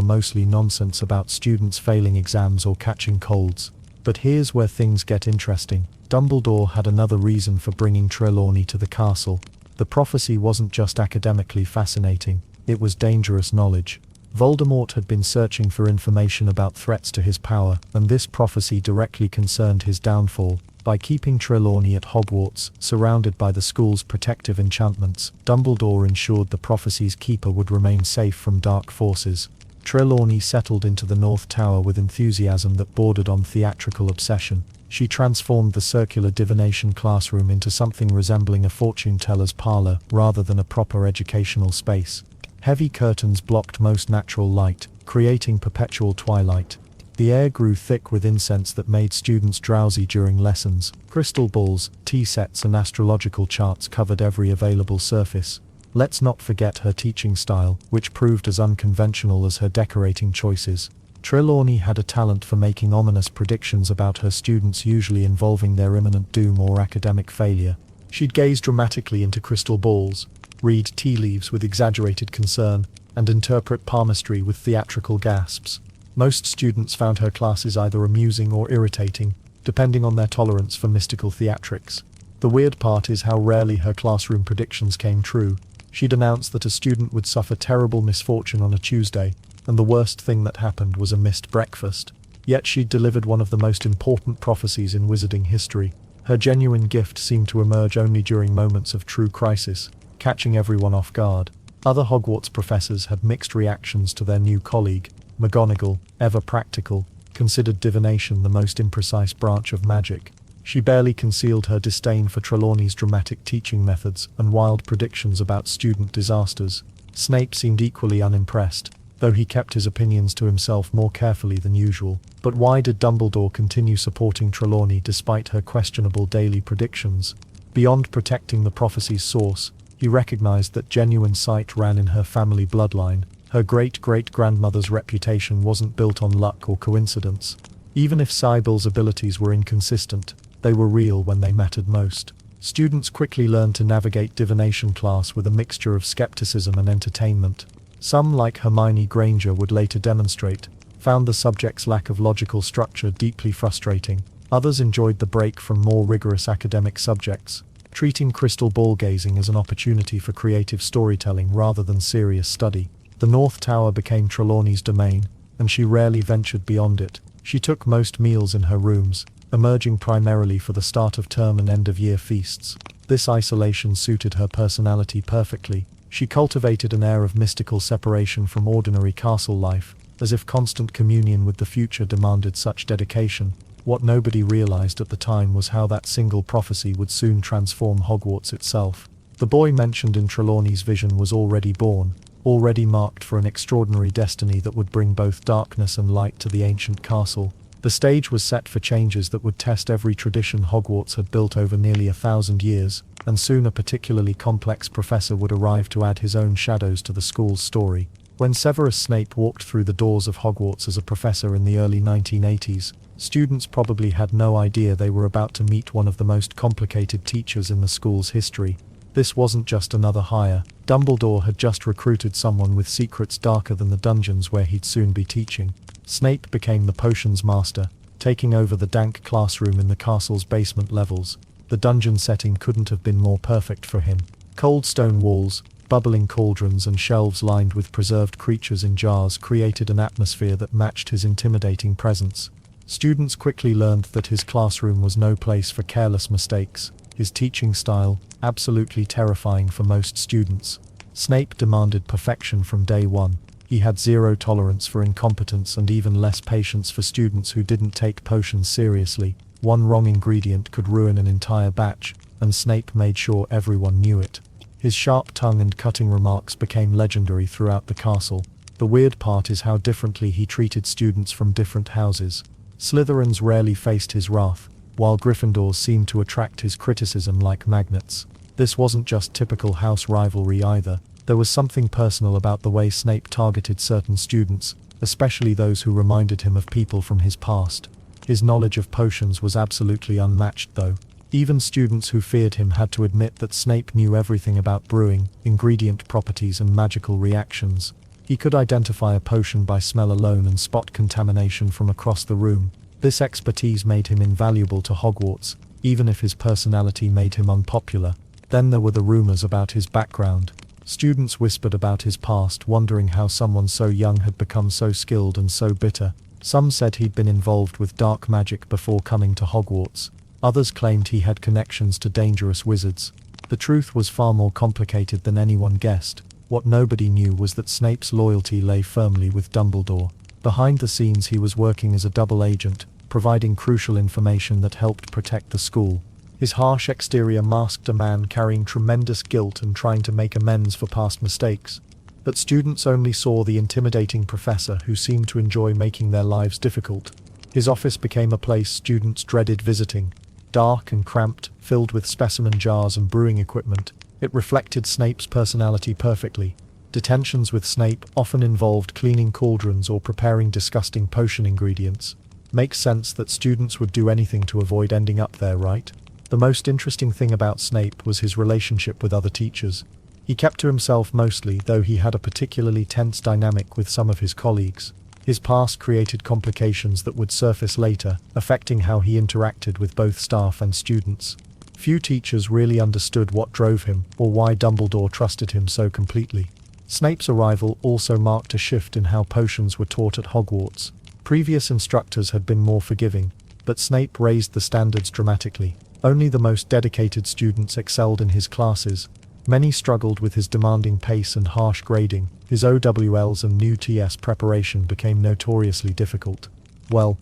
mostly nonsense about students failing exams or catching colds. But here's where things get interesting. Dumbledore had another reason for bringing Trelawney to the castle. The prophecy wasn't just academically fascinating, it was dangerous knowledge. Voldemort had been searching for information about threats to his power, and this prophecy directly concerned his downfall. By keeping Trelawney at Hogwarts, surrounded by the school's protective enchantments, Dumbledore ensured the prophecy's keeper would remain safe from dark forces. Trelawney settled into the North Tower with enthusiasm that bordered on theatrical obsession. She transformed the circular divination classroom into something resembling a fortune-teller's parlor rather than a proper educational space. Heavy curtains blocked most natural light, creating perpetual twilight. The air grew thick with incense that made students drowsy during lessons. Crystal balls, tea sets and astrological charts covered every available surface. Let's not forget her teaching style, which proved as unconventional as her decorating choices. Trelawney had a talent for making ominous predictions about her students, usually involving their imminent doom or academic failure. She'd gaze dramatically into crystal balls, read tea leaves with exaggerated concern, and interpret palmistry with theatrical gasps. Most students found her classes either amusing or irritating, depending on their tolerance for mystical theatrics. The weird part is how rarely her classroom predictions came true. She'd announce that a student would suffer terrible misfortune on a Tuesday, and the worst thing that happened was a missed breakfast. Yet she'd delivered one of the most important prophecies in wizarding history. Her genuine gift seemed to emerge only during moments of true crisis, catching everyone off guard. Other Hogwarts professors had mixed reactions to their new colleague. McGonagall, ever practical, considered divination the most imprecise branch of magic. She barely concealed her disdain for Trelawney's dramatic teaching methods and wild predictions about student disasters. Snape seemed equally unimpressed, though he kept his opinions to himself more carefully than usual. But why did Dumbledore continue supporting Trelawney despite her questionable daily predictions? Beyond protecting the prophecy's source, he recognized that genuine sight ran in her family bloodline. Her great-great-grandmother's reputation wasn't built on luck or coincidence. Even if Sibyl's abilities were inconsistent, they were real when they mattered most. Students quickly learned to navigate divination class with a mixture of skepticism and entertainment. Some, like Hermione Granger would later demonstrate, found the subject's lack of logical structure deeply frustrating. Others enjoyed the break from more rigorous academic subjects, treating crystal ball gazing as an opportunity for creative storytelling rather than serious study. The North Tower became Trelawney's domain, and she rarely ventured beyond it. She took most meals in her rooms, emerging primarily for the start of term and end-of-year feasts. This isolation suited her personality perfectly. She cultivated an air of mystical separation from ordinary castle life, as if constant communion with the future demanded such dedication. What nobody realized at the time was how that single prophecy would soon transform Hogwarts itself. The boy mentioned in Trelawney's vision was already born, already marked for an extraordinary destiny that would bring both darkness and light to the ancient castle. The stage was set for changes that would test every tradition Hogwarts had built over nearly 1,000 years, and soon a particularly complex professor would arrive to add his own shadows to the school's story. When Severus Snape walked through the doors of Hogwarts as a professor in the early 1980s, students probably had no idea they were about to meet one of the most complicated teachers in the school's history. This wasn't just another hire. Dumbledore had just recruited someone with secrets darker than the dungeons where he'd soon be teaching. Snape became the potions master, taking over the dank classroom in the castle's basement levels. The dungeon setting couldn't have been more perfect for him. Cold stone walls, bubbling cauldrons and shelves lined with preserved creatures in jars created an atmosphere that matched his intimidating presence. Students quickly learned that his classroom was no place for careless mistakes. His teaching style, absolutely terrifying for most students. Snape demanded perfection from day one. He had zero tolerance for incompetence and even less patience for students who didn't take potions seriously. One wrong ingredient could ruin an entire batch, and Snape made sure everyone knew it. His sharp tongue and cutting remarks became legendary throughout the castle. The weird part is how differently he treated students from different houses. Slytherins rarely faced his wrath, while Gryffindors seemed to attract his criticism like magnets. This wasn't just typical house rivalry either. There was something personal about the way Snape targeted certain students, especially those who reminded him of people from his past. His knowledge of potions was absolutely unmatched though. Even students who feared him had to admit that Snape knew everything about brewing, ingredient properties and magical reactions. He could identify a potion by smell alone and spot contamination from across the room. This expertise made him invaluable to Hogwarts, even if his personality made him unpopular. Then there were the rumors about his background. Students whispered about his past, wondering how someone so young had become so skilled and so bitter. Some said he'd been involved with dark magic before coming to Hogwarts. Others claimed he had connections to dangerous wizards. The truth was far more complicated than anyone guessed. What nobody knew was that Snape's loyalty lay firmly with Dumbledore. Behind the scenes he was working as a double agent, providing crucial information that helped protect the school. His harsh exterior masked a man carrying tremendous guilt and trying to make amends for past mistakes. But students only saw the intimidating professor who seemed to enjoy making their lives difficult. His office became a place students dreaded visiting. Dark and cramped, filled with specimen jars and brewing equipment, it reflected Snape's personality perfectly. Detentions with Snape often involved cleaning cauldrons or preparing disgusting potion ingredients. Makes sense that students would do anything to avoid ending up there, right? The most interesting thing about Snape was his relationship with other teachers. He kept to himself mostly, though he had a particularly tense dynamic with some of his colleagues. His past created complications that would surface later, affecting how he interacted with both staff and students. Few teachers really understood what drove him, or why Dumbledore trusted him so completely. Snape's arrival also marked a shift in how potions were taught at Hogwarts. Previous instructors had been more forgiving, but Snape raised the standards dramatically. Only the most dedicated students excelled in his classes. Many struggled with his demanding pace and harsh grading. His OWLs and new TS preparation became notoriously difficult. Well,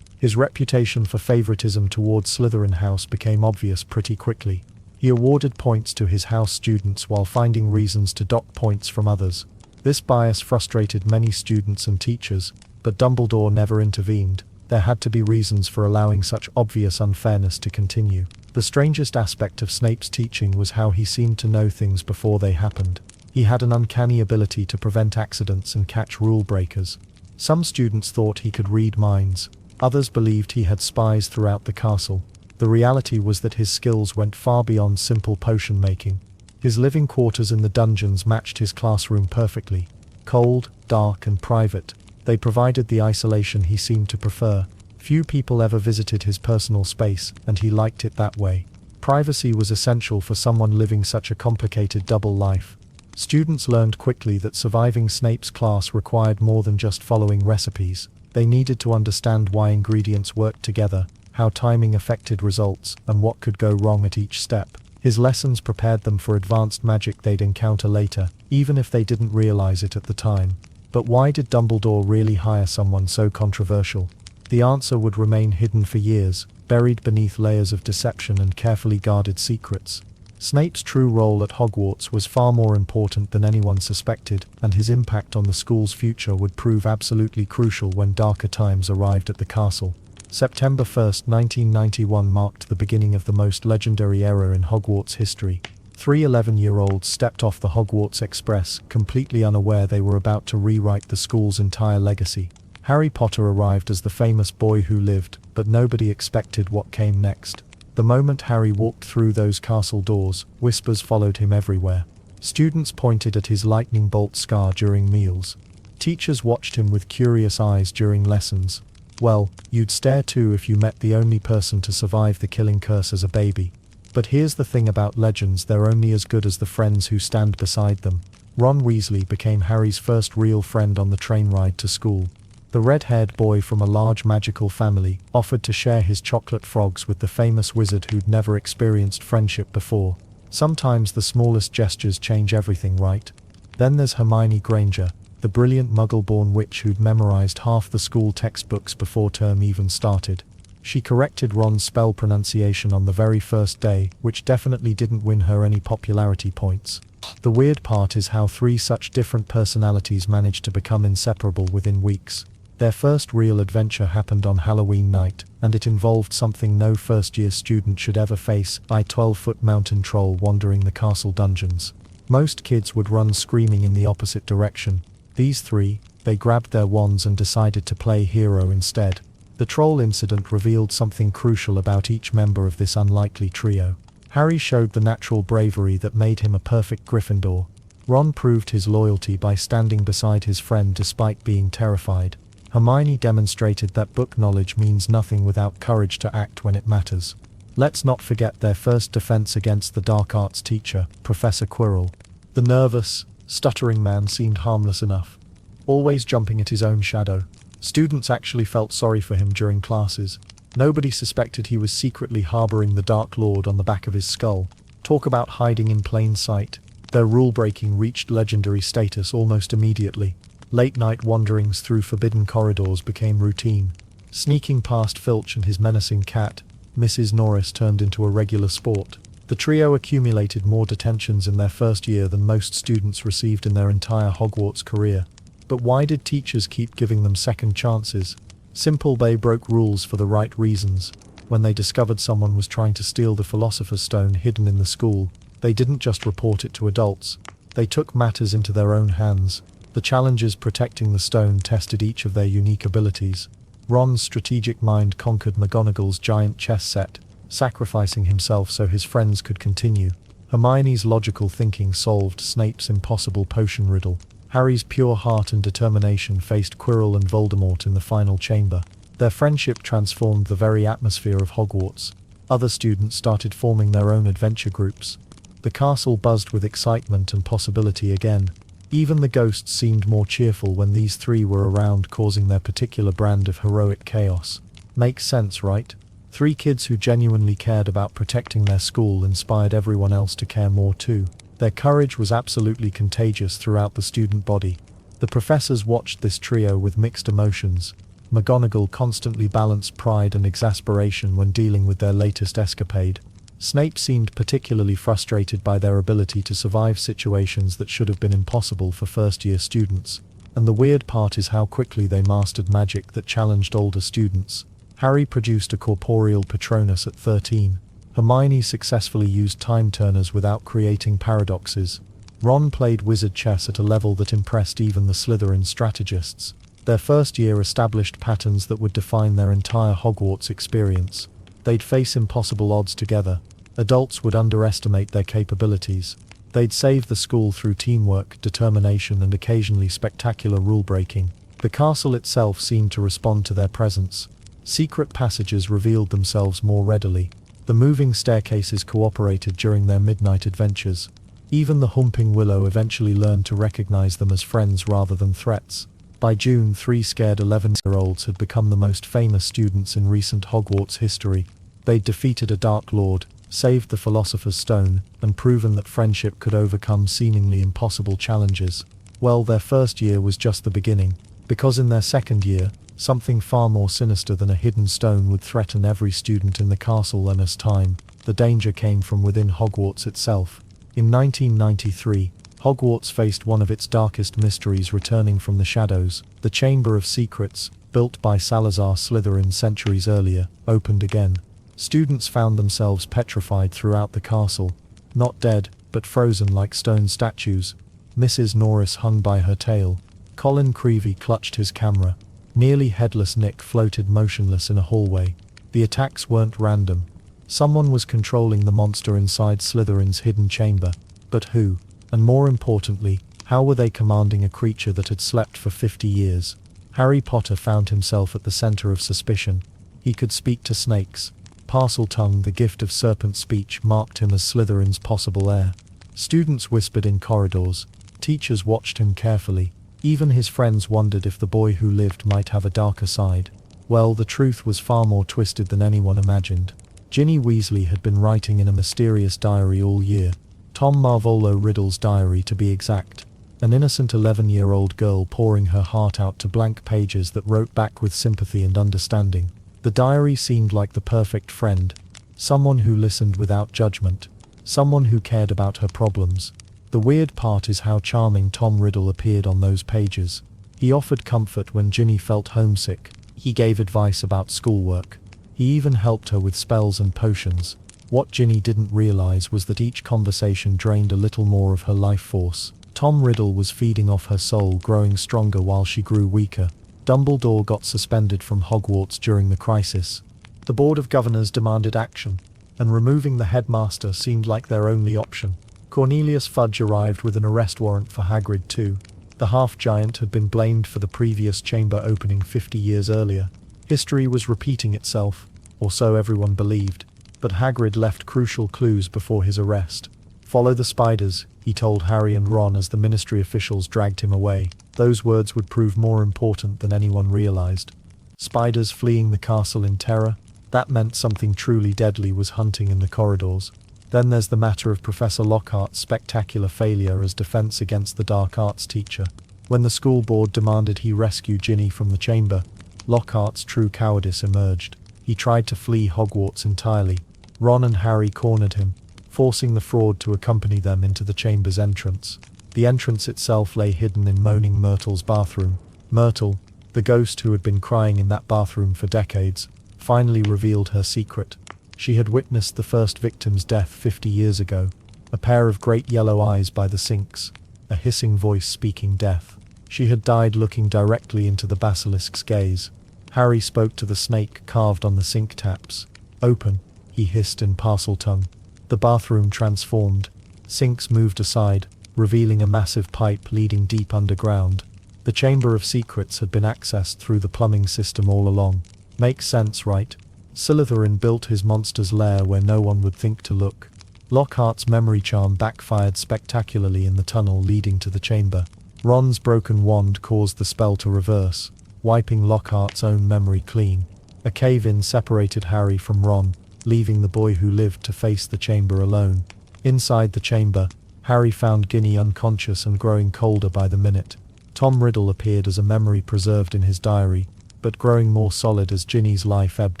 His reputation for favoritism towards Slytherin House became obvious pretty quickly. He awarded points to his house students while finding reasons to dock points from others. This bias frustrated many students and teachers, but Dumbledore never intervened. There had to be reasons for allowing such obvious unfairness to continue. The strangest aspect of Snape's teaching was how he seemed to know things before they happened. He had an uncanny ability to prevent accidents and catch rule breakers. Some students thought he could read minds. Others believed he had spies throughout the castle. The reality was that his skills went far beyond simple potion making. His living quarters in the dungeons matched his classroom perfectly. Cold, dark, and private, they provided the isolation he seemed to prefer. Few people ever visited his personal space, and he liked it that way. Privacy was essential for someone living such a complicated double life. Students learned quickly that surviving Snape's class required more than just following recipes. They needed to understand why ingredients worked together, how timing affected results, and what could go wrong at each step. His lessons prepared them for advanced magic they'd encounter later, even if they didn't realize it at the time. But why did Dumbledore really hire someone so controversial? The answer would remain hidden for years, buried beneath layers of deception and carefully guarded secrets. Snape's true role at Hogwarts was far more important than anyone suspected, and his impact on the school's future would prove absolutely crucial when darker times arrived at the castle. September 1st, 1991 marked the beginning of the most legendary era in Hogwarts history. Three 11-year-olds stepped off the Hogwarts Express, completely unaware they were about to rewrite the school's entire legacy. Harry Potter arrived as the famous boy who lived, but nobody expected what came next. The moment Harry walked through those castle doors, whispers followed him everywhere. Students pointed at his lightning bolt scar during meals. Teachers watched him with curious eyes during lessons. Well, you'd stare too if you met the only person to survive the killing curse as a baby. But here's the thing about legends, they're only as good as the friends who stand beside them. Ron Weasley became Harry's first real friend on the train ride to school. The red-haired boy from a large magical family offered to share his chocolate frogs with the famous wizard who'd never experienced friendship before. Sometimes the smallest gestures change everything, right? Then there's Hermione Granger, the brilliant Muggle-born witch who'd memorized half the school textbooks before term even started. She corrected Ron's spell pronunciation on the very first day, which definitely didn't win her any popularity points. The weird part is how three such different personalities managed to become inseparable within weeks. Their first real adventure happened on Halloween night, and it involved something no first-year student should ever face: a 12-foot mountain troll wandering the castle dungeons. Most kids would run screaming in the opposite direction. These three, they grabbed their wands and decided to play hero instead. The troll incident revealed something crucial about each member of this unlikely trio. Harry showed the natural bravery that made him a perfect Gryffindor. Ron proved his loyalty by standing beside his friend despite being terrified. Hermione demonstrated that book knowledge means nothing without courage to act when it matters. Let's not forget their first defense against the dark arts teacher, Professor Quirrell. The nervous, stuttering man seemed harmless enough, always jumping at his own shadow. Students actually felt sorry for him during classes. Nobody suspected he was secretly harboring the Dark Lord on the back of his skull. Talk about hiding in plain sight. Their rule-breaking reached legendary status almost immediately. Late-night wanderings through forbidden corridors became routine. Sneaking past Filch and his menacing cat, Mrs. Norris, turned into a regular sport. The trio accumulated more detentions in their first year than most students received in their entire Hogwarts career. But why did teachers keep giving them second chances? Simple, they broke rules for the right reasons. When they discovered someone was trying to steal the Philosopher's Stone hidden in the school, they didn't just report it to adults. They took matters into their own hands. The challenges protecting the stone tested each of their unique abilities. Ron's strategic mind conquered McGonagall's giant chess set, sacrificing himself so his friends could continue. Hermione's logical thinking solved Snape's impossible potion riddle. Harry's pure heart and determination faced Quirrell and Voldemort in the final chamber. Their friendship transformed the very atmosphere of Hogwarts. Other students started forming their own adventure groups. The castle buzzed with excitement and possibility again. Even the ghosts seemed more cheerful when these three were around, causing their particular brand of heroic chaos. Makes sense, right? Three kids who genuinely cared about protecting their school inspired everyone else to care more too. Their courage was absolutely contagious throughout the student body. The professors watched this trio with mixed emotions. McGonagall constantly balanced pride and exasperation when dealing with their latest escapade. Snape seemed particularly frustrated by their ability to survive situations that should have been impossible for first-year students. And the weird part is how quickly they mastered magic that challenged older students. Harry produced a corporeal Patronus at 13. Hermione successfully used time turners without creating paradoxes. Ron played wizard chess at a level that impressed even the Slytherin strategists. Their first year established patterns that would define their entire Hogwarts experience. They'd face impossible odds together. Adults would underestimate their capabilities. They'd save the school through teamwork, determination, and occasionally spectacular rule-breaking. The castle itself seemed to respond to their presence. Secret passages revealed themselves more readily. The moving staircases cooperated during their midnight adventures. Even the Humping Willow eventually learned to recognize them as friends rather than threats. By June, 3 scared 11-year-olds had become the most famous students in recent Hogwarts history. They'd defeated a Dark Lord, saved the Philosopher's Stone, and proven that friendship could overcome seemingly impossible challenges. Well, their first year was just the beginning, because in their second year, something far more sinister than a hidden stone would threaten every student in the castle. And as time, the danger came from within Hogwarts itself. In 1993, Hogwarts faced one of its darkest mysteries returning from the shadows. The Chamber of Secrets, built by Salazar Slytherin centuries earlier, opened again. Students found themselves petrified throughout the castle, not dead, but frozen like stone statues. Mrs. Norris hung by her tail. Colin Creevey clutched his camera. Nearly headless Nick floated motionless in a hallway. The attacks weren't random. Someone was controlling the monster inside Slytherin's hidden chamber. But who? And more importantly, how were they commanding a creature that had slept for 50 years? Harry Potter found himself at the center of suspicion. He could speak to snakes. Parseltongue, the gift of serpent speech, marked him as Slytherin's possible heir. Students whispered in corridors. Teachers watched him carefully. Even his friends wondered if the boy who lived might have a darker side. Well, the truth was far more twisted than anyone imagined. Ginny Weasley had been writing in a mysterious diary all year. Tom Marvolo Riddle's diary, to be exact. An innocent 11-year-old girl pouring her heart out to blank pages that wrote back with sympathy and understanding. The diary seemed like the perfect friend. Someone who listened without judgment. Someone who cared about her problems. The weird part is how charming Tom Riddle appeared on those pages. He offered comfort when Ginny felt homesick. He gave advice about schoolwork. He even helped her with spells and potions. What Ginny didn't realize was that each conversation drained a little more of her life force. Tom Riddle was feeding off her soul, growing stronger while she grew weaker. Dumbledore got suspended from Hogwarts during the crisis. The Board of Governors demanded action, and removing the headmaster seemed like their only option. Cornelius Fudge arrived with an arrest warrant for Hagrid too. The half-giant had been blamed for the previous chamber opening 50 years earlier. History was repeating itself, or so everyone believed, but Hagrid left crucial clues before his arrest. "Follow the spiders," he told Harry and Ron as the ministry officials dragged him away. Those words would prove more important than anyone realized. Spiders fleeing the castle in terror? That meant something truly deadly was hunting in the corridors. Then there's the matter of Professor Lockhart's spectacular failure as defense against the dark arts teacher. When the school board demanded he rescue Ginny from the chamber, Lockhart's true cowardice emerged. He tried to flee Hogwarts entirely. Ron and Harry cornered him, forcing the fraud to accompany them into the chamber's entrance. The entrance itself lay hidden in Moaning Myrtle's bathroom. Myrtle, the ghost who had been crying in that bathroom for decades, finally revealed her secret. She had witnessed the first victim's death 50 years ago. A pair of great yellow eyes by the sinks. A hissing voice speaking death. She had died looking directly into the basilisk's gaze. Harry spoke to the snake carved on the sink taps. "Open," he hissed in Parseltongue. The bathroom transformed. Sinks moved aside, revealing a massive pipe leading deep underground. The Chamber of Secrets had been accessed through the plumbing system all along. Makes sense, right? Slytherin built his monster's lair where no one would think to look. Lockhart's memory charm backfired spectacularly in the tunnel leading to the chamber. Ron's broken wand caused the spell to reverse, wiping Lockhart's own memory clean. A cave-in separated Harry from Ron, leaving the boy who lived to face the chamber alone. Inside the chamber, Harry found Ginny unconscious and growing colder by the minute. Tom Riddle appeared as a memory preserved in his diary, but growing more solid as Ginny's life ebbed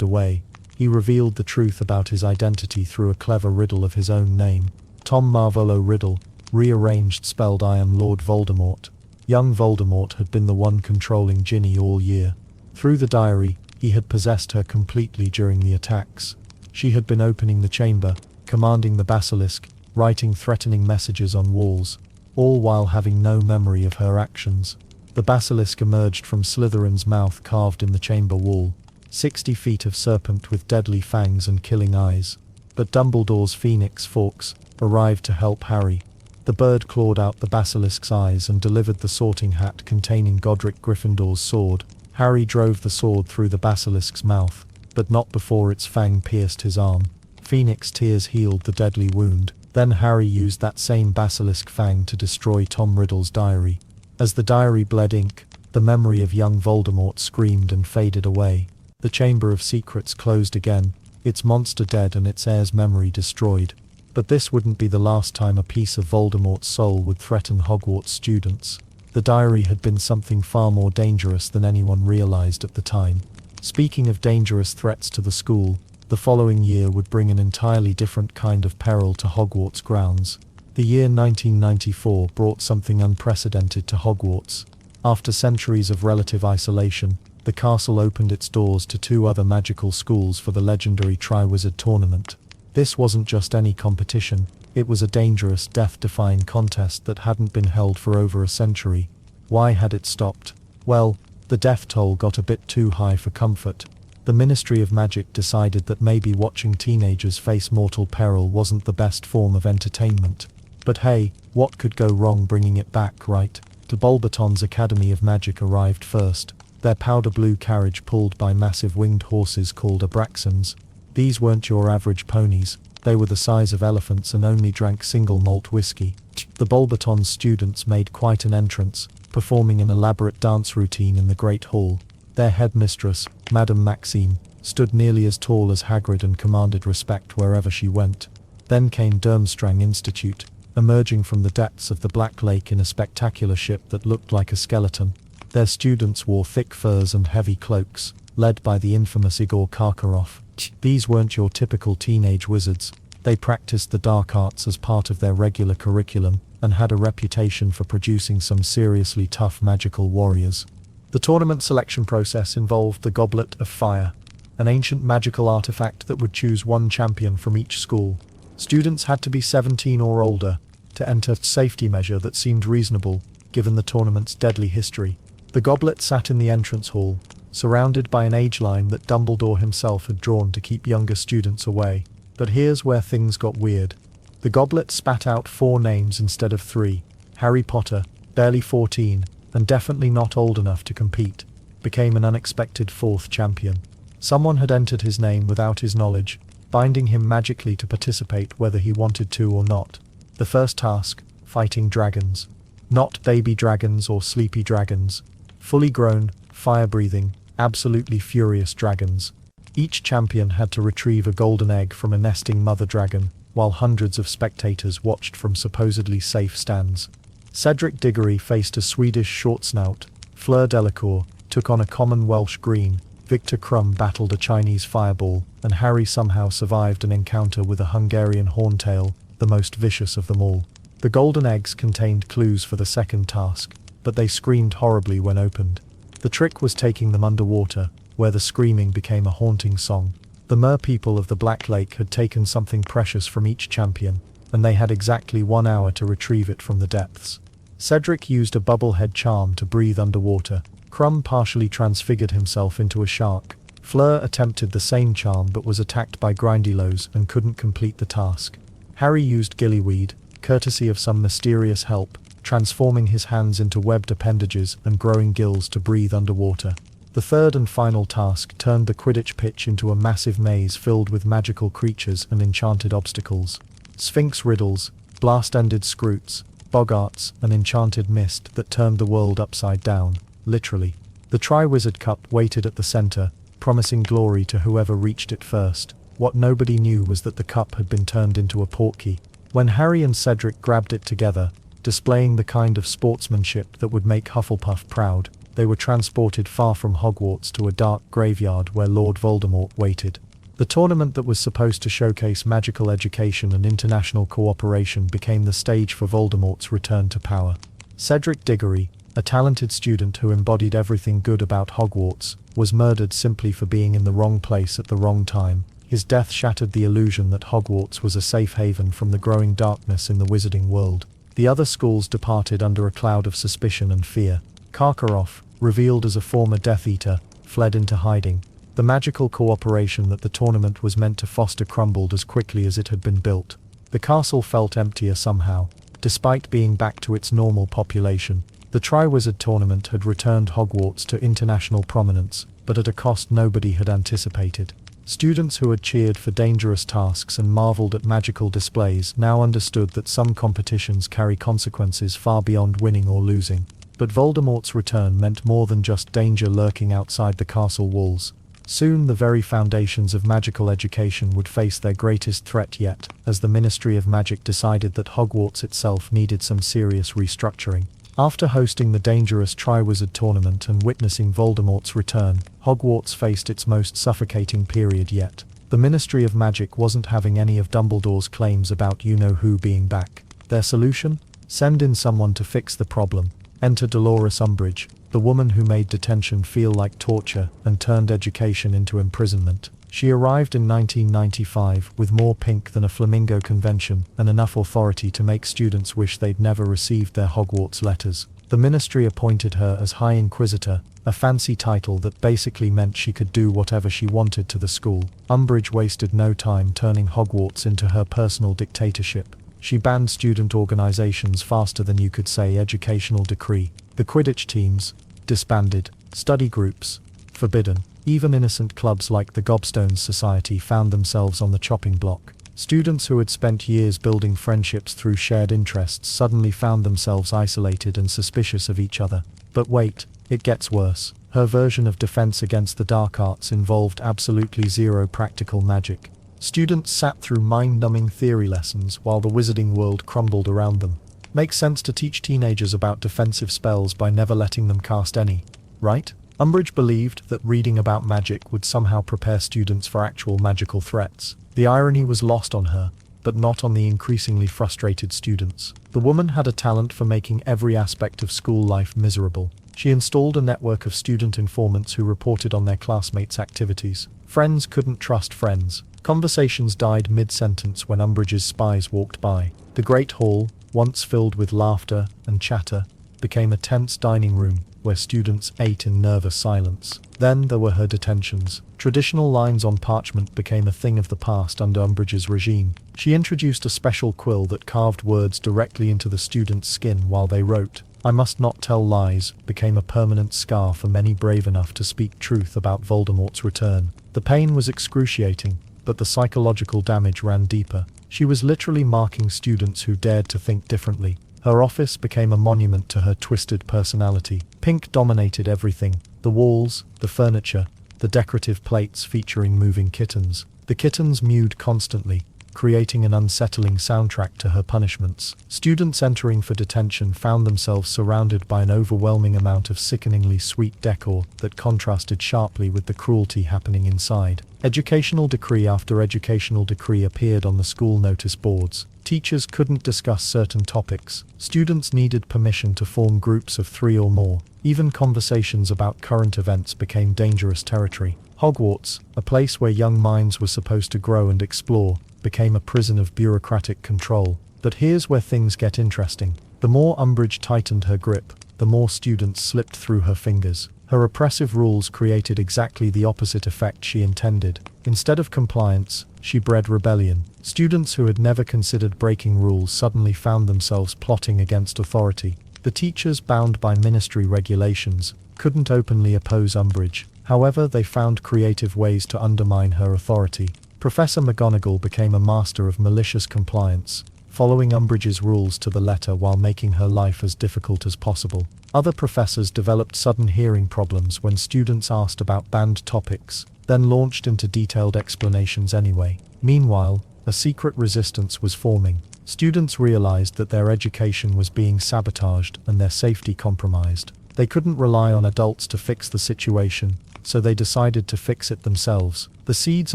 away. He revealed the truth about his identity through a clever riddle of his own name. Tom Marvolo Riddle, rearranged, spelled I am Lord Voldemort. Young Voldemort had been the one controlling Ginny all year. Through the diary, he had possessed her completely during the attacks. She had been opening the chamber, commanding the basilisk, writing threatening messages on walls, all while having no memory of her actions. The basilisk emerged from Slytherin's mouth carved in the chamber wall, 60 feet of serpent with deadly fangs and killing eyes. But Dumbledore's phoenix Fawkes arrived to help Harry. The bird clawed out the basilisk's eyes and delivered the sorting hat containing Godric Gryffindor's sword. Harry drove the sword through the basilisk's mouth, but not before its fang pierced his arm. Phoenix tears healed the deadly wound. Then Harry used that same basilisk fang to destroy Tom Riddle's diary. As the diary bled ink, the memory of young Voldemort screamed and faded away. The Chamber of Secrets closed again, its monster dead and its heir's memory destroyed. But this wouldn't be the last time a piece of Voldemort's soul would threaten Hogwarts students. The diary had been something far more dangerous than anyone realized at the time. Speaking of dangerous threats to the school, the following year would bring an entirely different kind of peril to Hogwarts grounds. The year 1994 brought something unprecedented to Hogwarts. After centuries of relative isolation, the castle opened its doors to 2 other magical schools for the legendary Triwizard Tournament. This wasn't just any competition, it was a dangerous, death-defying contest that hadn't been held for over a century. Why had it stopped? Well, the death toll got a bit too high for comfort. The Ministry of Magic decided that maybe watching teenagers face mortal peril wasn't the best form of entertainment. But hey, what could go wrong bringing it back, right? The Bulbaton's Academy of Magic arrived first, their powder blue carriage pulled by massive winged horses called Abraxans. These weren't your average ponies, they were the size of elephants and only drank single malt whiskey. The Bulbaton students made quite an entrance, performing an elaborate dance routine in the Great Hall. Their headmistress, Madame Maxime, stood nearly as tall as Hagrid and commanded respect wherever she went. Then came Durmstrang Institute, emerging from the depths of the Black Lake in a spectacular ship that looked like a skeleton. Their students wore thick furs and heavy cloaks, led by the infamous Igor Karkaroff. These weren't your typical teenage wizards. They practiced the dark arts as part of their regular curriculum, and had a reputation for producing some seriously tough magical warriors. The tournament selection process involved the Goblet of Fire, an ancient magical artifact that would choose one champion from each school. Students had to be 17 or older to enter, a safety measure that seemed reasonable, given the tournament's deadly history. The goblet sat in the entrance hall, surrounded by an age line that Dumbledore himself had drawn to keep younger students away. But here's where things got weird. The goblet spat out 4 names instead of 3. Harry Potter, barely 14, and definitely not old enough to compete, became an unexpected 4th champion. Someone had entered his name without his knowledge, binding him magically to participate whether he wanted to or not. The first task, fighting dragons. Not baby dragons or sleepy dragons. Fully grown, fire-breathing, absolutely furious dragons. Each champion had to retrieve a golden egg from a nesting mother dragon, while hundreds of spectators watched from supposedly safe stands. Cedric Diggory faced a Swedish short-snout, Fleur Delacour took on a common Welsh green, Victor Crumb battled a Chinese fireball, and Harry somehow survived an encounter with a Hungarian horntail, the most vicious of them all. The golden eggs contained clues for the second task, but they screamed horribly when opened. The trick was taking them underwater, where the screaming became a haunting song. The merpeople of the Black Lake had taken something precious from each champion, and they had exactly 1 hour to retrieve it from the depths. Cedric used a bubblehead charm to breathe underwater. Crumb partially transfigured himself into a shark. Fleur attempted the same charm but was attacked by Grindylows and couldn't complete the task. Harry used gillyweed, courtesy of some mysterious help, transforming his hands into webbed appendages and growing gills to breathe underwater. The third and final task turned the Quidditch pitch into a massive maze filled with magical creatures and enchanted obstacles. Sphinx riddles, blast-ended scroots, bogarts, and enchanted mist that turned the world upside down, literally. The Triwizard Cup waited at the center, promising glory to whoever reached it first. What nobody knew was that the cup had been turned into a portkey. When Harry and Cedric grabbed it together, displaying the kind of sportsmanship that would make Hufflepuff proud, they were transported far from Hogwarts to a dark graveyard where Lord Voldemort waited. The tournament that was supposed to showcase magical education and international cooperation became the stage for Voldemort's return to power. Cedric Diggory, a talented student who embodied everything good about Hogwarts, was murdered simply for being in the wrong place at the wrong time. His death shattered the illusion that Hogwarts was a safe haven from the growing darkness in the wizarding world. The other schools departed under a cloud of suspicion and fear. Karkaroff, revealed as a former Death Eater, fled into hiding. The magical cooperation that the tournament was meant to foster crumbled as quickly as it had been built. The castle felt emptier somehow, despite being back to its normal population. The Triwizard Tournament had returned Hogwarts to international prominence, but at a cost nobody had anticipated. Students who had cheered for dangerous tasks and marveled at magical displays now understood that some competitions carry consequences far beyond winning or losing. But Voldemort's return meant more than just danger lurking outside the castle walls. Soon the very foundations of magical education would face their greatest threat yet, as the Ministry of Magic decided that Hogwarts itself needed some serious restructuring. After hosting the dangerous Triwizard Tournament and witnessing Voldemort's return, Hogwarts faced its most suffocating period yet. The Ministry of Magic wasn't having any of Dumbledore's claims about you-know-who being back. Their solution? Send in someone to fix the problem. Enter Dolores Umbridge, the woman who made detention feel like torture and turned education into imprisonment. She arrived in 1995 with more pink than a flamingo convention and enough authority to make students wish they'd never received their Hogwarts letters. The ministry appointed her as High Inquisitor, a fancy title that basically meant she could do whatever she wanted to the school. Umbridge wasted no time turning Hogwarts into her personal dictatorship. She banned student organizations faster than you could say educational decree. The Quidditch teams disbanded, study groups forbidden. Even innocent clubs like the Gobstones Society found themselves on the chopping block. Students who had spent years building friendships through shared interests suddenly found themselves isolated and suspicious of each other. But wait, it gets worse. Her version of Defense Against the Dark Arts involved absolutely zero practical magic. Students sat through mind-numbing theory lessons while the wizarding world crumbled around them. Makes sense to teach teenagers about defensive spells by never letting them cast any, right? Umbridge believed that reading about magic would somehow prepare students for actual magical threats. The irony was lost on her, but not on the increasingly frustrated students. The woman had a talent for making every aspect of school life miserable. She installed a network of student informants who reported on their classmates' activities. Friends couldn't trust friends. Conversations died mid-sentence when Umbridge's spies walked by. The Great Hall, once filled with laughter and chatter, became a tense dining room where students ate in nervous silence. Then there were her detentions. Traditional lines on parchment became a thing of the past under Umbridge's regime. She introduced a special quill that carved words directly into the students' skin while they wrote. I must not tell lies became a permanent scar for many brave enough to speak truth about Voldemort's return. The pain was excruciating, but the psychological damage ran deeper. She was literally marking students who dared to think differently. Her office became a monument to her twisted personality. Pink dominated everything: the walls, the furniture, the decorative plates featuring moving kittens. The kittens mewed constantly, creating an unsettling soundtrack to her punishments. Students entering for detention found themselves surrounded by an overwhelming amount of sickeningly sweet decor that contrasted sharply with the cruelty happening inside. Educational decree after educational decree appeared on the school notice boards. Teachers couldn't discuss certain topics. Students needed permission to form groups of 3 or more. Even conversations about current events became dangerous territory. Hogwarts, a place where young minds were supposed to grow and explore, became a prison of bureaucratic control. But here's where things get interesting. The more Umbridge tightened her grip, the more students slipped through her fingers. Her oppressive rules created exactly the opposite effect she intended. Instead of compliance, she bred rebellion. Students who had never considered breaking rules suddenly found themselves plotting against authority. The teachers, bound by ministry regulations, couldn't openly oppose Umbridge. However, they found creative ways to undermine her authority. Professor McGonagall became a master of malicious compliance, following Umbridge's rules to the letter while making her life as difficult as possible. Other professors developed sudden hearing problems when students asked about banned topics, then launched into detailed explanations anyway. Meanwhile, a secret resistance was forming. Students realized that their education was being sabotaged and their safety compromised. They couldn't rely on adults to fix the situation, so they decided to fix it themselves. The seeds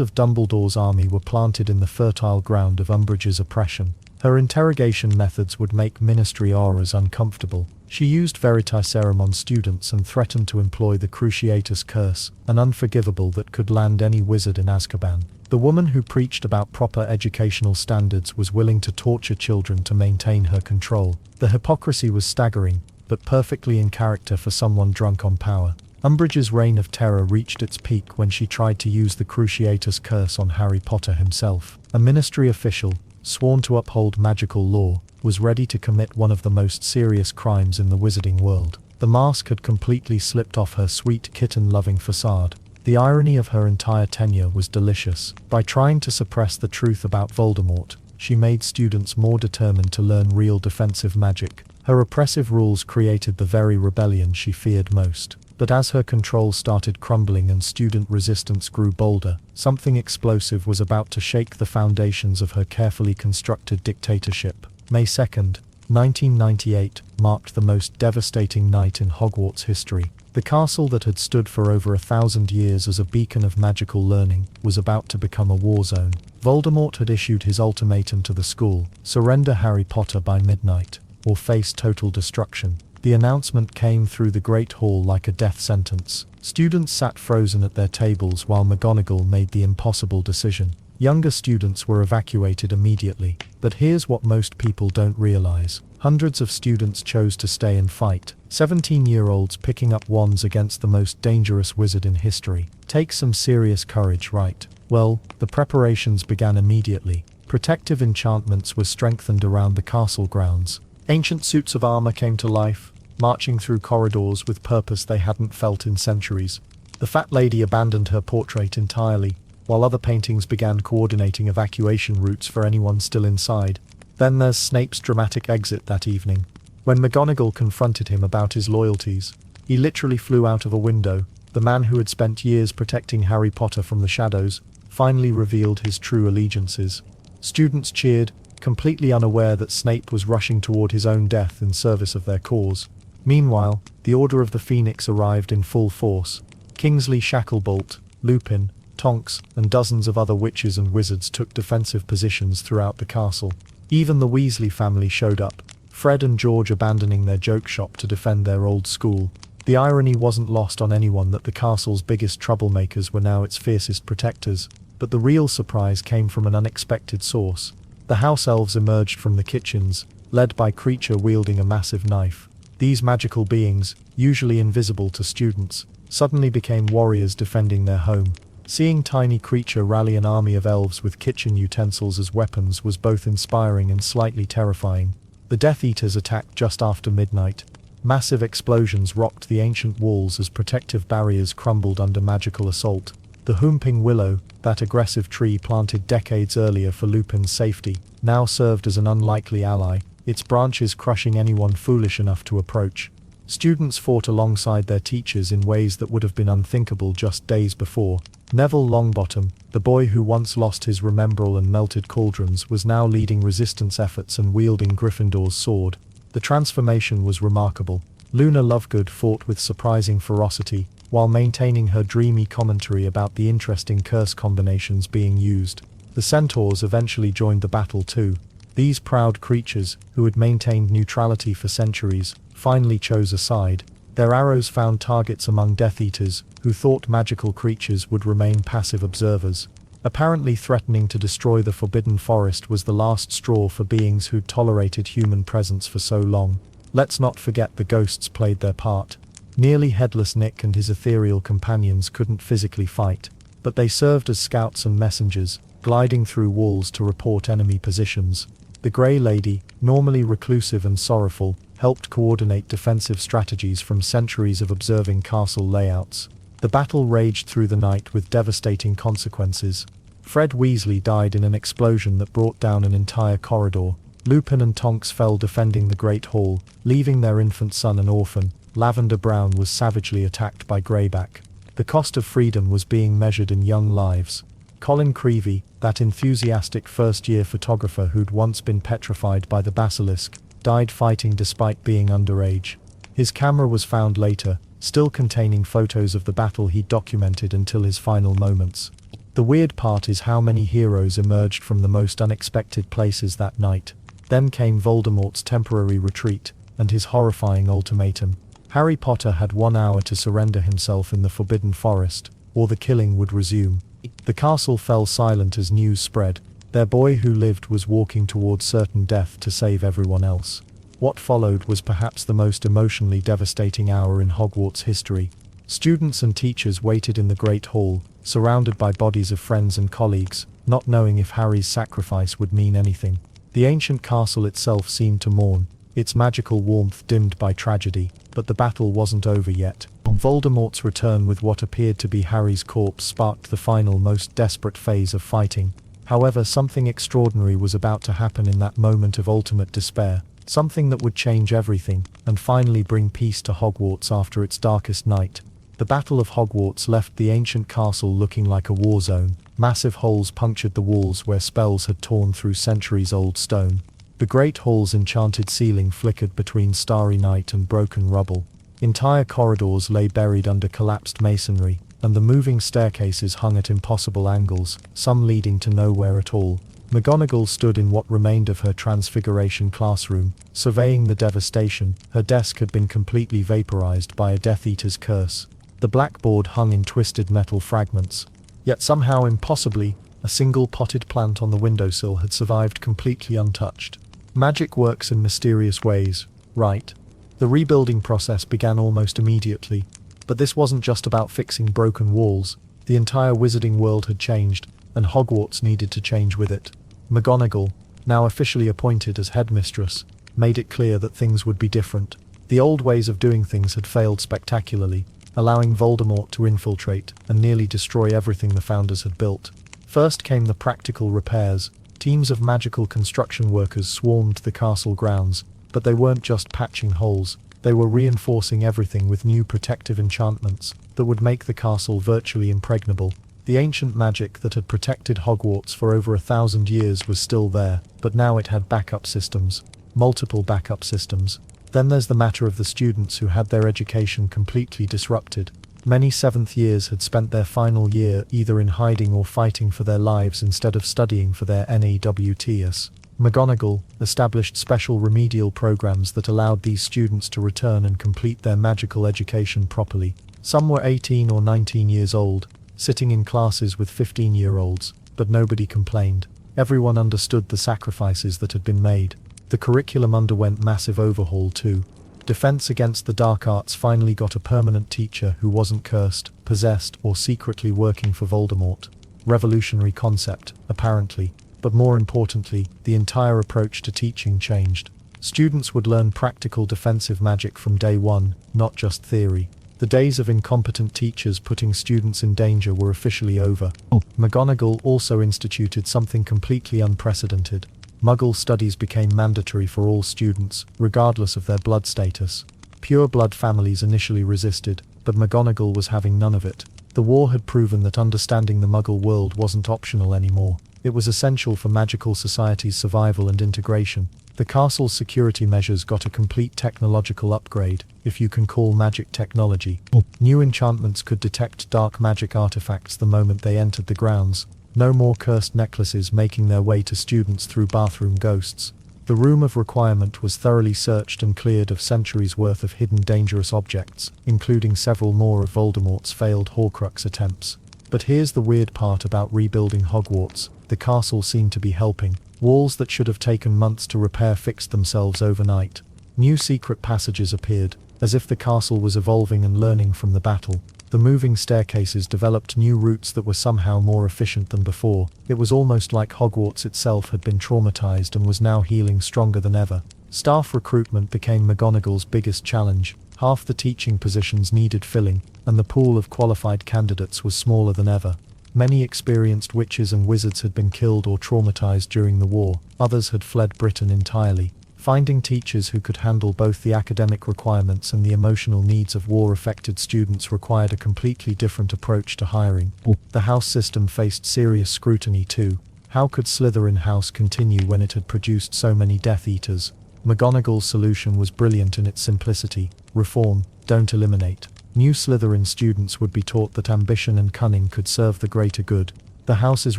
of Dumbledore's army were planted in the fertile ground of Umbridge's oppression. Her interrogation methods would make Ministry auras uncomfortable. She used Veritaserum on students and threatened to employ the Cruciatus Curse, an unforgivable that could land any wizard in Azkaban. The woman who preached about proper educational standards was willing to torture children to maintain her control. The hypocrisy was staggering, but perfectly in character for someone drunk on power. Umbridge's reign of terror reached its peak when she tried to use the Cruciatus Curse on Harry Potter himself. A Ministry official, sworn to uphold magical law, was ready to commit one of the most serious crimes in the wizarding world. The mask had completely slipped off her sweet kitten-loving facade. The irony of her entire tenure was delicious. By trying to suppress the truth about Voldemort, she made students more determined to learn real defensive magic. Her oppressive rules created the very rebellion she feared most. But as her control started crumbling and student resistance grew bolder, something explosive was about to shake the foundations of her carefully constructed dictatorship. May 2nd, 1998, marked the most devastating night in Hogwarts history. The castle that had stood for over 1,000 years as a beacon of magical learning was about to become a war zone. Voldemort had issued his ultimatum to the school: surrender Harry Potter by midnight, or face total destruction. The announcement came through the Great Hall like a death sentence. Students sat frozen at their tables while McGonagall made the impossible decision. Younger students were evacuated immediately. But here's what most people don't realize. Hundreds of students chose to stay and fight. 17-year-olds picking up wands against the most dangerous wizard in history. Take some serious courage, right? Well, the preparations began immediately. Protective enchantments were strengthened around the castle grounds. Ancient suits of armor came to life, marching through corridors with purpose they hadn't felt in centuries. The fat lady abandoned her portrait entirely, while other paintings began coordinating evacuation routes for anyone still inside. Then there's Snape's dramatic exit that evening. When McGonagall confronted him about his loyalties, he literally flew out of a window. The man who had spent years protecting Harry Potter from the shadows finally revealed his true allegiances. Students cheered, completely unaware that Snape was rushing toward his own death in service of their cause. Meanwhile, the Order of the Phoenix arrived in full force. Kingsley Shacklebolt, Lupin, Tonks, and dozens of other witches and wizards took defensive positions throughout the castle. Even the Weasley family showed up, Fred and George abandoning their joke shop to defend their old school. The irony wasn't lost on anyone that the castle's biggest troublemakers were now its fiercest protectors, but the real surprise came from an unexpected source. The house elves emerged from the kitchens, led by Creature wielding a massive knife. These magical beings, usually invisible to students, suddenly became warriors defending their home. Seeing tiny Creature rally an army of elves with kitchen utensils as weapons was both inspiring and slightly terrifying. The Death Eaters attacked just after midnight. Massive explosions rocked the ancient walls as protective barriers crumbled under magical assault. The Whomping Willow, that aggressive tree planted decades earlier for Lupin's safety, now served as an unlikely ally, its branches crushing anyone foolish enough to approach. Students fought alongside their teachers in ways that would have been unthinkable just days before. Neville Longbottom, the boy who once lost his Remembrall and melted cauldrons, was now leading resistance efforts and wielding Gryffindor's sword. The transformation was remarkable. Luna Lovegood fought with surprising ferocity, while maintaining her dreamy commentary about the interesting curse combinations being used. The Centaurs eventually joined the battle too. These proud creatures, who had maintained neutrality for centuries, finally chose a side. Their arrows found targets among Death Eaters, who thought magical creatures would remain passive observers. Apparently threatening to destroy the Forbidden Forest was the last straw for beings who'd tolerated human presence for so long. Let's not forget the ghosts played their part. Nearly headless Nick and his ethereal companions couldn't physically fight, but they served as scouts and messengers, gliding through walls to report enemy positions. The Grey Lady, normally reclusive and sorrowful, helped coordinate defensive strategies from centuries of observing castle layouts. The battle raged through the night with devastating consequences. Fred Weasley died in an explosion that brought down an entire corridor. Lupin and Tonks fell defending the Great Hall, leaving their infant son an orphan. Lavender Brown was savagely attacked by Greyback. The cost of freedom was being measured in young lives. Colin Creevey, that enthusiastic first-year photographer who'd once been petrified by the basilisk, died fighting despite being underage. His camera was found later, still containing photos of the battle he documented until his final moments. The weird part is how many heroes emerged from the most unexpected places that night. Then came Voldemort's temporary retreat, and his horrifying ultimatum. Harry Potter had 1 hour to surrender himself in the Forbidden Forest, or the killing would resume. The castle fell silent as news spread. Their boy who lived was walking towards certain death to save everyone else. What followed was perhaps the most emotionally devastating hour in Hogwarts history. Students and teachers waited in the Great Hall, surrounded by bodies of friends and colleagues, not knowing if Harry's sacrifice would mean anything. The ancient castle itself seemed to mourn, its magical warmth dimmed by tragedy, but the battle wasn't over yet. Voldemort's return with what appeared to be Harry's corpse sparked the final, most desperate phase of fighting. However, something extraordinary was about to happen in that moment of ultimate despair, something that would change everything, and finally bring peace to Hogwarts after its darkest night. The Battle of Hogwarts left the ancient castle looking like a war zone. Massive holes punctured the walls where spells had torn through centuries-old stone. The Great Hall's enchanted ceiling flickered between starry night and broken rubble. Entire corridors lay buried under collapsed masonry, and the moving staircases hung at impossible angles, some leading to nowhere at all. McGonagall stood in what remained of her Transfiguration classroom, surveying the devastation. Her desk had been completely vaporized by a Death Eater's curse. The blackboard hung in twisted metal fragments. Yet somehow, impossibly, a single potted plant on the windowsill had survived completely untouched. Magic works in mysterious ways, right? The rebuilding process began almost immediately. But this wasn't just about fixing broken walls. The entire wizarding world had changed, and Hogwarts needed to change with it. McGonagall, now officially appointed as headmistress, made it clear that things would be different. The old ways of doing things had failed spectacularly, allowing Voldemort to infiltrate and nearly destroy everything the Founders had built. First came the practical repairs. Teams of magical construction workers swarmed the castle grounds, but they weren't just patching holes, they were reinforcing everything with new protective enchantments that would make the castle virtually impregnable. The ancient magic that had protected Hogwarts for over 1,000 years was still there, but now it had backup systems. Multiple backup systems. Then there's the matter of the students who had their education completely disrupted. Many 7th years had spent their final year either in hiding or fighting for their lives instead of studying for their NAWTS. McGonagall established special remedial programs that allowed these students to return and complete their magical education properly. Some were 18 or 19 years old, sitting in classes with 15-year-olds, but nobody complained. Everyone understood the sacrifices that had been made. The curriculum underwent massive overhaul too. Defense against the dark arts finally got a permanent teacher who wasn't cursed, possessed, or secretly working for Voldemort. Revolutionary concept, apparently. But more importantly, the entire approach to teaching changed. Students would learn practical defensive magic from day one, not just theory. The days of incompetent teachers putting students in danger were officially over. McGonagall also instituted something completely unprecedented. Muggle studies became mandatory for all students, regardless of their blood status. Pure blood families initially resisted, but McGonagall was having none of it. The war had proven that understanding the Muggle world wasn't optional anymore. It was essential for magical society's survival and integration. The castle's security measures got a complete technological upgrade, if you can call magic technology. New enchantments could detect dark magic artifacts the moment they entered the grounds. No more cursed necklaces making their way to students through bathroom ghosts. The Room of Requirement was thoroughly searched and cleared of centuries' worth of hidden dangerous objects, including several more of Voldemort's failed Horcrux attempts. But here's the weird part about rebuilding Hogwarts. The castle seemed to be helping. Walls that should have taken months to repair fixed themselves overnight. New secret passages appeared, as if the castle was evolving and learning from the battle. The moving staircases developed new routes that were somehow more efficient than before. It was almost like Hogwarts itself had been traumatized and was now healing stronger than ever. Staff recruitment became McGonagall's biggest challenge. Half the teaching positions needed filling, and the pool of qualified candidates was smaller than ever. Many experienced witches and wizards had been killed or traumatized during the war. Others had fled Britain entirely. Finding teachers who could handle both the academic requirements and the emotional needs of war-affected students required a completely different approach to hiring. The house system faced serious scrutiny too. How could Slytherin House continue when it had produced so many Death Eaters? McGonagall's solution was brilliant in its simplicity. reform, don't eliminate. New Slytherin students would be taught that ambition and cunning could serve the greater good. The house's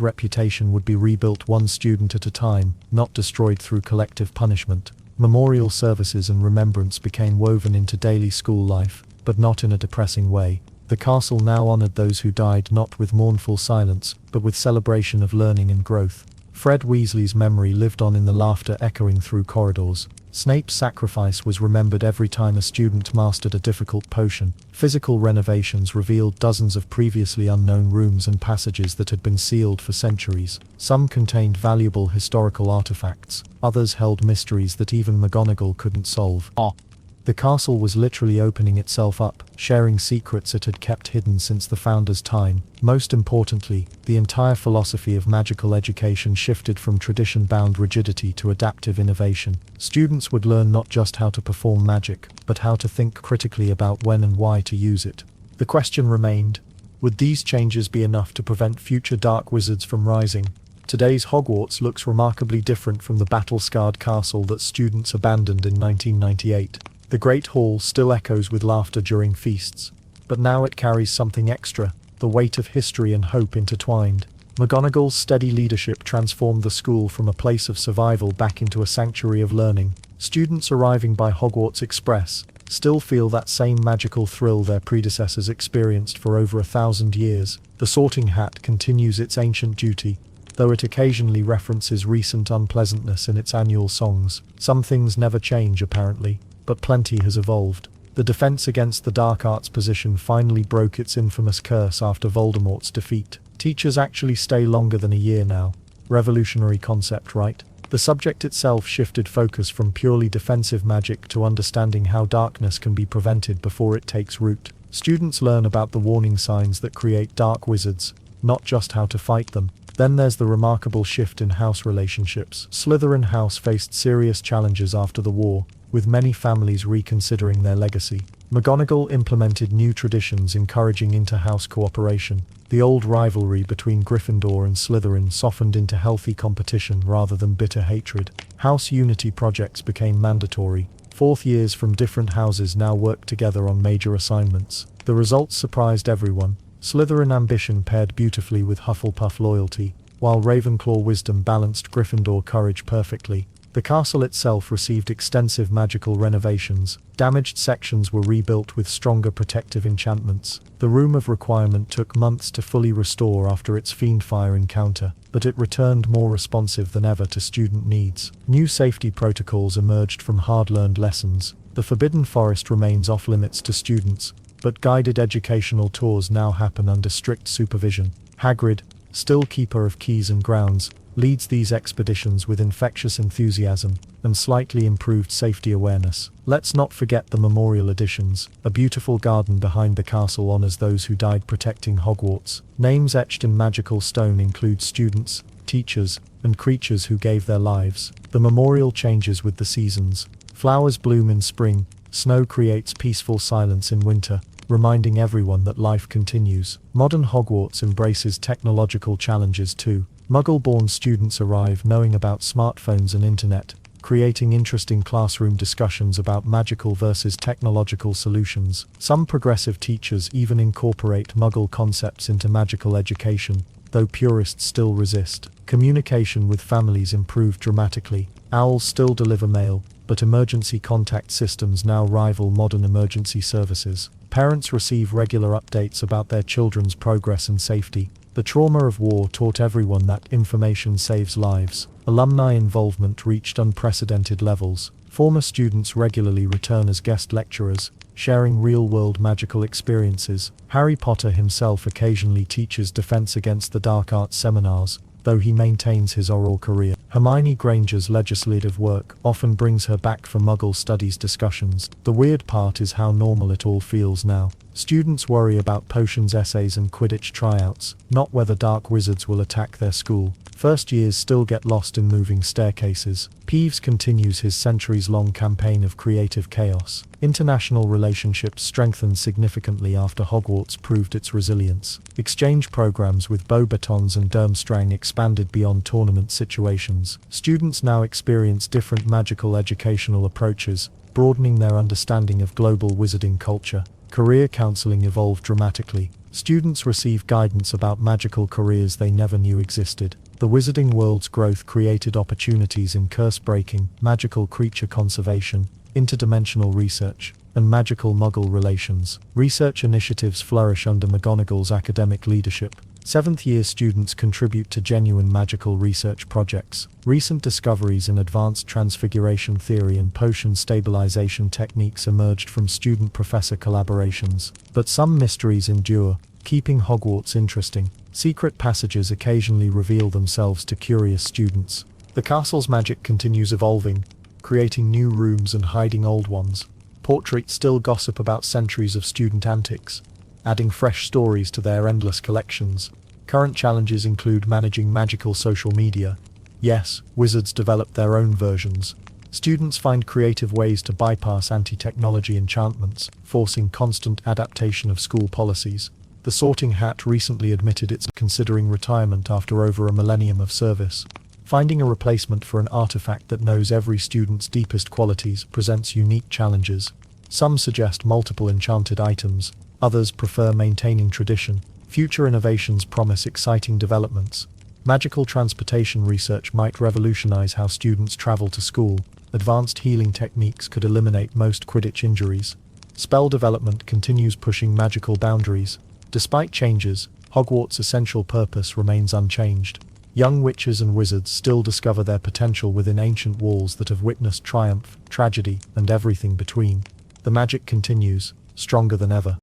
reputation would be rebuilt one student at a time, not destroyed through collective punishment. Memorial services and remembrance became woven into daily school life, but not in a depressing way. The castle now honored those who died not with mournful silence, but with celebration of learning and growth. Fred Weasley's memory lived on in the laughter echoing through corridors. Snape's sacrifice was remembered every time a student mastered a difficult potion. Physical renovations revealed dozens of previously unknown rooms and passages that had been sealed for centuries. Some contained valuable historical artifacts, others held mysteries that even McGonagall couldn't solve. The castle was literally opening itself up, sharing secrets it had kept hidden since the founder's time. Most importantly, the entire philosophy of magical education shifted from tradition-bound rigidity to adaptive innovation. Students would learn not just how to perform magic, but how to think critically about when and why to use it. The question remained, would these changes be enough to prevent future dark wizards from rising? Today's Hogwarts looks remarkably different from the battle-scarred castle that students abandoned in 1998. The Great Hall still echoes with laughter during feasts, but now it carries something extra, the weight of history and hope intertwined. McGonagall's steady leadership transformed the school from a place of survival back into a sanctuary of learning. Students arriving by Hogwarts Express still feel that same magical thrill their predecessors experienced for over 1,000 years. The Sorting Hat continues its ancient duty, though it occasionally references recent unpleasantness in its annual songs. Some things never change, apparently, but plenty has evolved. The Defense Against the Dark Arts position finally broke its infamous curse after Voldemort's defeat. Teachers actually stay longer than a year now. Revolutionary concept, right? The subject itself shifted focus from purely defensive magic to understanding how darkness can be prevented before it takes root. Students learn about the warning signs that create dark wizards, not just how to fight them. Then there's the remarkable shift in house relationships. Slytherin House faced serious challenges after the war, with many families reconsidering their legacy. McGonagall implemented new traditions encouraging inter-house cooperation. The old rivalry between Gryffindor and Slytherin softened into healthy competition rather than bitter hatred. House unity projects became mandatory. Fourth years from different houses now worked together on major assignments. The results surprised everyone. Slytherin ambition paired beautifully with Hufflepuff loyalty, while Ravenclaw wisdom balanced Gryffindor courage perfectly. The castle itself received extensive magical renovations. Damaged sections were rebuilt with stronger protective enchantments. The Room of Requirement took months to fully restore after its Fiendfire encounter, but it returned more responsive than ever to student needs. New safety protocols emerged from hard-learned lessons. The Forbidden Forest remains off-limits to students, but guided educational tours now happen under strict supervision. Hagrid, still keeper of keys and grounds, leads these expeditions with infectious enthusiasm and slightly improved safety awareness. Let's not forget the memorial additions. A beautiful garden behind the castle honors those who died protecting Hogwarts. Names etched in magical stone include students, teachers, and creatures who gave their lives. The memorial changes with the seasons. Flowers bloom in spring, snow creates peaceful silence in winter, reminding everyone that life continues. Modern Hogwarts embraces technological challenges too. Muggle-born students arrive knowing about smartphones and internet, creating interesting classroom discussions about magical versus technological solutions. Some progressive teachers even incorporate Muggle concepts into magical education, though purists still resist. Communication with families improved dramatically. Owls still deliver mail, but emergency contact systems now rival modern emergency services. Parents receive regular updates about their children's progress and safety. The trauma of war taught everyone that information saves lives. Alumni involvement reached unprecedented levels. Former students regularly return as guest lecturers, sharing real-world magical experiences. Harry Potter himself occasionally teaches Defense Against the Dark Arts seminars, though he maintains his oral career. Hermione Granger's legislative work often brings her back for Muggle studies discussions. The weird part is how normal it all feels now. Students worry about potions essays and Quidditch tryouts, not whether dark wizards will attack their school. First years still get lost in moving staircases. Peeves continues his centuries-long campaign of creative chaos. International relationships strengthened significantly after Hogwarts proved its resilience. Exchange programs with Beauxbatons and Durmstrang expanded beyond tournament situations. Students now experience different magical educational approaches, broadening their understanding of global wizarding culture. Career counseling evolved dramatically. Students receive guidance about magical careers they never knew existed. The wizarding world's growth created opportunities in curse breaking, magical creature conservation, interdimensional research, and magical muggle relations. Research initiatives flourish under McGonagall's academic leadership. Seventh-year students contribute to genuine magical research projects. Recent discoveries in advanced transfiguration theory and potion stabilization techniques emerged from student-professor collaborations. But some mysteries endure, keeping Hogwarts interesting. Secret passages occasionally reveal themselves to curious students. The castle's magic continues evolving, creating new rooms and hiding old ones. Portraits still gossip about centuries of student antics, adding fresh stories to their endless collections. Current challenges include managing magical social media. Yes, wizards develop their own versions. Students find creative ways to bypass anti-technology enchantments, forcing constant adaptation of school policies. The Sorting Hat recently admitted it's considering retirement after over a millennium of service. Finding a replacement for an artifact that knows every student's deepest qualities presents unique challenges. Some suggest multiple enchanted items, others prefer maintaining tradition. Future innovations promise exciting developments. Magical transportation research might revolutionize how students travel to school. Advanced healing techniques could eliminate most Quidditch injuries. Spell development continues pushing magical boundaries. Despite changes, Hogwarts' essential purpose remains unchanged. Young witches and wizards still discover their potential within ancient walls that have witnessed triumph, tragedy, and everything between. The magic continues, stronger than ever.